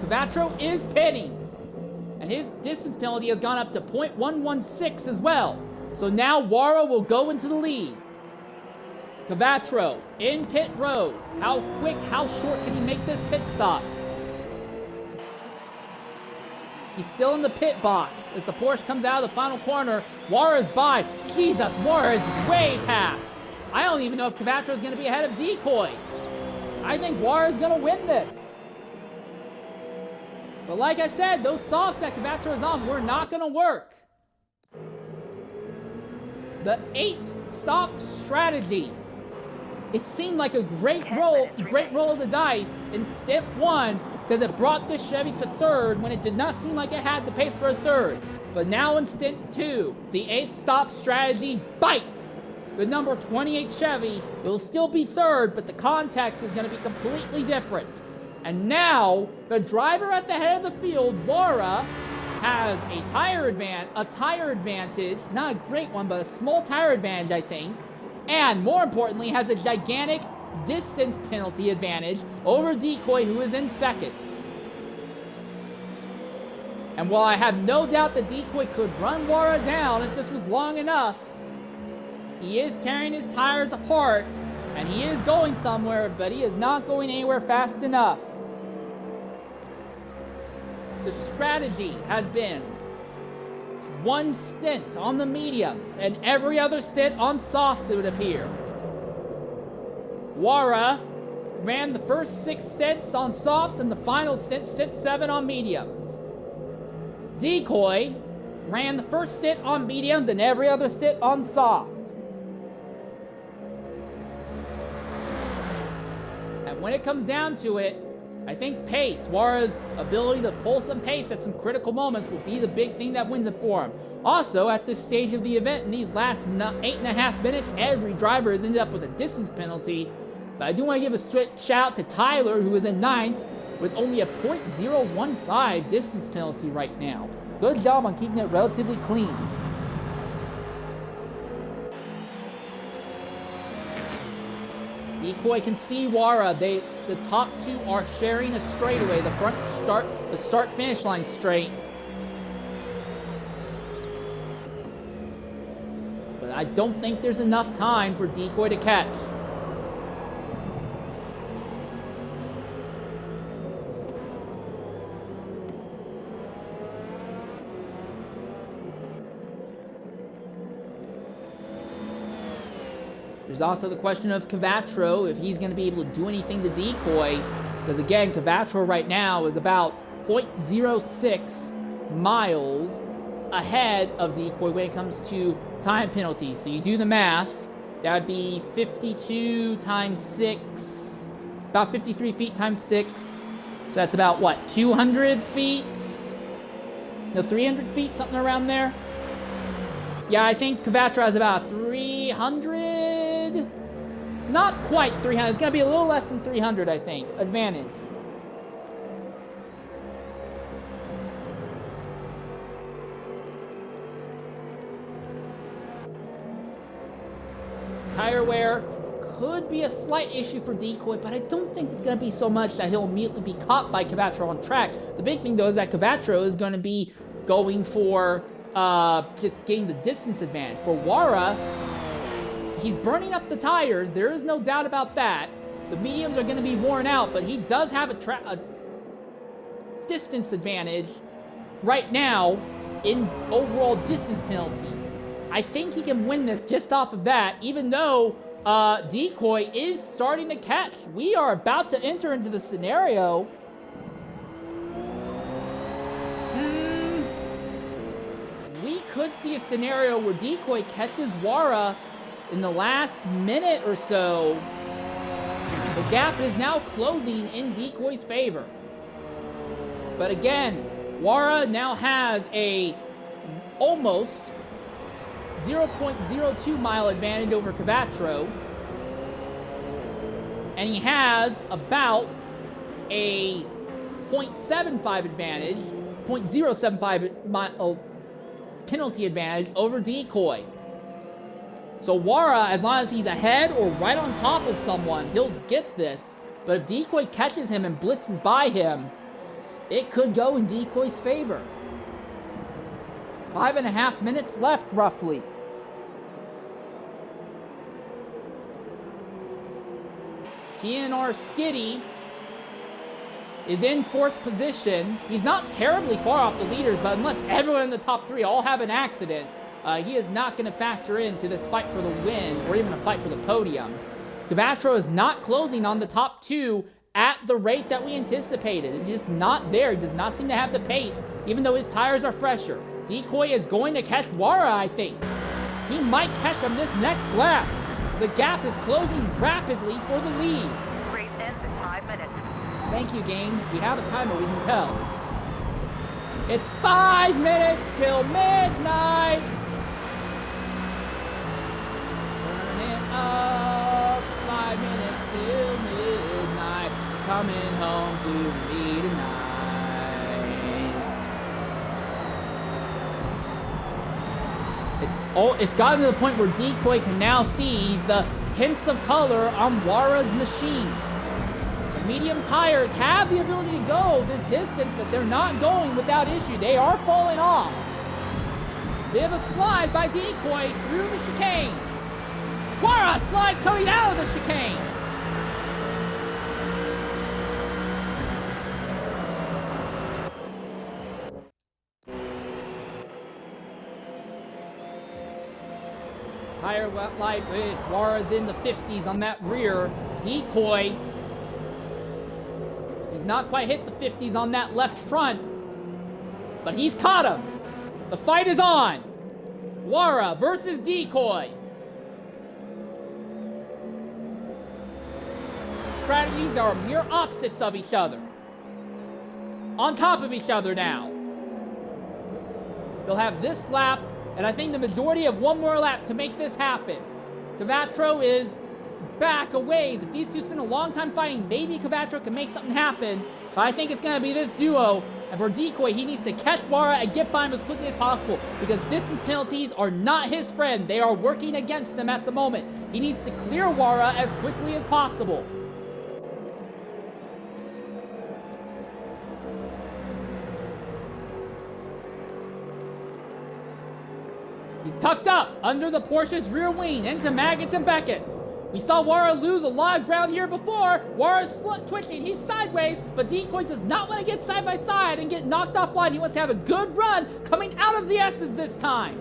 Cavacho is pitting. And his distance penalty has gone up to 0.116 as well. So now Wara will go into the lead. Cavacho in pit road. How quick, how short can he make this pit stop? He's still in the pit box as the Porsche comes out of the final corner. Wara is by. Jesus, Wara is way past. I don't even know if Cavacho is going to be ahead of Decoy. I think Wara is going to win this. But like I said, those softs that Cavacho is on were not going to work. The 8-stop strategy. It seemed like a great roll of the dice in Stint 1 because it brought the Chevy to third when it did not seem like it had the pace for a third. But now in Stint 2, the 8-stop strategy bites. The number 28 Chevy will still be third, but the context is going to be completely different. And now, the driver at the head of the field, Wara, has a tire advantage, not a great one, but a small tire advantage, I think, and more importantly, has a gigantic distance penalty advantage over Decoy, who is in second. And while I have no doubt that Decoy could run Wara down if this was long enough, he is tearing his tires apart, and he is going somewhere, but he is not going anywhere fast enough. The strategy has been one stint on the mediums and every other stint on softs, it would appear. Wara ran the first 6 stints on softs and the final stint 7 on mediums. Decoy ran the first stint on mediums and every other stint on soft. And when it comes down to it, I think pace, Wara's ability to pull some pace at some critical moments will be the big thing that wins it for him. Also, at this stage of the event, in these last 8.5 minutes, every driver has ended up with a distance penalty. But I do want to give a strict shout out to Tyler, who is in 9th, with only a .015 distance penalty right now. Good job on keeping it relatively clean. Decoy can see Wara. The top two are sharing a straightaway. The start-finish line straight. But I don't think there's enough time for Decoy to catch. There's also the question of Cavatro, if he's going to be able to do anything to Decoy. Because again, Cavatro right now is about 0.06 miles ahead of Decoy when it comes to time penalties. So you do the math, that would be 52 times 6, about 53 feet times 6. So that's about, what, 200 feet? No, 300 feet, something around there. Yeah, I think Cavatro has about 300. Not quite 300. It's going to be a little less than 300, I think. Advantage. Tire wear could be a slight issue for Decoy, but I don't think it's going to be so much that he'll immediately be caught by Cavatro on track. The big thing, though, is that Cavatro is going to be going for just getting the distance advantage. For Wara, he's burning up the tires. There is no doubt about that. The mediums are going to be worn out, but he does have a distance advantage right now in overall distance penalties. I think he can win this just off of that, even though Decoy is starting to catch. We are about to enter into the scenario. We could see a scenario where Decoy catches Wara in the last minute or so. The gap is now closing in Decoy's favor. But again, Wara now has a almost 0.02 mile advantage over Cavatro. And he has about a 0.75 advantage, 0.075 mile penalty advantage over Decoy. So Wara, as long as he's ahead or right on top of someone, he'll get this. But if Decoy catches him and blitzes by him, it could go in Decoy's favor. 5.5 minutes left, roughly. TNR Skitty is in 4th position. He's not terribly far off the leaders, but unless everyone in the top 3 all have an accident, he is not going to factor into this fight for the win or even a fight for the podium. Cavatro is not closing on the top 2 at the rate that we anticipated. It's just not there. He does not seem to have the pace, even though his tires are fresher. Decoy is going to catch Wara, I think. He might catch him this next lap. The gap is closing rapidly for the lead. Race ends in 5 minutes. Thank you, game. We have a timer, we can tell. It's 5 minutes till midnight. Turn it up. It's 5 minutes till midnight. Coming home to me tonight. It's gotten to the point where Decoy can now see the hints of color on Wara's machine. The medium tires have the ability to go this distance, but they're not going without issue. They are falling off. They have a slide by Decoy through the chicane. Wara slides coming out of the chicane. Tire life, Wara's in the 50s on that rear. Decoy, he's not quite hit the 50s on that left front, but he's caught him. The fight is on. Wara versus Decoy. Strategies are mere opposites of each other. On top of each other now. They'll have this lap, and I think the majority of one more lap to make this happen. Cavatro is back a ways. If these two spend a long time fighting, maybe Cavatro can make something happen. But I think it's going to be this duo. And for Decoy, he needs to catch Wara and get by him as quickly as possible, because distance penalties are not his friend. They are working against him at the moment. He needs to clear Wara as quickly as possible. He's tucked up under the Porsche's rear wing into Maggots and Beckett's. We saw Wara lose a lot of ground here before. Wara's twitching. He's sideways, but Decoy does not want to get side by side and get knocked offline. He wants to have a good run coming out of the S's this time.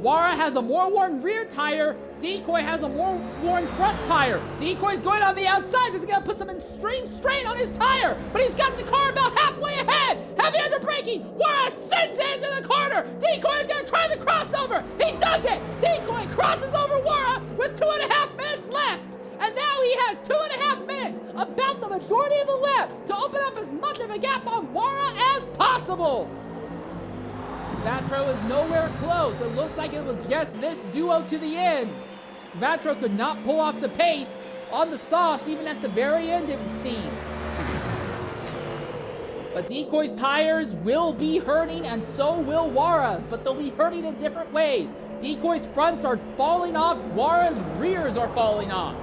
Wara has a more worn rear tire Decoy has a more worn front tire. Decoy's going on the outside. This is going to put some extreme strain on his tire, but he's got the car about halfway ahead. Heavy under braking. Wara sends it into the corner. Decoy is going to try the crossover. He does it. Decoy crosses over Wara with 2.5 minutes left. And now he has 2.5 minutes, about the majority of the lap, to open up as much of a gap on Wara as possible. Vatro is nowhere close. It looks like it was just this duo to the end. Vatro could not pull off the pace on the softs, even at the very end, it would seem. But Decoy's tires will be hurting, and so will Wara's, but they'll be hurting in different ways. Decoy's fronts are falling off, Wara's rears are falling off.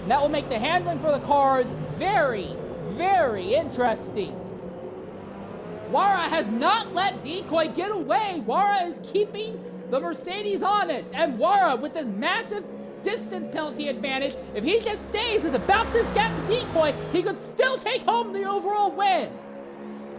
And that will make the handling for the cars very, very interesting. Wara has not let Decoy get away. Wara is keeping the Mercedes honest. And Wara, with this massive distance penalty advantage, if he just stays with about this gap to Decoy, he could still take home the overall win.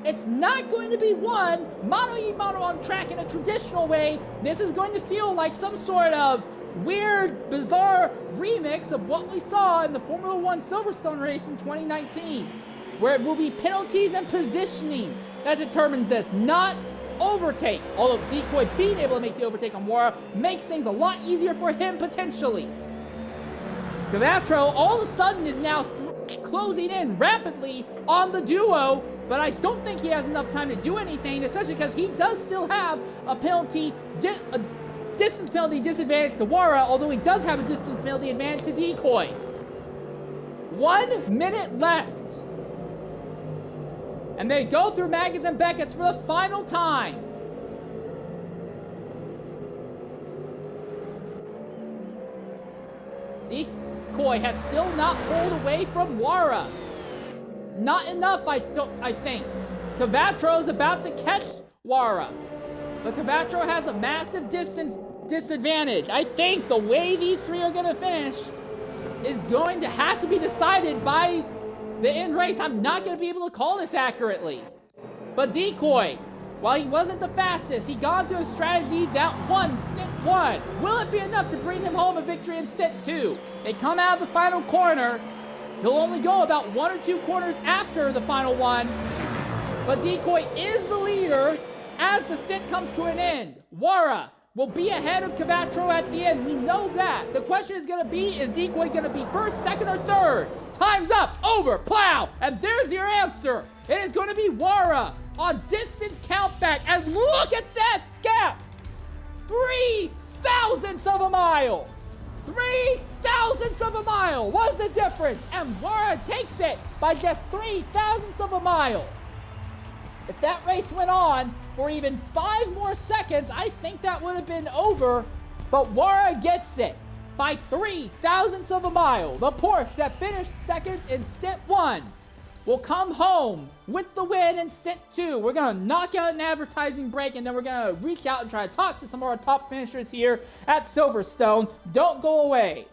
It's not going to be won mano-a-mano on track in a traditional way. This is going to feel like some sort of weird, bizarre remix of what we saw in the Formula 1 Silverstone race in 2019, where it will be penalties and positioning that determines this, not overtakes. Although Decoy being able to make the overtake on Wara makes things a lot easier for him potentially. Vatro all of a sudden is now closing in rapidly on the duo, but I don't think he has enough time to do anything, especially because he does still have a distance penalty disadvantage to Wara, although he does have a distance penalty advantage to Decoy. 1 minute left. And they go through Maggotts and Beckett's for the final time. Decoy has still not pulled away from Wara. Not enough, I think. Vatro is about to catch Wara. But Vatro has a massive distance disadvantage. I think the way these three are going to finish is going to have to be decided by the end race. I'm not going to be able to call this accurately. But Decoy, while he wasn't the fastest, he got into a strategy that won Stint 1. Will it be enough to bring him home a victory in Stint 2? They come out of the final corner. He'll only go about 1 or 2 corners after the final one. But Decoy is the leader as the stint comes to an end. Wara will be ahead of Vatro at the end. We know that. The question is going to be, is Decoy going to be first, second, or third? Time's up. Over. Plow. And there's your answer. It is going to be Wara on distance countback. And look at that gap. 3 thousandths of a mile. 3 thousandths of a mile was the difference. And Wara takes it by just 3 thousandths of a mile. If that race went on for even 5 more seconds, I think that would have been over. But Wara gets it by 3 thousandths of a mile. The Porsche that finished second in Stint 1 will come home with the win in Stint 2. We're going to knock out an advertising break, and then we're going to reach out and try to talk to some of our top finishers here at Silverstone. Don't go away.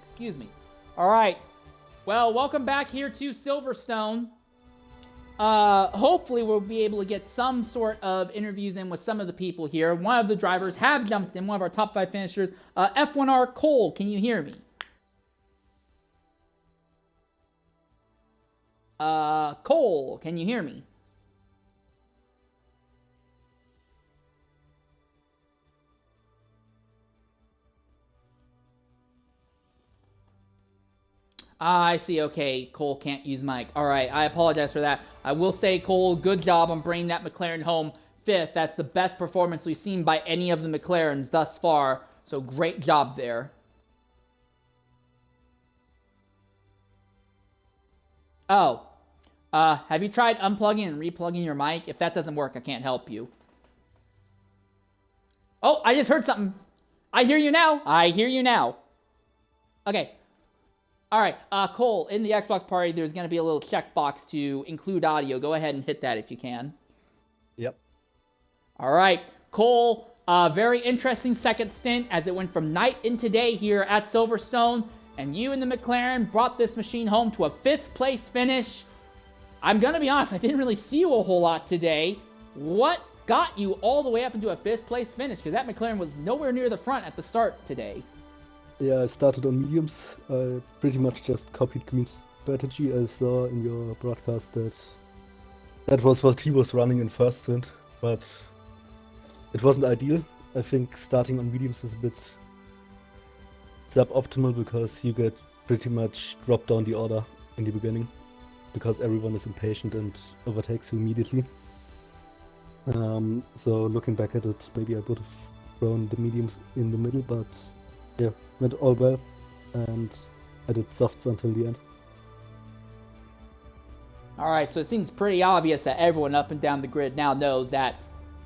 Excuse me. All right. Well, welcome back here to Silverstone. Hopefully we'll be able to get some sort of interviews in with some of the people here. One of the drivers have jumped in, one of our top 5 finishers. F1R Cole, can you hear me? Cole, can you hear me? I see. Okay, Cole can't use mic. All right, I apologize for that. I will say, Cole, good job on bringing that McLaren home 5th. That's the best performance we've seen by any of the McLarens thus far. So great job there. Oh, have you tried unplugging and replugging your mic? If that doesn't work, I can't help you. Oh, I just heard something. I hear you now. I hear you now. Okay. All right, Cole, in the Xbox party, there's going to be a little checkbox to include audio. Go ahead and hit that if you can. Yep. All right, Cole, very interesting second stint as it went from night into day here at Silverstone, and you and the McLaren brought this machine home to a 5th place finish. I'm going to be honest, I didn't really see you a whole lot today. What got you all the way up into a 5th place finish? Because that McLaren was nowhere near the front at the start today. Yeah, I started on mediums. I pretty much just copied Green's strategy. I saw in your broadcast that was what he was running in first stint, but it wasn't ideal. I think starting on mediums is a bit suboptimal because you get pretty much dropped down the order in the beginning because everyone is impatient and overtakes you immediately. So looking back at it, maybe I would have thrown the mediums in the middle, but yeah, went all well, and I did softs until the end. All right, so it seems pretty obvious that everyone up and down the grid now knows that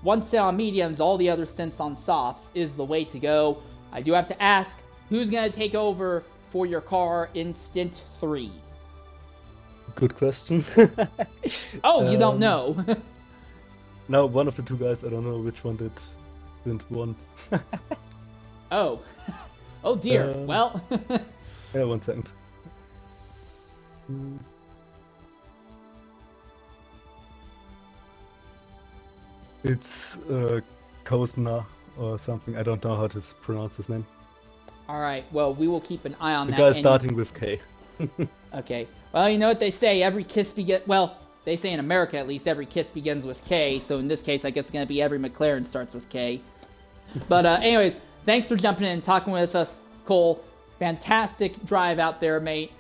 one stint on mediums, all the other stints on softs is the way to go. I do have to ask, who's going to take over for your car in stint 3? Good question. Oh, you don't know. No, one of the two guys, I don't know which one did stint 1. Oh. Oh dear. Well. Yeah, 1 second. It's Kozna or something. I don't know how to pronounce his name. All right. Well, we will keep an eye on that. The guy starting with K. Okay. Well, you know what they say. Every kiss begins. Well, they say in America at least every kiss begins with K. So in this case, I guess it's gonna be every McLaren starts with K. But anyways, thanks for jumping in and talking with us, Cole. Fantastic drive out there, mate.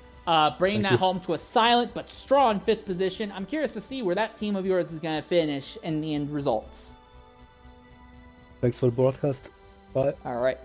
Bringing that home to a silent but strong 5th position. I'm curious to see where that team of yours is going to finish in the end results. Thanks for the broadcast. Bye. All right.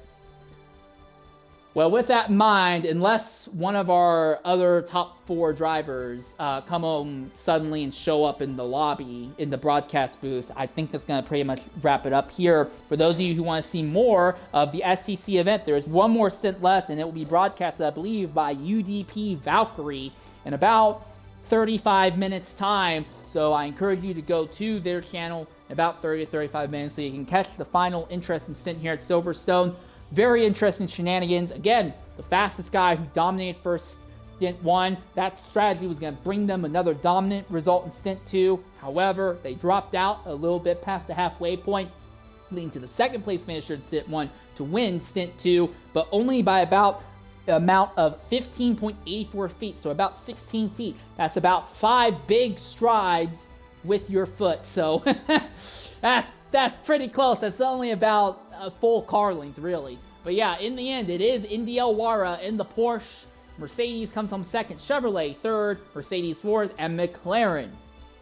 Well, with that in mind, unless one of our other top 4 drivers come home suddenly and show up in the lobby, in the broadcast booth, I think that's going to pretty much wrap it up here. For those of you who want to see more of the SCC event, there's one more stint left, and it will be broadcasted, I believe, by UDP Valkyrie in about 35 minutes time. So I encourage you to go to their channel in about 30 to 35 minutes so you can catch the final interesting stint here at Silverstone. Very interesting shenanigans. Again, the fastest guy who dominated first stint 1, that strategy was going to bring them another dominant result in stint 2. However, they dropped out a little bit past the halfway point, leading to the 2nd place finisher in stint 1 to win stint 2, but only by about amount of 15.84 feet, so about 16 feet. That's about 5 big strides with your foot. So that's pretty close. That's only about a full car length, really. But yeah, in the end, it is Indy Elwara in the Porsche. Mercedes comes home 2nd, Chevrolet 3rd, Mercedes 4th, and McLaren.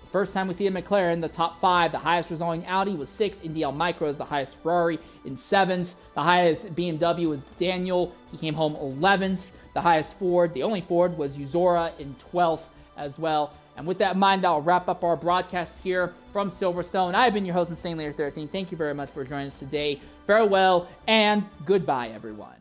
The first time we see a McLaren in the top 5, the highest resulting Audi was 6th. Indy L Micro is the highest Ferrari in 7th. The highest BMW was Daniel. He came home 11th. The highest Ford, the only Ford, was Uzora in 12th as well. And with that in mind, I'll wrap up our broadcast here from Silverstone. I've been your host, Insane Layer 13. Thank you very much for joining us today. Farewell and goodbye, everyone.